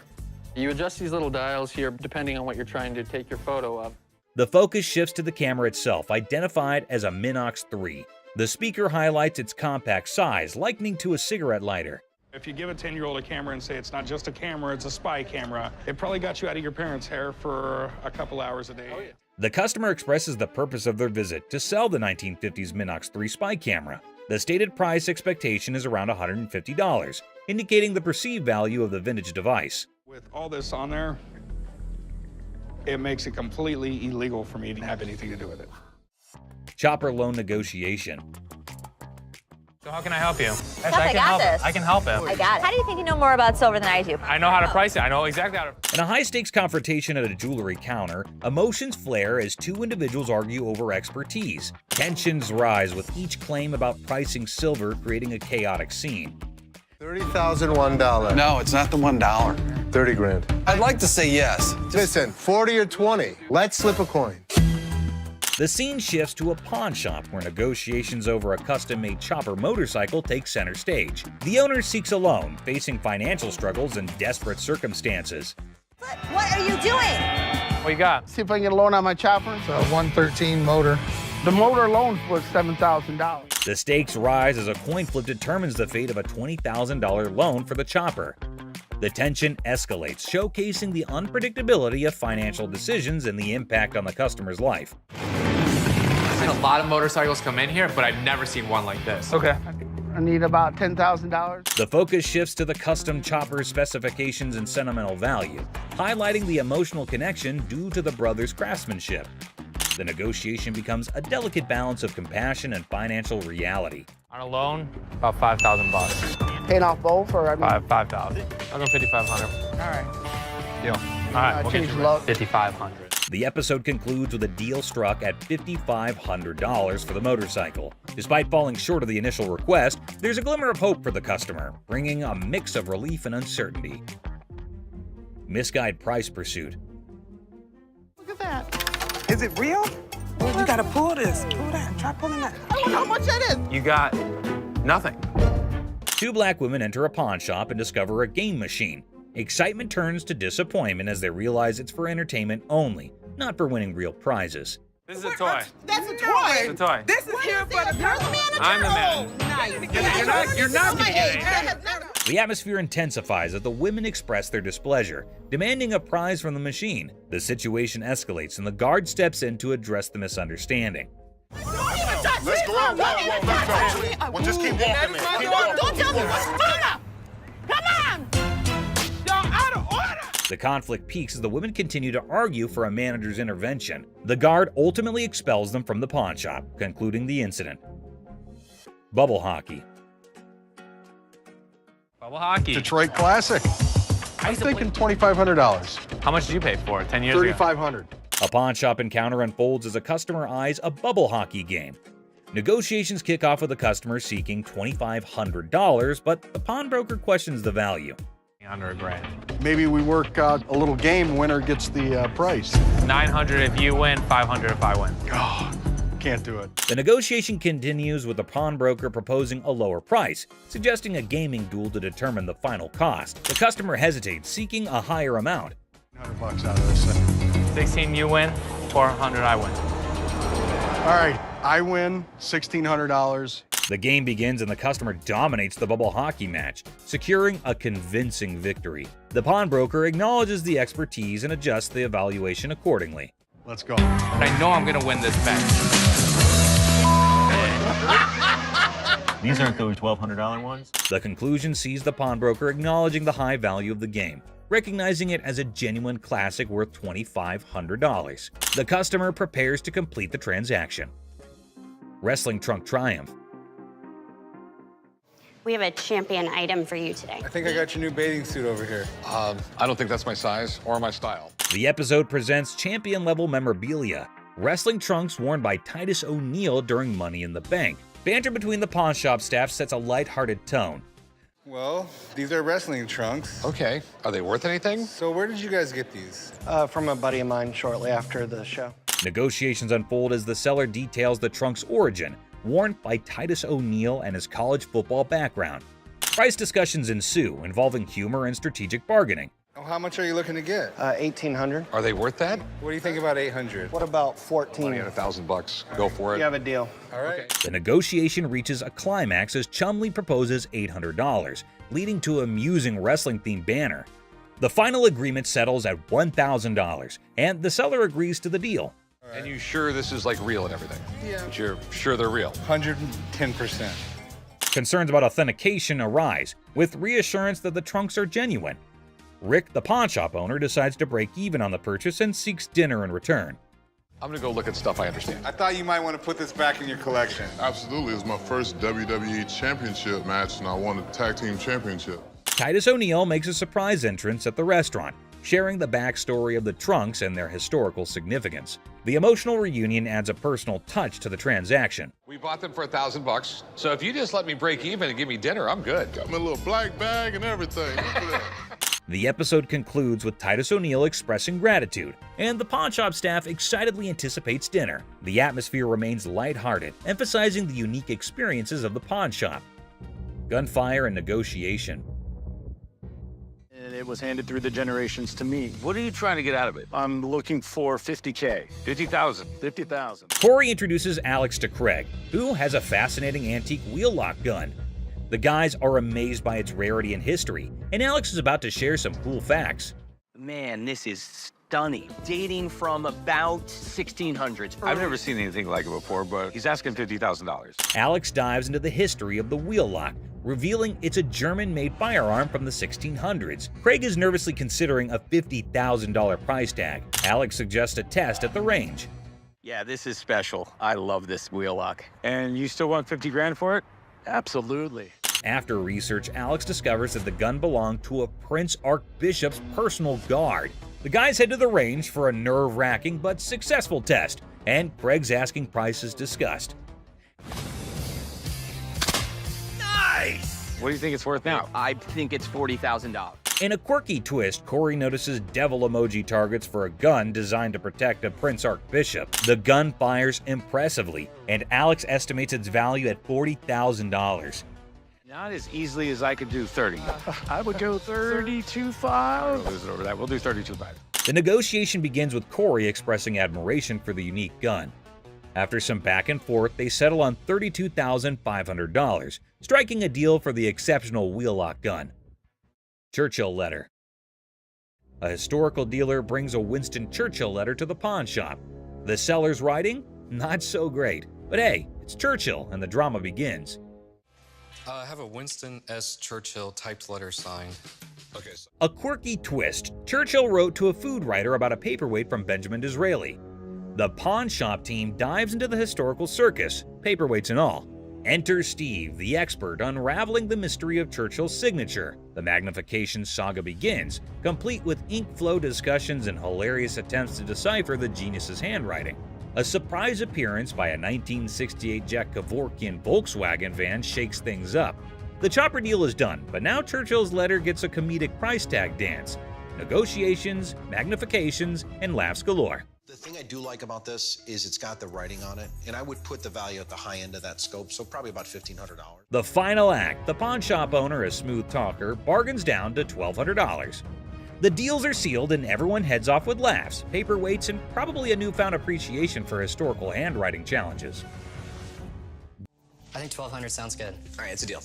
You adjust these little dials here depending on what you're trying to take your photo of. The focus shifts to the camera itself, identified as a Minox 3. The speaker highlights its compact size, likening to a cigarette lighter. If you give a 10-year-old a camera and say it's not just a camera, it's a spy camera, it probably got you out of your parents' hair for a couple hours a day. Oh, yeah. The customer expresses the purpose of their visit to sell the 1950s Minox 3 spy camera. The stated price expectation is around $150, indicating the perceived value of the vintage device. With all this on there, it makes it completely illegal for me to have anything to do with it. Chopper loan negotiation. So how can I help you? Yes, I got this. I can help him. I got it. How do you think you know more about silver than I do? I know how to price it. I know exactly how to. In a high-stakes confrontation at a jewelry counter, emotions flare as two individuals argue over expertise. Tensions rise with each claim about pricing silver, creating a chaotic scene. $30,001. No, it's not the $1. 30 grand. I'd like to say yes. Listen, 40 or 20. Let's slip a coin. The scene shifts to a pawn shop where negotiations over a custom-made chopper motorcycle take center stage. The owner seeks a loan, facing financial struggles and desperate circumstances. What are you doing? What you got? See if I can get a loan on my chopper. It's a 113 motor. The motor alone was $7,000. The stakes rise as a coin flip determines the fate of a $20,000 loan for the chopper. The tension escalates, showcasing the unpredictability of financial decisions and the impact on the customer's life. I've seen a lot of motorcycles come in here, but I've never seen one like this. Okay. I need about $10,000. The focus shifts to the custom chopper's specifications and sentimental value, highlighting the emotional connection due to the brothers' craftsmanship. The negotiation becomes a delicate balance of compassion and financial reality. On a loan, about $5,000. Paying off both, or I mean, 5,000. I'll go 5,500. all right. Deal. All right, we'll get change you luck. 5,500. The episode concludes with a deal struck at $5,500 for the motorcycle. Despite falling short of the initial request, there's a glimmer of hope for the customer, bringing a mix of relief and uncertainty. Misguided price pursuit. Look at that. Is it real? Well, you gotta pull this. Pull that. Try pulling that. I don't know how much that is. You got nothing. Two black women enter a pawn shop and discover a game machine. Excitement turns to disappointment as they realize it's for entertainment only, not for winning real prizes. This is a toy. That's a toy. It's a toy. This is here for the You're the manager. I'm the man. Nice. You're not gonna get it. The atmosphere intensifies as the women express their displeasure, demanding a prize from the machine. The situation escalates and the guard steps in to address the misunderstanding. Let's go out. Well, just keep walking, man. Keep walking. Don't tell me what's going on. Come on. Y'all out of order. The conflict peaks as the women continue to argue for a manager's intervention. The guard ultimately expels them from the pawn shop, concluding the incident. Bubble hockey. Bubble hockey. Detroit Classic. I'm thinking $2,500. How much did you pay for it 10 years ago? $3,500. A pawn shop encounter unfolds as a customer eyes a bubble hockey game. Negotiations kick off with the customer seeking $2,500, but the pawnbroker questions the value. Under $1,000. Maybe we work out a little game. Winner gets the price. 900 if you win, 500 if I win. Oh, can't do it. The negotiation continues with the pawnbroker proposing a lower price, suggesting a gaming duel to determine the final cost. The customer hesitates, seeking a higher amount. $100 out of this thing. 16 you win, 400 I win. All right, I win $1,600. The game begins and the customer dominates the bubble hockey match, securing a convincing victory. The pawnbroker acknowledges the expertise and adjusts the evaluation accordingly. Let's go. And I know I'm gonna win this bet. These aren't those $1,200 ones? The conclusion sees the pawnbroker acknowledging the high value of the game, recognizing it as a genuine classic worth $2,500. The customer prepares to complete the transaction. Wrestling trunk triumph. We have a champion item for you today. I think I got your new bathing suit over here. I don't think that's my size or my style. The episode presents champion-level memorabilia, wrestling trunks worn by Titus O'Neil during Money in the Bank. Banter between the pawn shop staff sets a lighthearted tone. Well, these are wrestling trunks. Okay. Are they worth anything? So where did you guys get these? From a buddy of mine shortly after the show. Negotiations unfold as the seller details the trunk's origin, worn by Titus O'Neil and his college football background. Price discussions ensue, involving humor and strategic bargaining. Oh, how much are you looking to get? $1,800. Are they worth that? What do you think about 800? What about 14? Money at $1,000. Go for it. You have a deal. All right. The negotiation reaches a climax as Chumley proposes $800, leading to an amusing wrestling-themed banner. The final agreement settles at $1,000, and the seller agrees to the deal. And you sure this is like real and everything? Yeah. But you're sure they're real? 110%. Concerns about authentication arise, with reassurance that the trunks are genuine. Rick, the pawn shop owner, decides to break even on the purchase and seeks dinner in return. I'm gonna go look at stuff I understand. I thought you might want to put this back in your collection. Absolutely. It was my first WWE Championship match, and I won the Tag Team Championship. Titus O'Neil makes a surprise entrance at the restaurant, sharing the backstory of the trunks and their historical significance. The emotional reunion adds a personal touch to the transaction. We bought them for $1,000, so if you just let me break even and give me dinner, I'm good. Got me a little black bag and everything. Look at that. The episode concludes with Titus O'Neil expressing gratitude, and the pawn shop staff excitedly anticipates dinner. The atmosphere remains lighthearted, emphasizing the unique experiences of the pawn shop. Gunfire and negotiation. And it was handed through the generations to me. What are you trying to get out of it? I'm looking for $50K. 50,000. 50,000. Corey introduces Alex to Craig, who has a fascinating antique wheel lock gun. The guys are amazed by its rarity and history, and Alex is about to share some cool facts. Man, this is stunning. Dating from about 1600s. I've never seen anything like it before, but he's asking $50,000. Alex dives into the history of the wheel lock, revealing it's a German-made firearm from the 1600s. Craig is nervously considering a $50,000 price tag. Alex suggests a test at the range. Yeah, this is special. I love this wheel lock. And you still want 50 grand for it? Absolutely. After research, Alex discovers that the gun belonged to a Prince Archbishop's personal guard. The guys head to the range for a nerve-wracking but successful test, and Craig's asking price is discussed. Nice! What do you think it's worth now? I think it's $40,000. In a quirky twist, Corey notices devil emoji targets for a gun designed to protect a Prince Archbishop. The gun fires impressively, and Alex estimates its value at $40,000. Not as easily as I could do 30. I would go 32.5. We'll lose it over that. We'll do 32.5. The negotiation begins with Corey expressing admiration for the unique gun. After some back and forth, they settle on $32,500, striking a deal for the exceptional wheel lock gun. Churchill letter. A historical dealer brings a Winston Churchill letter to the pawn shop. The seller's writing? Not so great. But hey, it's Churchill, and the drama begins. I have a Winston S. Churchill typed letter signed. Okay. A quirky twist. Churchill wrote to a food writer about a paperweight from Benjamin Disraeli. The pawn shop team dives into the historical circus, paperweights and all. Enter Steve, the expert, unraveling the mystery of Churchill's signature. The magnification saga begins, complete with ink flow discussions and hilarious attempts to decipher the genius's handwriting. A surprise appearance by a 1968 Jack Kevorkian Volkswagen van shakes things up. The chopper deal is done, but now Churchill's letter gets a comedic price tag dance. Negotiations, magnifications, and laughs galore. The thing I do like about this is it's got the writing on it, and I would put the value at the high end of that scope, so probably about $1,500. The final act, the pawn shop owner, a smooth talker, bargains down to $1,200. The deals are sealed and everyone heads off with laughs, paperweights, and probably a newfound appreciation for historical handwriting challenges. I think $1,200 sounds good. All right, it's a deal.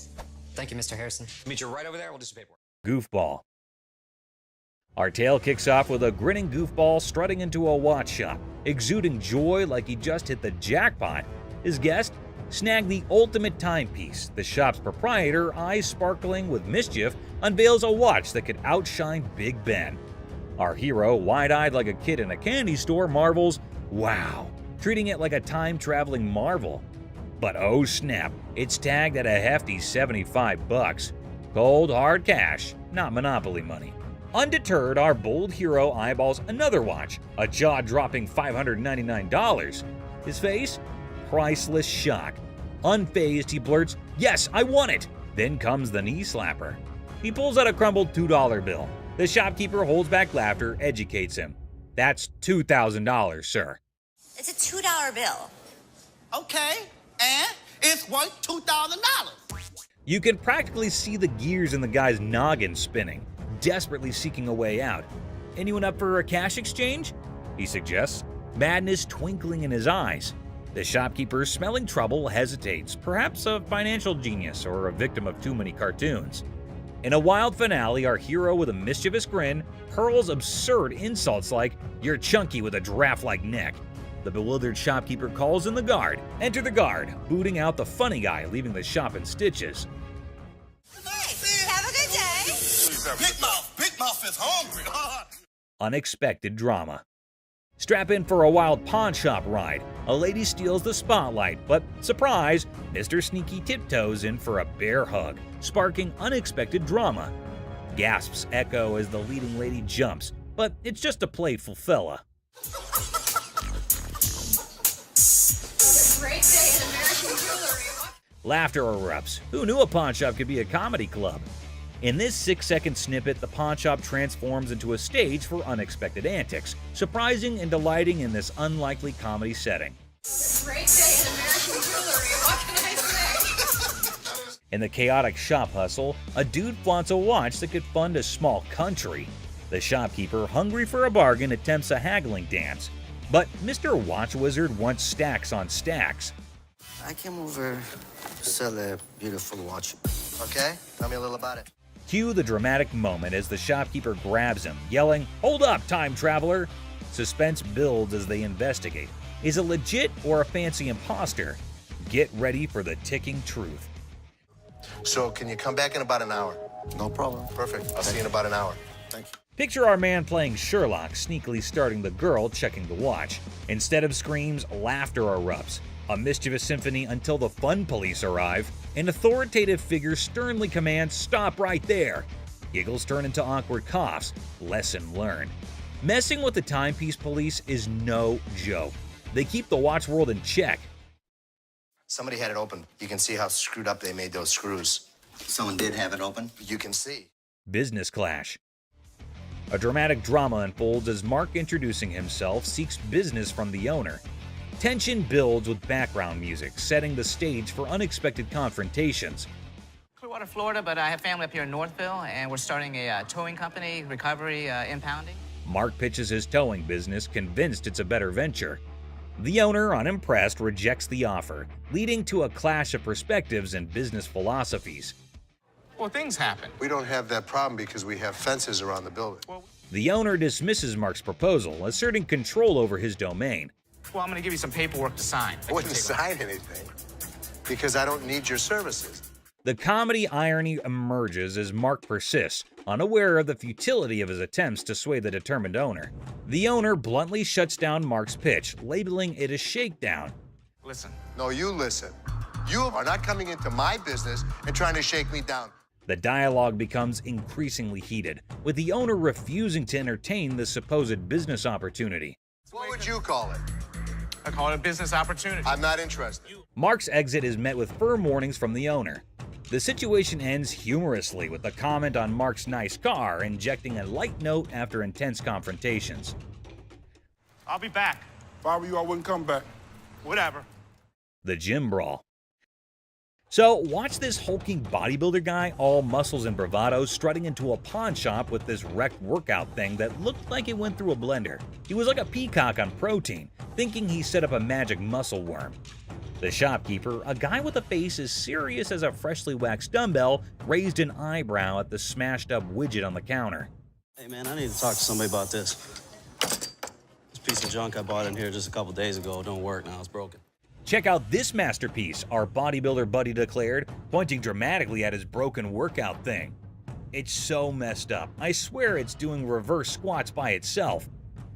Thank you, Mr. Harrison. Meet you right over there. We'll do some paperwork. Goofball. Our tale kicks off with a grinning goofball strutting into a watch shop, exuding joy like he just hit the jackpot. His guest snagged the ultimate timepiece. The shop's proprietor, eyes sparkling with mischief, unveils a watch that could outshine Big Ben. Our hero, wide-eyed like a kid in a candy store, marvels, "Wow," treating it like a time-traveling marvel. But oh snap, it's tagged at a hefty $75. Cold, hard cash, not Monopoly money. Undeterred, our bold hero eyeballs another watch, a jaw-dropping $599. His face? Priceless shock. Unfazed, he blurts, "Yes, I want it!" Then comes the knee slapper. He pulls out a crumbled $2 bill. The shopkeeper holds back laughter, educates him. That's $2,000, sir. It's a $2 bill. Okay, and it's worth $2,000. You can practically see the gears in the guy's noggin spinning, desperately seeking a way out. Anyone up for a cash exchange? He suggests, madness twinkling in his eyes. The shopkeeper, smelling trouble, hesitates, perhaps a financial genius or a victim of too many cartoons. In a wild finale, our hero with a mischievous grin hurls absurd insults like, "You're chunky with a giraffe-like neck." The bewildered shopkeeper calls in the guard. Enter the guard, booting out the funny guy, leaving the shop in stitches. Hey, have a good day. Big Mouth is hungry. Unexpected drama. Strap in for a wild pawn shop ride. A lady steals the spotlight, but surprise, Mr. Sneaky tiptoes in for a bear hug, sparking unexpected drama. Gasps echo as the leading lady jumps, but it's just a playful fella. Great day in American jewelry. Laughter erupts. Who knew a pawn shop could be a comedy club? In this 6-second snippet, the pawn shop transforms into a stage for unexpected antics, surprising and delighting in this unlikely comedy setting. Great day in American jewelry. What can I say? In the chaotic shop hustle, a dude flaunts a watch that could fund a small country. The shopkeeper, hungry for a bargain, attempts a haggling dance. But Mr. Watch Wizard wants stacks on stacks. I came over to sell a beautiful watch. Okay? Tell me a little about it. Cue the dramatic moment as the shopkeeper grabs him, yelling, "Hold up, time traveler!" Suspense builds as they investigate. Is it legit or a fancy imposter? Get ready for the ticking truth. So, can you come back in about an hour? No problem. Perfect. I'll see you in about an hour. Thank you. Picture our man playing Sherlock, sneakily starting the girl checking the watch. Instead of screams, laughter erupts. A mischievous symphony until the fun police arrive. An authoritative figure sternly commands, "Stop right there." Giggles turn into awkward coughs. Lesson learned. Messing with the timepiece police is no joke. They keep the watch world in check. Somebody had it open. You can see how screwed up they made those screws. Someone did have it open? You can see. Business clash. A dramatic drama unfolds as Mark, introducing himself, seeks business from the owner. Tension builds with background music, setting the stage for unexpected confrontations. Clearwater, Florida, but I have family up here in Northville, and we're starting a towing company, recovery, impounding. Mark pitches his towing business, convinced it's a better venture. The owner, unimpressed, rejects the offer, leading to a clash of perspectives and business philosophies. Well, things happen. We don't have that problem because we have fences around the building. The owner dismisses Mark's proposal, asserting control over his domain. Well, I'm going to give you some paperwork to sign. I wouldn't sign anything because I don't need your services. The comedy irony emerges as Mark persists, unaware of the futility of his attempts to sway the determined owner. The owner bluntly shuts down Mark's pitch, labeling it a shakedown. Listen. No, you listen. You are not coming into my business and trying to shake me down. The dialogue becomes increasingly heated, with the owner refusing to entertain the supposed business opportunity. What would you call it? I call it a business opportunity. I'm not interested. Mark's exit is met with firm warnings from the owner. The situation ends humorously with a comment on Mark's nice car, injecting a light note after intense confrontations. I'll be back. If I were you, I wouldn't come back. Whatever. The gym brawl. So, watch this hulking bodybuilder guy, all muscles and bravado, strutting into a pawn shop with this wrecked workout thing that looked like it went through a blender. He was like a peacock on protein, thinking he set up a magic muscle worm. The shopkeeper, a guy with a face as serious as a freshly waxed dumbbell, raised an eyebrow at the smashed up widget on the counter. Hey man, I need to talk to somebody about this. This piece of junk I bought in here just a couple days ago don't work now, it's broken. Check out this masterpiece, our bodybuilder buddy declared, pointing dramatically at his broken workout thing. It's so messed up. I swear it's doing reverse squats by itself.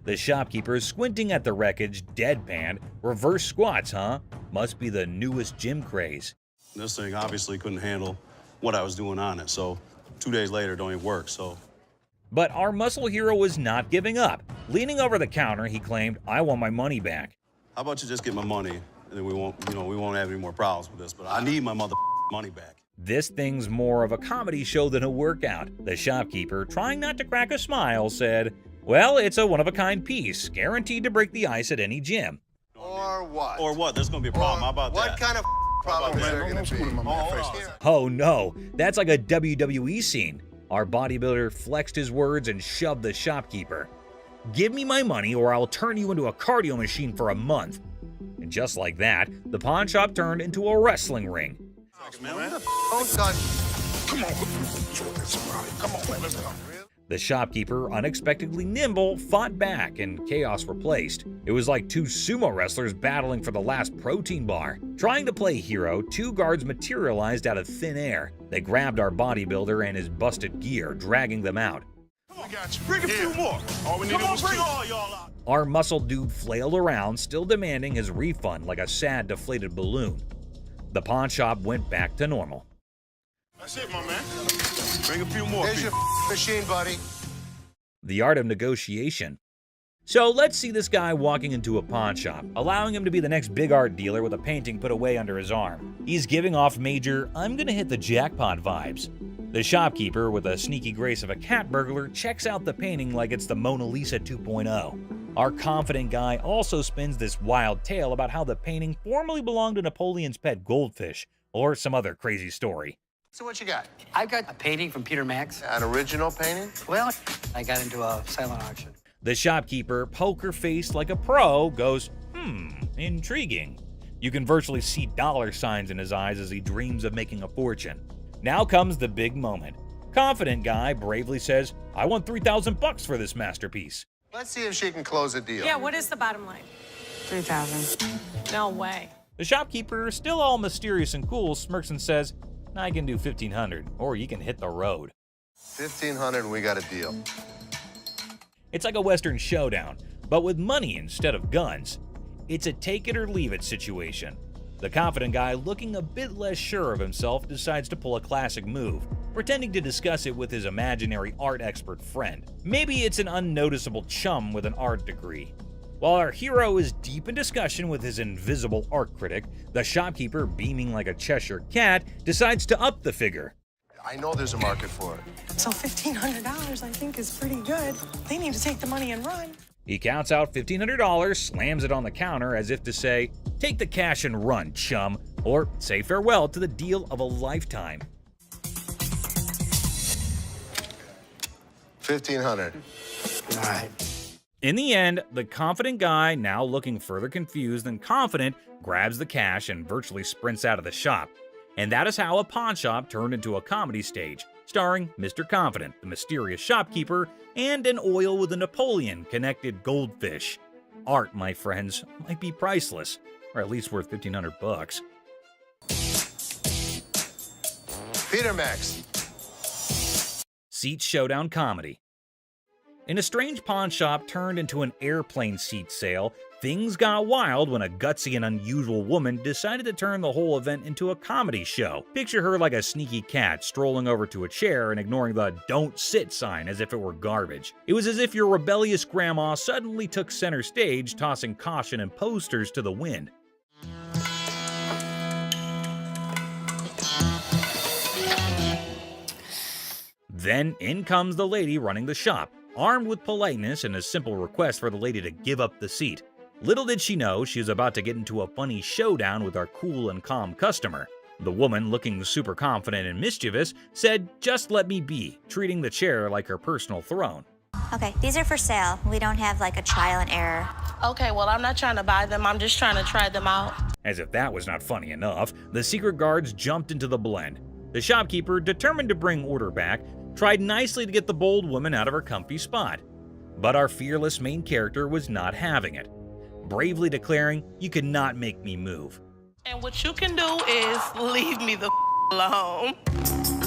The shopkeeper, squinting at the wreckage, deadpanned. Reverse squats, huh? Must be the newest gym craze. This thing obviously couldn't handle what I was doing on it, so 2 days later it don't even work, so. But our muscle hero was not giving up. Leaning over the counter, he claimed, "I want my money back." How about you just get my money, and then we won't have any more problems with this, but I need my money back. This thing's more of a comedy show than a workout. The shopkeeper, trying not to crack a smile, said, "Well, it's a one-of-a-kind piece, guaranteed to break the ice at any gym." Or what? Or what? There's gonna be a problem. How about What that? kind of problem is there going to be? Oh no, that's like a WWE scene. Our bodybuilder flexed his words and shoved the shopkeeper. "Give me my money or I'll turn you into a cardio machine for a month." And just like that, the pawn shop turned into a wrestling ring. Oh, God. Come on. Come on, man. Let's go. The shopkeeper, unexpectedly nimble, fought back and chaos replaced. It was like two sumo wrestlers battling for the last protein bar. Trying to play hero, two guards materialized out of thin air. They grabbed our bodybuilder and his busted gear, dragging them out. We got you. Bring a few more. All we needed was two. all y'all out. Our muscle dude flailed around, still demanding his refund like a sad, deflated balloon. The pawn shop went back to normal. That's it, my man. Bring a few more. Here's your machine, buddy. The art of negotiation. So let's see this guy walking into a pawn shop, allowing him to be the next big art dealer with a painting put away under his arm. He's giving off major, "I'm gonna hit the jackpot" vibes. The shopkeeper, with the sneaky grace of a cat burglar, checks out the painting like it's the Mona Lisa 2.0. Our confident guy also spins this wild tale about how the painting formerly belonged to Napoleon's pet goldfish, or some other crazy story. So what you got? I've got a painting from Peter Max. An original painting? Well, I got into a silent auction. The shopkeeper, poker-faced like a pro, goes, intriguing. You can virtually see dollar signs in his eyes as he dreams of making a fortune. Now comes the big moment. Confident guy bravely says, "I want $3,000 for this masterpiece." Let's see if she can close a deal. Yeah, what is the bottom line? 3,000. No way. The shopkeeper, still all mysterious and cool, smirks and says, "I can do 1,500, or you can hit the road." 1,500 and we got a deal. It's like a Western showdown, but with money instead of guns. It's a take it or leave it situation. The confident guy, looking a bit less sure of himself, decides to pull a classic move, pretending to discuss it with his imaginary art expert friend. Maybe it's an unnoticeable chum with an art degree. While our hero is deep in discussion with his invisible art critic, the shopkeeper, beaming like a Cheshire cat, decides to up the figure. I know there's a market for it. So $1,500 I think is pretty good. They need to take the money and run. He counts out $1,500, slams it on the counter as if to say, "Take the cash and run, chum," or say farewell to the deal of a lifetime. 1,500. All right. In the end, the confident guy, now looking further confused than confident, grabs the cash and virtually sprints out of the shop. And that is how a pawn shop turned into a comedy stage, starring Mr. Confident, the mysterious shopkeeper, and an oil with a Napoleon-connected goldfish. Art, my friends, might be priceless, or at least worth $1,500. Peter Max. Seat showdown comedy. In a strange pawn shop turned into an airplane seat sale, things got wild when a gutsy and unusual woman decided to turn the whole event into a comedy show. Picture her like a sneaky cat strolling over to a chair and ignoring the "don't sit" sign as if it were garbage. It was as if your rebellious grandma suddenly took center stage, tossing caution and posters to the wind. Then in comes the lady running the shop, armed with politeness and a simple request for the lady to give up the seat. Little did she know she was about to get into a funny showdown with our cool and calm customer. The woman, looking super confident and mischievous, said, "Just let me be," treating the chair like her personal throne. Okay, these are for sale. We don't have like a trial and error. Okay, well, I'm not trying to buy them. I'm just trying to try them out. As if that was not funny enough, the secret guards jumped into the blend. The shopkeeper, determined to bring order back, tried nicely to get the bold woman out of her comfy spot. But our fearless main character was not having it, bravely declaring, "You cannot make me move." And what you can do is leave me the alone.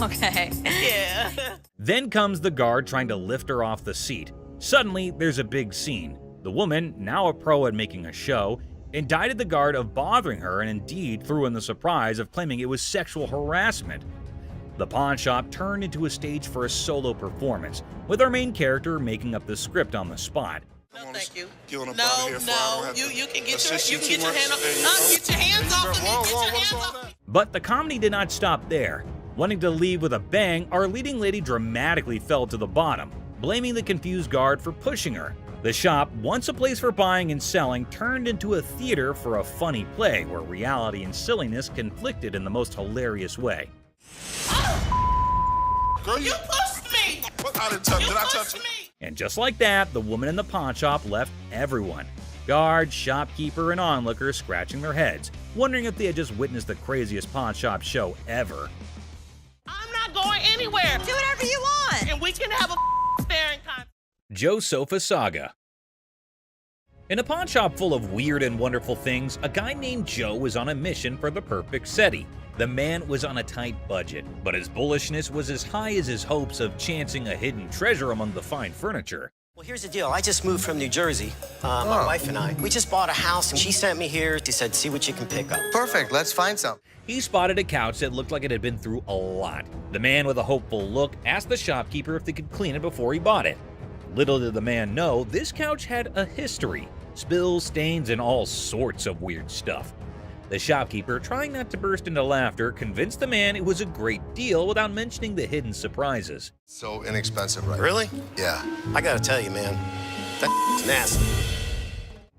Okay. Yeah. Then comes the guard trying to lift her off the seat. Suddenly, there's a big scene. The woman, now a pro at making a show, indicted the guard of bothering her and indeed threw in the surprise of claiming it was sexual harassment. The pawn shop turned into a stage for a solo performance, with our main character making up the script on the spot. No, thank you. Get on up No, out of here, no, you can get your assist you hand too off. much. Get your hands off of me. Get your hands off. But the comedy did not stop there. Wanting to leave with a bang, our leading lady dramatically fell to the bottom, blaming the confused guard for pushing her. The shop, once a place for buying and selling, turned into a theater for a funny play where reality and silliness conflicted in the most hilarious way. Girl, you pushed me! What? I didn't touch. Did I touch you? And just like that, the woman in the pawn shop left everyone. Guards, shopkeeper, and onlookers scratching their heads, wondering if they had just witnessed the craziest pawn shop show ever. I'm not going anywhere. Do whatever you want. And we can have a staring contest. Joe Sofa Saga. In a pawn shop full of weird and wonderful things, a guy named Joe was on a mission for the perfect SETI. The man was on a tight budget, but his bullishness was as high as his hopes of chancing a hidden treasure among the fine furniture. Well, here's the deal. I just moved from New Jersey. My wife and I. We just bought a house, and she sent me here. She said, see what you can pick up. Perfect. Let's find some. He spotted a couch that looked like it had been through a lot. The man with a hopeful look asked the shopkeeper if they could clean it before he bought it. Little did the man know, this couch had a history. Spills, stains, and all sorts of weird stuff. The shopkeeper, trying not to burst into laughter, convinced the man it was a great deal without mentioning the hidden surprises. So inexpensive, right? Really? Yeah. I gotta tell you, man, that's nasty.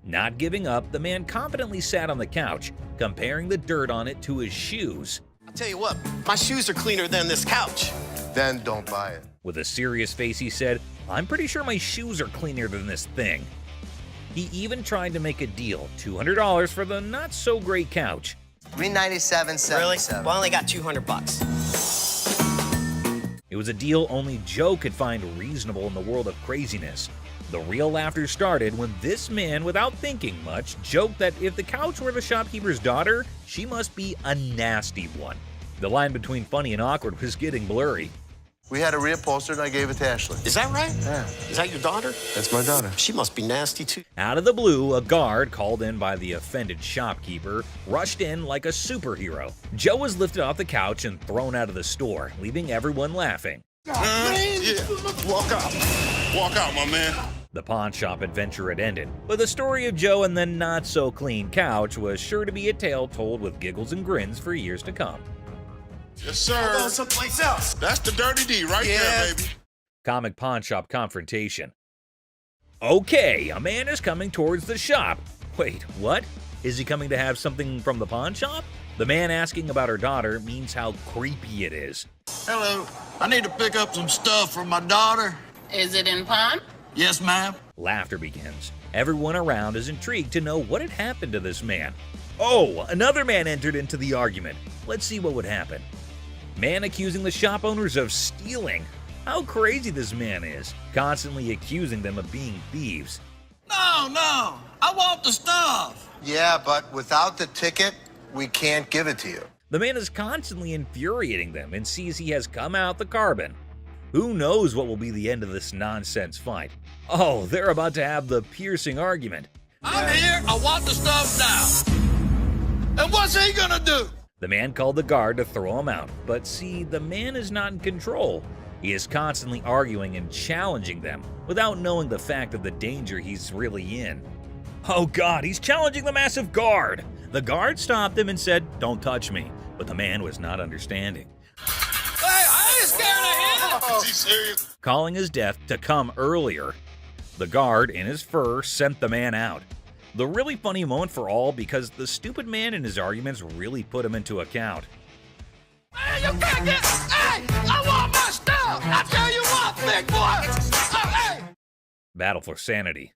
Not giving up, the man confidently sat on the couch, comparing the dirt on it to his shoes. I'll tell you what, my shoes are cleaner than this couch. Then don't buy it. With a serious face, he said, I'm pretty sure my shoes are cleaner than this thing. He even tried to make a deal, $200 for the not-so-great couch. $397.77. Really? Well, I only got $200. It was a deal only Joe could find reasonable in the world of craziness. The real laughter started when this man, without thinking much, joked that if the couch were the shopkeeper's daughter, she must be a nasty one. The line between funny and awkward was getting blurry. We had a reupholstered and I gave it to Ashley. Is that right? Yeah. Is that your daughter? That's my daughter. She must be nasty, too. Out of the blue, a guard, called in by the offended shopkeeper, rushed in like a superhero. Joe was lifted off the couch and thrown out of the store, leaving everyone laughing. Yeah. Walk out. Walk out, my man. The pawn shop adventure had ended, but the story of Joe and the not-so-clean couch was sure to be a tale told with giggles and grins for years to come. Yes, sir. Go someplace else. That's the dirty D right there, baby. Comic pawn shop confrontation. Okay, a man is coming towards the shop. Wait, what? Is he coming to have something from the pawn shop? The man asking about her daughter means how creepy it is. Hello, I need to pick up some stuff for my daughter. Is it in pawn? Yes, ma'am. Laughter begins. Everyone around is intrigued to know what had happened to this man. Oh, another man entered into the argument. Let's see what would happen. Man accusing the shop owners of stealing. How crazy this man is, constantly accusing them of being thieves. No, I want the stuff. Yeah, but without the ticket, we can't give it to you. The man is constantly infuriating them and sees he has come out the carbon. Who knows what will be the end of this nonsense fight? Oh, they're about to have the piercing argument. I'm here, I want the stuff now. And what's he gonna do? The man called the guard to throw him out, but see, the man is not in control. He is constantly arguing and challenging them without knowing the fact of the danger he's really in. Oh God, he's challenging the massive guard! The guard stopped him and said, "Don't touch me," but the man was not understanding. Hey, I ain't scared of him! Is he serious? Calling his death to come earlier. The guard, in his fur, sent the man out. The really funny moment for all because the stupid man in his arguments really put him into account. Hey, you can't get... Hey, I want my stuff! I tell you what, big boy! Hey! Battle for sanity.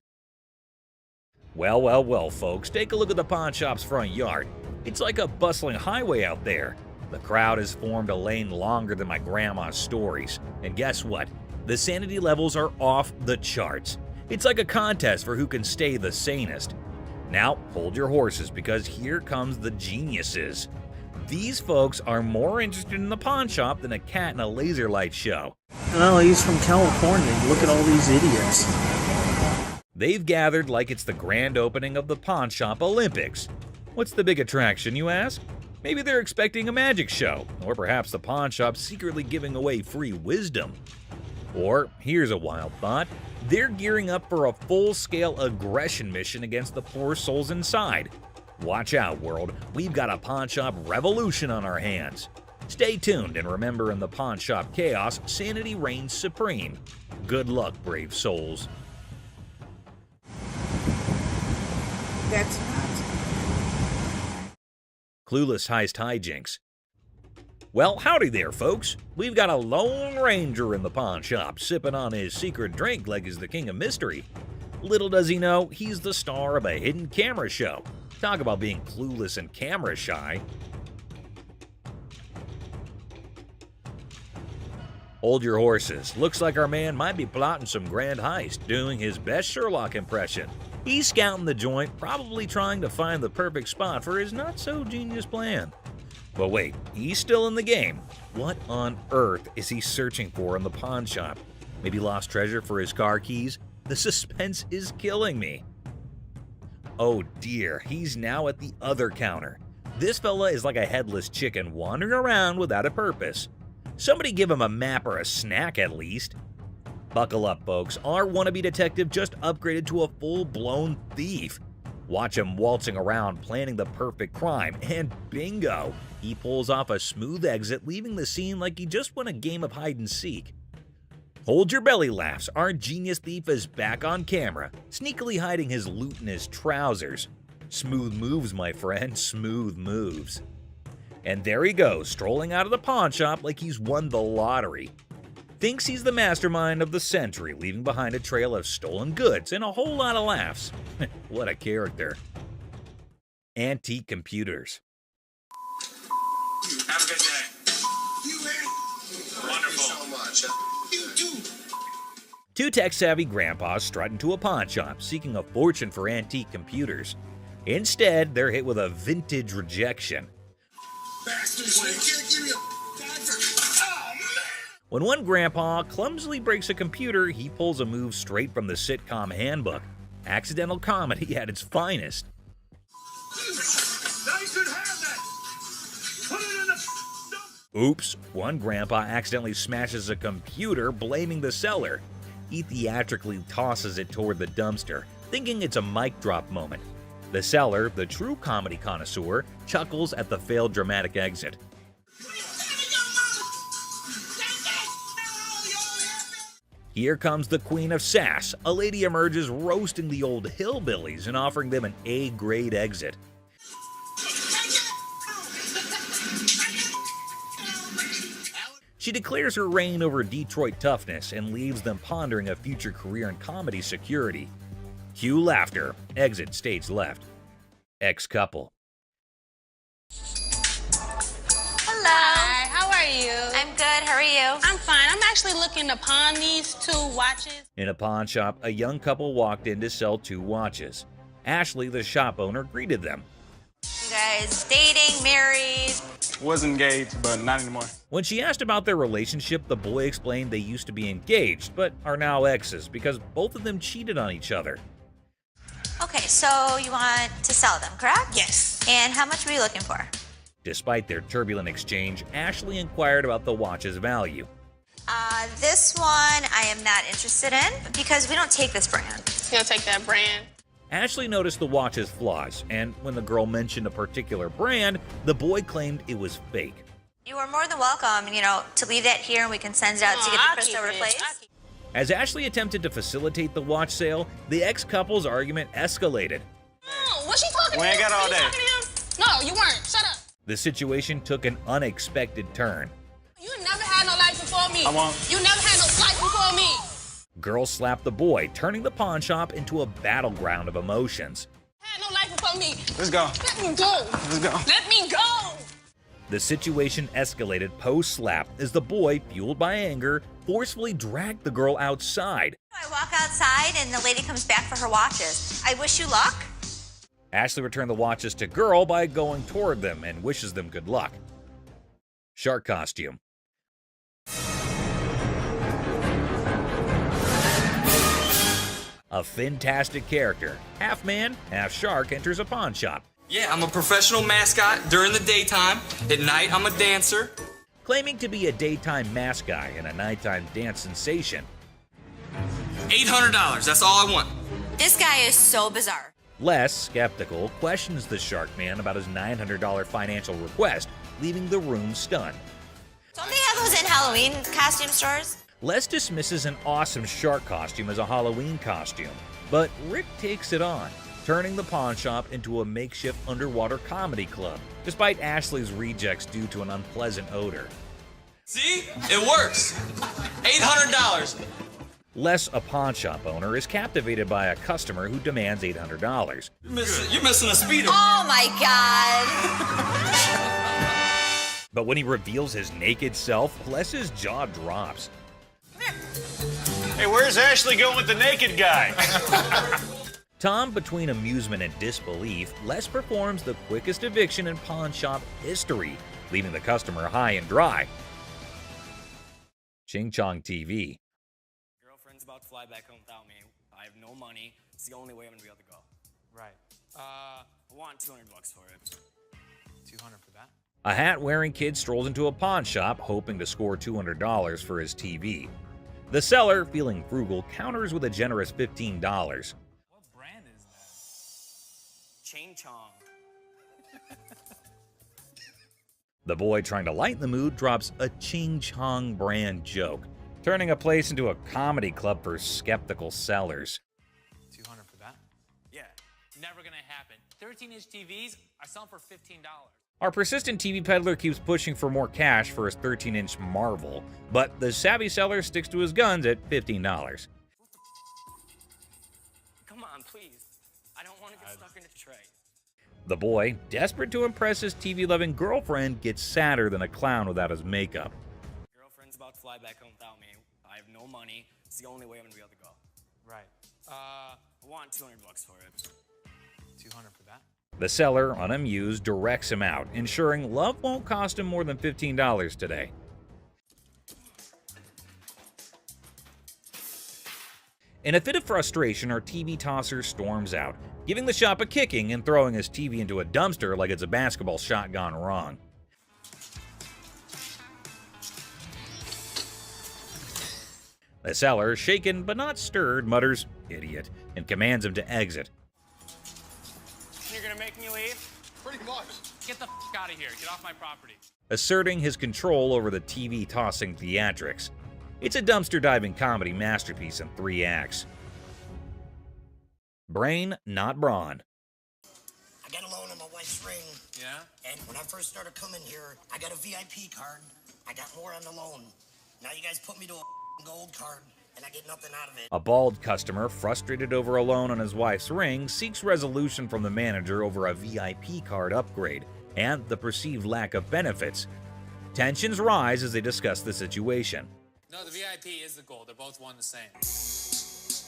Well, folks, take a look at the pawn shop's front yard. It's like a bustling highway out there. The crowd has formed a lane longer than my grandma's stories. And guess what? The sanity levels are off the charts. It's like a contest for who can stay the sanest. Now, hold your horses because here comes the geniuses. These folks are more interested in the pawn shop than a cat in a laser light show. Well, he's from California. Look at all these idiots. They've gathered like it's the grand opening of the Pawn Shop Olympics. What's the big attraction, you ask? Maybe they're expecting a magic show, or perhaps the pawn shop secretly giving away free wisdom. Or, here's a wild thought, they're gearing up for a full-scale aggression mission against the poor souls inside. Watch out, world, we've got a pawn shop revolution on our hands. Stay tuned and remember, in the pawn shop chaos, sanity reigns supreme. Good luck, brave souls. That's nuts. Clueless heist hijinks. Well, howdy there, folks. We've got a Lone Ranger in the pawn shop, sipping on his secret drink like he's the king of mystery. Little does he know, he's the star of a hidden camera show. Talk about being clueless and camera shy. Hold your horses. Looks like our man might be plotting some grand heist, doing his best Sherlock impression. He's scouting the joint, probably trying to find the perfect spot for his not-so-genius plan. But wait, he's still in the game. What on earth is he searching for in the pawn shop? Maybe lost treasure for his car keys? The suspense is killing me. Oh dear, he's now at the other counter. This fella is like a headless chicken wandering around without a purpose. Somebody give him a map or a snack at least. Buckle up, folks. Our wannabe detective just upgraded to a full-blown thief. Watch him waltzing around planning the perfect crime, and bingo! He pulls off a smooth exit, leaving the scene like he just won a game of hide-and-seek. Hold your belly laughs, our genius thief is back on camera, sneakily hiding his loot in his trousers. Smooth moves, my friend, smooth moves. And there he goes, strolling out of the pawn shop like he's won the lottery. Thinks he's the mastermind of the century, leaving behind a trail of stolen goods and a whole lot of laughs. What a character. Antique computers. Have a good day. You, man. Wonderful. Thank you so much. You too. Two tech-savvy grandpas strut into a pawn shop, seeking a fortune for antique computers. Instead, they're hit with a vintage rejection. Bastards, you can't give me a dime for... Oh, man. When one grandpa clumsily breaks a computer, he pulls a move straight from the sitcom handbook. Accidental comedy at its finest. They should have that. Put it in the... Oops, one grandpa accidentally smashes a computer, blaming the seller. He theatrically tosses it toward the dumpster, thinking it's a mic drop moment. The seller, the true comedy connoisseur, chuckles at the failed dramatic exit. Here comes the queen of sass. A lady emerges roasting the old hillbillies and offering them an A-grade exit. She declares her reign over Detroit toughness and leaves them pondering a future career in comedy security. Cue laughter. Exit stage left. Ex-couple. Hello. Hi, how are you? I'm good. How are you? I'm fine. I'm actually looking to pawn these 2 watches. In a pawn shop, a young couple walked in to sell 2 watches. Ashley, the shop owner, greeted them. You guys dating, married? Was engaged, but not anymore. When she asked about their relationship, the boy explained they used to be engaged, but are now exes because both of them cheated on each other. Okay, so you want to sell them, correct? Yes. And how much were you looking for? Despite their turbulent exchange, Ashley inquired about the watch's value. This one I am not interested in because we don't take this brand. You'll take that brand. Ashley noticed the watch's flaws, and when the girl mentioned a particular brand, the boy claimed it was fake. You are more than welcome, to leave that here and we can send it out to get the crystal replaced. As Ashley attempted to facilitate the watch sale, the ex-couple's argument escalated. Oh, what's she talking to? We ain't got all Were you day. talking to him? No, you weren't. Shut up. The situation took an unexpected turn. You never had no life before me. I won't. You never had no life before me. Girl slapped the boy, turning the pawn shop into a battleground of emotions. Had no life before me. Let's go. Let me go. Let's go. Let me go. The situation escalated post-slap as the boy, fueled by anger, forcefully dragged the girl outside. I walk outside and the lady comes back for her watches. I wish you luck. Ashley returned the watches to girl by going toward them and wishes them good luck. Shark costume. A fantastic character, half man, half shark, enters a pawn shop. Yeah, I'm a professional mascot during the daytime. At night, I'm a dancer. Claiming to be a daytime mascot and a nighttime dance sensation. $800, that's all I want. This guy is so bizarre. Les, skeptical, questions the shark man about his $900 financial request, leaving the room stunned. Don't they have those in Halloween costume stores? Les dismisses an awesome shark costume as a Halloween costume, but Rick takes it on, turning the pawn shop into a makeshift underwater comedy club, despite Ashley's rejects due to an unpleasant odor. See? It works. $800. Les, a pawn shop owner, is captivated by a customer who demands $800. You're missing a speedo. Oh my God. But when he reveals his naked self, Les's jaw drops. Hey, where's Ashley going with the naked guy? Tom, between amusement and disbelief, Les performs the quickest eviction in pawn shop history, leaving the customer high and dry. Ching Chong TV. Girlfriend's about to fly back home without me. I have no money. It's the only way I'm gonna be able to go. Right. I want $200 for it. 200 for that? A hat-wearing kid strolls into a pawn shop, hoping to score $200 for his TV. The seller, feeling frugal, counters with a generous $15. What brand is that? Ching Chong. The boy, trying to lighten the mood, drops a Ching Chong brand joke, turning a place into a comedy club for skeptical sellers. 200 for that? Yeah, never gonna happen. 13-inch TVs, I sell them for $15. Our persistent TV peddler keeps pushing for more cash for his 13-inch Marvel, but the savvy seller sticks to his guns at $15. Come on, please. I don't want to get stuck in a tray. The boy, desperate to impress his TV-loving girlfriend, gets sadder than a clown without his makeup. Girlfriend's about to fly back home without me. I have no money. It's the only way I'm gonna be able to go. Right. I want $200 for it. 200 for that? The seller, unamused, directs him out, ensuring love won't cost him more than $15 today. In a fit of frustration, our TV tosser storms out, giving the shop a kicking and throwing his TV into a dumpster like it's a basketball shot gone wrong. The seller, shaken but not stirred, mutters, "Idiot," and commands him to exit. You're gonna make me leave? Pretty much. Get the f out of here. Get off my property. Asserting his control over the TV-tossing theatrics. It's a dumpster-diving comedy masterpiece in 3 acts. Brain, not brawn. I got a loan on my wife's ring. Yeah? And when I first started coming here, I got a VIP card. I got more on the loan. Now you guys put me to a gold card, and I get nothing out of it. A bald customer, frustrated over a loan on his wife's ring, seeks resolution from the manager over a VIP card upgrade and the perceived lack of benefits. Tensions rise as they discuss the situation. No, the VIP is the gold. They're both one and the same.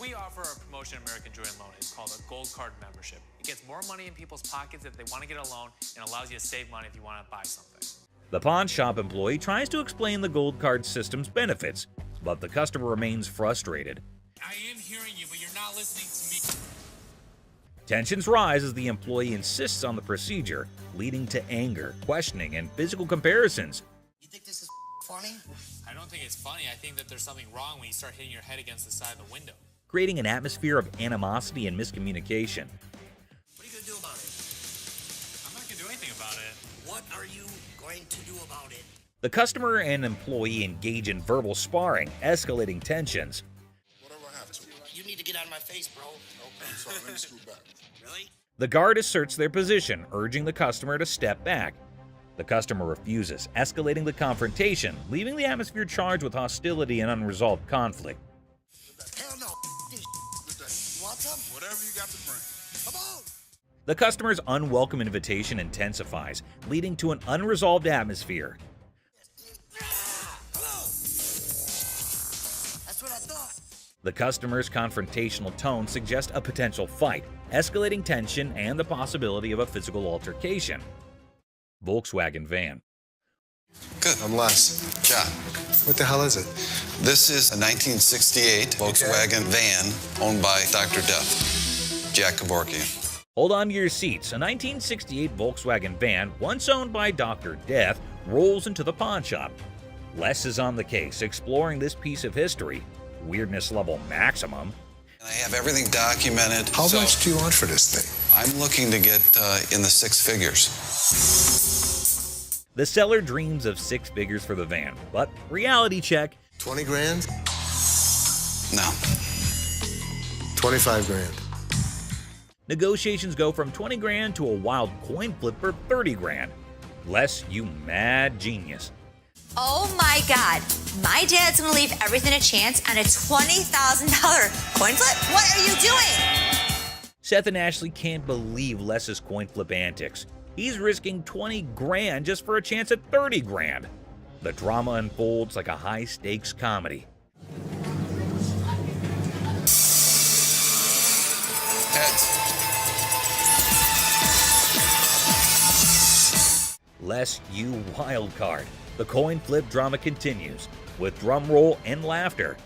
We offer a promotion at American Jewelry Loan. It's called a Gold Card membership. It gets more money in people's pockets if they want to get a loan and allows you to save money if you want to buy something. The pawn shop employee tries to explain the gold card system's benefits, but the customer remains frustrated. I am hearing you, but you're not listening to me. Tensions rise as the employee insists on the procedure, leading to anger, questioning, and physical comparisons. You think this is funny? I don't think it's funny. I think that there's something wrong when you start hitting your head against the side of the window. Creating an atmosphere of animosity and miscommunication. What are you going to do about it? I'm not going to do anything about it. What are you going to do about it? The customer and employee engage in verbal sparring, escalating tensions. Whatever I have to. You need to get out of my face, bro. Nope, I'm sorry. Let me scoot back. Really? The guard asserts their position, urging the customer to step back. The customer refuses, escalating the confrontation, leaving the atmosphere charged with hostility and unresolved conflict. Hell no. You want some? Whatever you got to bring. Come on. The customer's unwelcome invitation intensifies, leading to an unresolved atmosphere. That's what I thought. The customer's confrontational tone suggests a potential fight, escalating tension and the possibility of a physical altercation. Volkswagen van. Good. I'm Les. John. What the hell is it? This is a 1968 Volkswagen van owned by Dr. Death, Jack Kevorkian. Hold on to your seats. A 1968 Volkswagen van, once owned by Dr. Death, rolls into the pawn shop. Les is on the case, exploring this piece of history. Weirdness level maximum. I have everything documented. How much do you want for this thing? I'm looking to get in the 6 figures. The seller dreams of 6 figures for the van, but reality check. 20 grand? No. 25 grand. Negotiations go from 20 grand to a wild coin flip for 30 grand. Les, you mad genius. Oh my God. My dad's gonna leave everything a chance on a $20,000 coin flip? What are you doing? Seth and Ashley can't believe Les's coin flip antics. He's risking 20 grand just for a chance at 30 grand. The drama unfolds like a high-stakes comedy. Heads. Les, you wild card. The coin flip drama continues, with drum roll and laughter.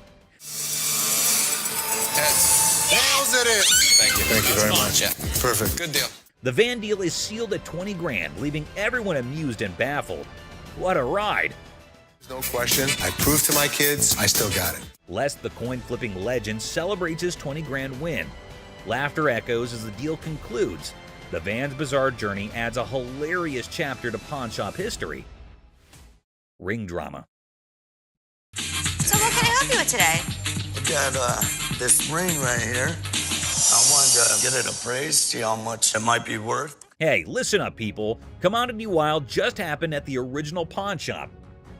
Heads. Nails it! Thank you. Thank you very much. Yeah. Perfect. Good deal. The van deal is sealed at 20 grand, leaving everyone amused and baffled. What a ride! No question. I proved to my kids I still got it. Les, the coin flipping legend, celebrates his 20 grand win. Laughter echoes as the deal concludes. The van's bizarre journey adds a hilarious chapter to pawn shop history. Ring drama. So what can I help you with today? I got this ring right here. I wanted to get it appraised, see how much it might be worth. Hey, listen up, people. Commodity Wild just happened at the original pawn shop.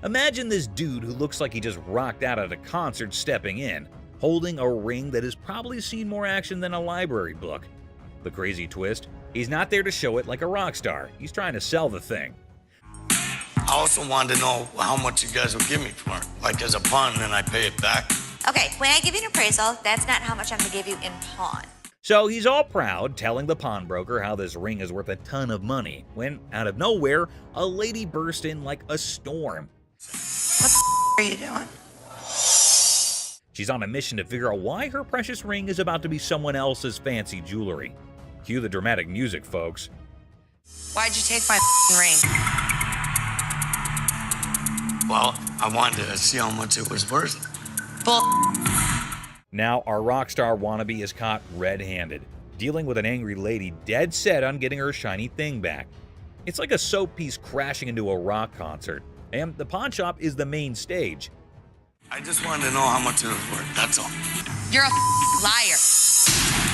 Imagine this dude who looks like he just rocked out at a concert stepping in, holding a ring that has probably seen more action than a library book. The crazy twist, he's not there to show it like a rock star. He's trying to sell the thing. I also wanted to know how much you guys would give me for it. Like as a pawn, and then I pay it back. Okay, when I give you an appraisal, that's not how much I'm gonna give you in pawn. So he's all proud, telling the pawnbroker how this ring is worth a ton of money, when, out of nowhere, a lady burst in like a storm. What the are you doing? She's on a mission to figure out why her precious ring is about to be someone else's fancy jewelry. Cue the dramatic music, folks. Why'd you take my ring? Well, I wanted to see how much it was worth. Bull. Now, our rock star wannabe is caught red-handed, dealing with an angry lady dead set on getting her shiny thing back. It's like a soap piece crashing into a rock concert, and the pawn shop is the main stage. I just wanted to know how much it was worth, that's all. You're a liar.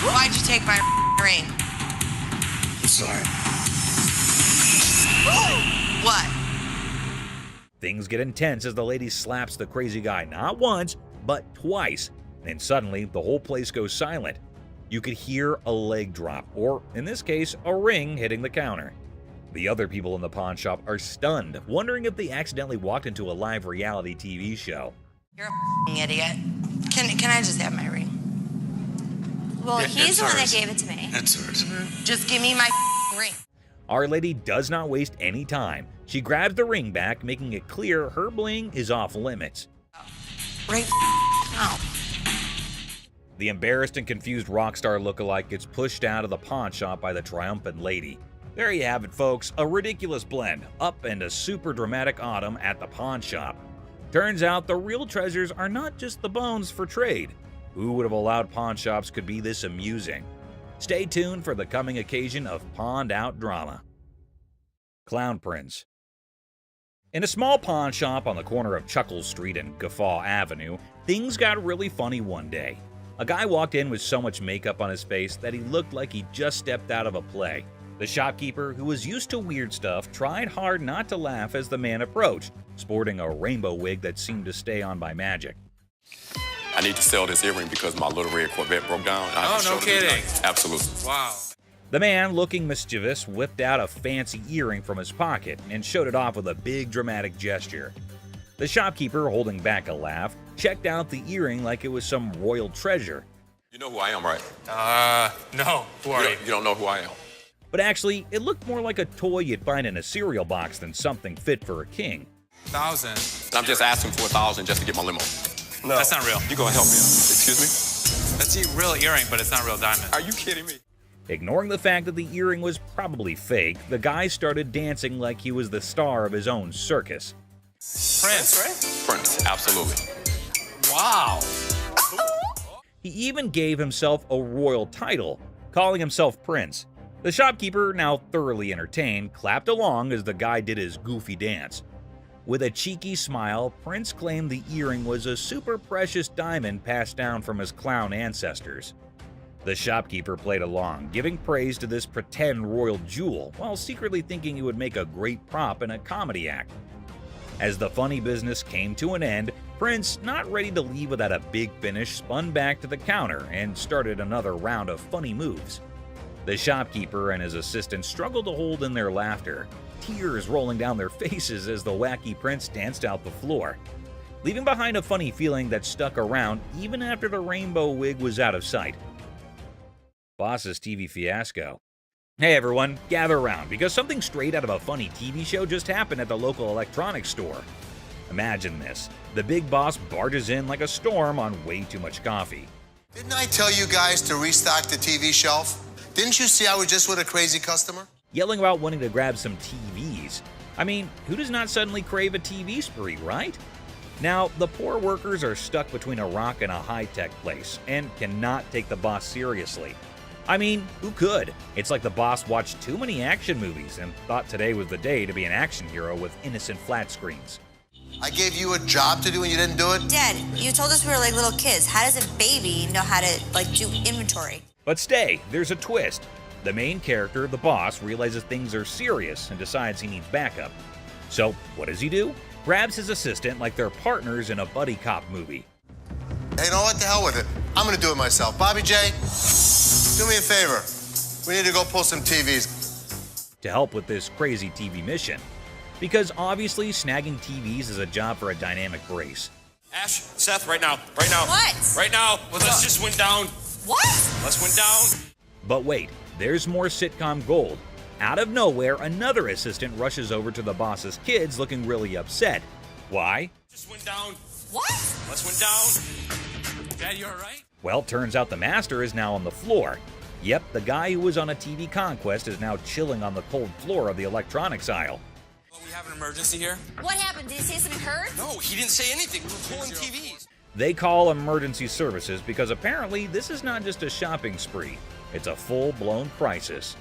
Why'd you take my ring? I'm sorry. What? Things get intense as the lady slaps the crazy guy not once, but twice. And suddenly, the whole place goes silent. You could hear a leg drop, or in this case, a ring hitting the counter. The other people in the pawn shop are stunned, wondering if they accidentally walked into a live reality TV show. You're a idiot. Can I just have my ring? Well, Yeah, he's it's the one that hers. gave it to me. That's hers. Just give me my ring. Our lady does not waste any time. She grabs the ring back, making it clear her bling is off limits. Right now. The embarrassed and confused rock star lookalike gets pushed out of the pawn shop by the triumphant lady. There you have it, folks, a ridiculous blend, up and a super dramatic autumn at the pawn shop. Turns out the real treasures are not just the bones for trade. Who would have allowed pawn shops could be this amusing? Stay tuned for the coming occasion of pawned out drama. Clown Prince. In a small pawn shop on the corner of Chuckles Street and Guffaw Avenue, things got really funny one day. A guy walked in with so much makeup on his face that he looked like he just stepped out of a play. The shopkeeper, who was used to weird stuff, tried hard not to laugh as the man approached, sporting a rainbow wig that seemed to stay on by magic. I need to sell this earring because my little red Corvette broke down. Oh, no kidding. Absolutely. Wow. The man, looking mischievous, whipped out a fancy earring from his pocket and showed it off with a big dramatic gesture. The shopkeeper, holding back a laugh, checked out the earring like it was some royal treasure. You know who I am, right? No. Who are you? You don't know who I am. But actually, it looked more like a toy you'd find in a cereal box than something fit for a king. 1,000. I'm just asking for 1,000 just to get my limo. No. That's not real. You gonna help me out? Excuse me? That's a real earring, but it's not real diamond. Are you kidding me? Ignoring the fact that the earring was probably fake, the guy started dancing like he was the star of his own circus. Prince, right? Prince, absolutely. Wow. He even gave himself a royal title, calling himself Prince. The shopkeeper, now thoroughly entertained, clapped along as the guy did his goofy dance. With a cheeky smile, Prince claimed the earring was a super precious diamond passed down from his clown ancestors. The shopkeeper played along, giving praise to this pretend royal jewel, while secretly thinking it would make a great prop in a comedy act. As the funny business came to an end, Prince, not ready to leave without a big finish, spun back to the counter and started another round of funny moves. The shopkeeper and his assistant struggled to hold in their laughter, tears rolling down their faces as the wacky Prince danced out the floor, leaving behind a funny feeling that stuck around even after the rainbow wig was out of sight. Boss's TV fiasco. Hey everyone, gather around, because something straight out of a funny TV show just happened at the local electronics store. Imagine this. The big boss barges in like a storm on way too much coffee. Didn't I tell you guys to restock the TV shelf? Didn't you see I was just with a crazy customer? Yelling about wanting to grab some TVs. I mean, who does not suddenly crave a TV spree, right? Now, the poor workers are stuck between a rock and a high-tech place and cannot take the boss seriously. I mean, who could? It's like the boss watched too many action movies and thought today was the day to be an action hero with innocent flat screens. I gave you a job to do and you didn't do it? Dad, you told us we were like little kids. How does a baby know how to do inventory? But stay, there's a twist. The main character, the boss, realizes things are serious and decides he needs backup. So, what does he do? Grabs his assistant like they're partners in a buddy cop movie. Hey, you know what? The hell with it. I'm gonna do it myself. Bobby J, do me a favor. We need to go pull some TVs. To help with this crazy TV mission. Because obviously snagging TVs is a job for a dynamic brace. Ash, Seth, right now. Right now. What? Right now. Let's just went down. What? Let's went down. But wait, there's more sitcom gold. Out of nowhere, another assistant rushes over to the boss's kids looking really upset. Why? Just went down. What? Let's went down. Dad, you alright? Well, turns out the master is now on the floor. Yep, the guy who was on a TV conquest is now chilling on the cold floor of the electronics aisle. Well, we have an emergency here. What happened? Did he say something hurt? No, he didn't say anything. We're pulling TVs. They call emergency services because apparently this is not just a shopping spree. It's a full-blown crisis.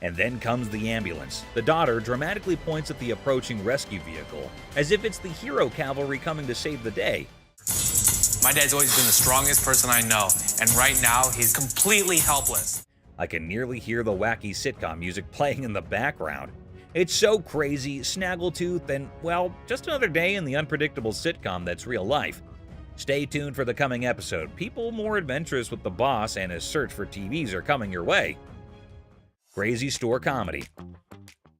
And then comes the ambulance. The daughter dramatically points at the approaching rescue vehicle, as if it's the hero cavalry coming to save the day. My dad's always been the strongest person I know, and right now he's completely helpless. I can nearly hear the wacky sitcom music playing in the background. It's so crazy, snaggletooth, and, well, just another day in the unpredictable sitcom that's real life. Stay tuned for the coming episode. People more adventurous with the boss and his search for TVs are coming your way. Crazy Store Comedy.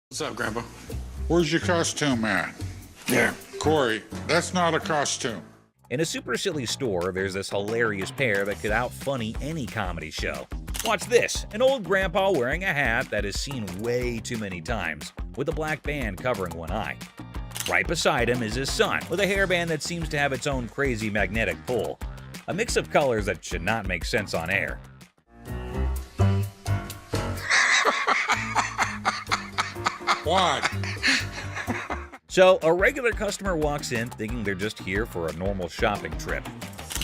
What's up, Grandpa? Where's your costume at? There. Corey, that's not a costume. In a super silly store, there's this hilarious pair that could out-funny any comedy show. Watch this, an old grandpa wearing a hat that is seen way too many times, with a black band covering one eye. Right beside him is his son, with a hairband that seems to have its own crazy magnetic pull. A mix of colors that should not make sense on air. What? So, a regular customer walks in thinking they're just here for a normal shopping trip.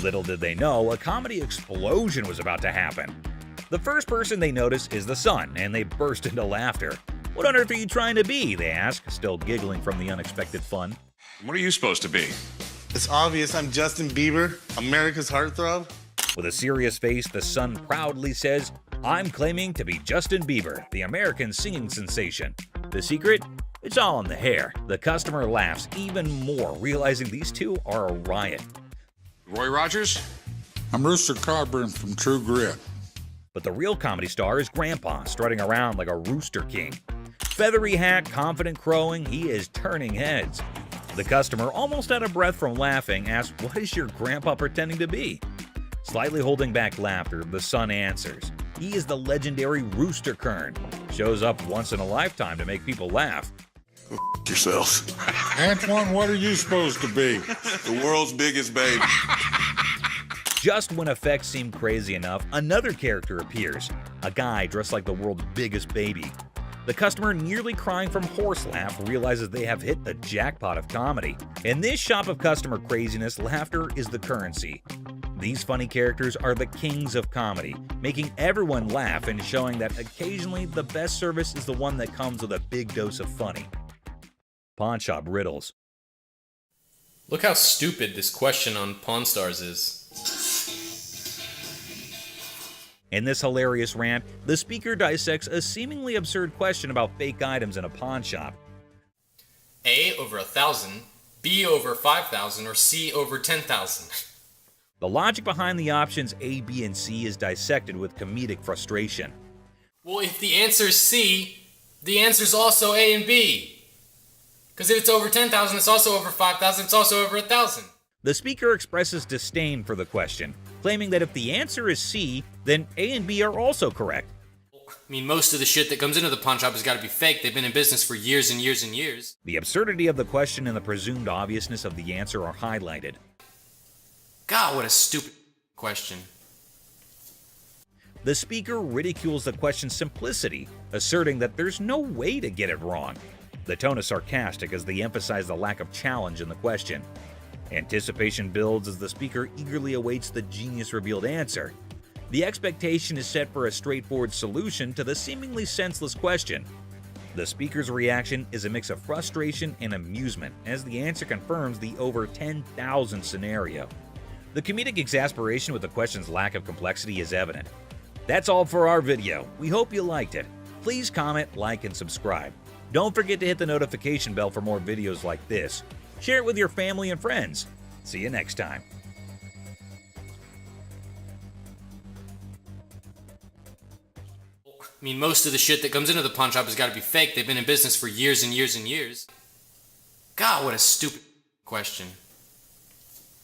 Little did they know, a comedy explosion was about to happen. The first person they notice is the son, and they burst into laughter. "What on earth are you trying to be?" they ask, still giggling from the unexpected fun. What are you supposed to be? It's obvious I'm Justin Bieber, America's heartthrob. With a serious face, the son proudly says, "I'm claiming to be Justin Bieber, the American singing sensation." The secret? It's all in the hair. The customer laughs even more, realizing these two are a riot. Roy Rogers? I'm Rooster Cogburn from True Grit. But the real comedy star is Grandpa, strutting around like a rooster king. Feathery hat, confident crowing, he is turning heads. The customer, almost out of breath from laughing, asks, "What is your grandpa pretending to be?" Slightly holding back laughter, the son answers, "He is the legendary Rooster Kern. Shows up once in a lifetime to make people laugh." Go yourself. Antoine, what are you supposed to be? The world's biggest baby. Just when effects seem crazy enough, another character appears. A guy dressed like the world's biggest baby. The customer, nearly crying from horse laugh, realizes they have hit the jackpot of comedy. In this shop of customer craziness, laughter is the currency. These funny characters are the kings of comedy, making everyone laugh and showing that occasionally the best service is the one that comes with a big dose of funny. Pawn Shop Riddles. Look how stupid this question on Pawn Stars is. In this hilarious rant, the speaker dissects a seemingly absurd question about fake items in a pawn shop. A over 1,000, B over 5,000, or C over 10,000. The logic behind the options A, B, and C is dissected with comedic frustration. Well, if the answer's C, the answer's also A and B. Because if it's over 10,000, it's also over 5,000, it's also over 1,000. The speaker expresses disdain for the question, claiming that if the answer is C, then A and B are also correct. I mean, most of the shit that comes into the pawn shop has got to be fake. They've been in business for years and years and years. The absurdity of the question and the presumed obviousness of the answer are highlighted. God, what a stupid question. The speaker ridicules the question's simplicity, asserting that there's no way to get it wrong. The tone is sarcastic as they emphasize the lack of challenge in the question. Anticipation builds as the speaker eagerly awaits the genius-revealed answer. The expectation is set for a straightforward solution to the seemingly senseless question. The speaker's reaction is a mix of frustration and amusement as the answer confirms the over 10,000 scenario. The comedic exasperation with the question's lack of complexity is evident. That's all for our video. We hope you liked it. Please comment, like, and subscribe. Don't forget to hit the notification bell for more videos like this. Share it with your family and friends. See you next time. I mean, most of the shit that comes into the pawn shop has got to be fake. They've been in business for years and years and years. God, what a stupid question.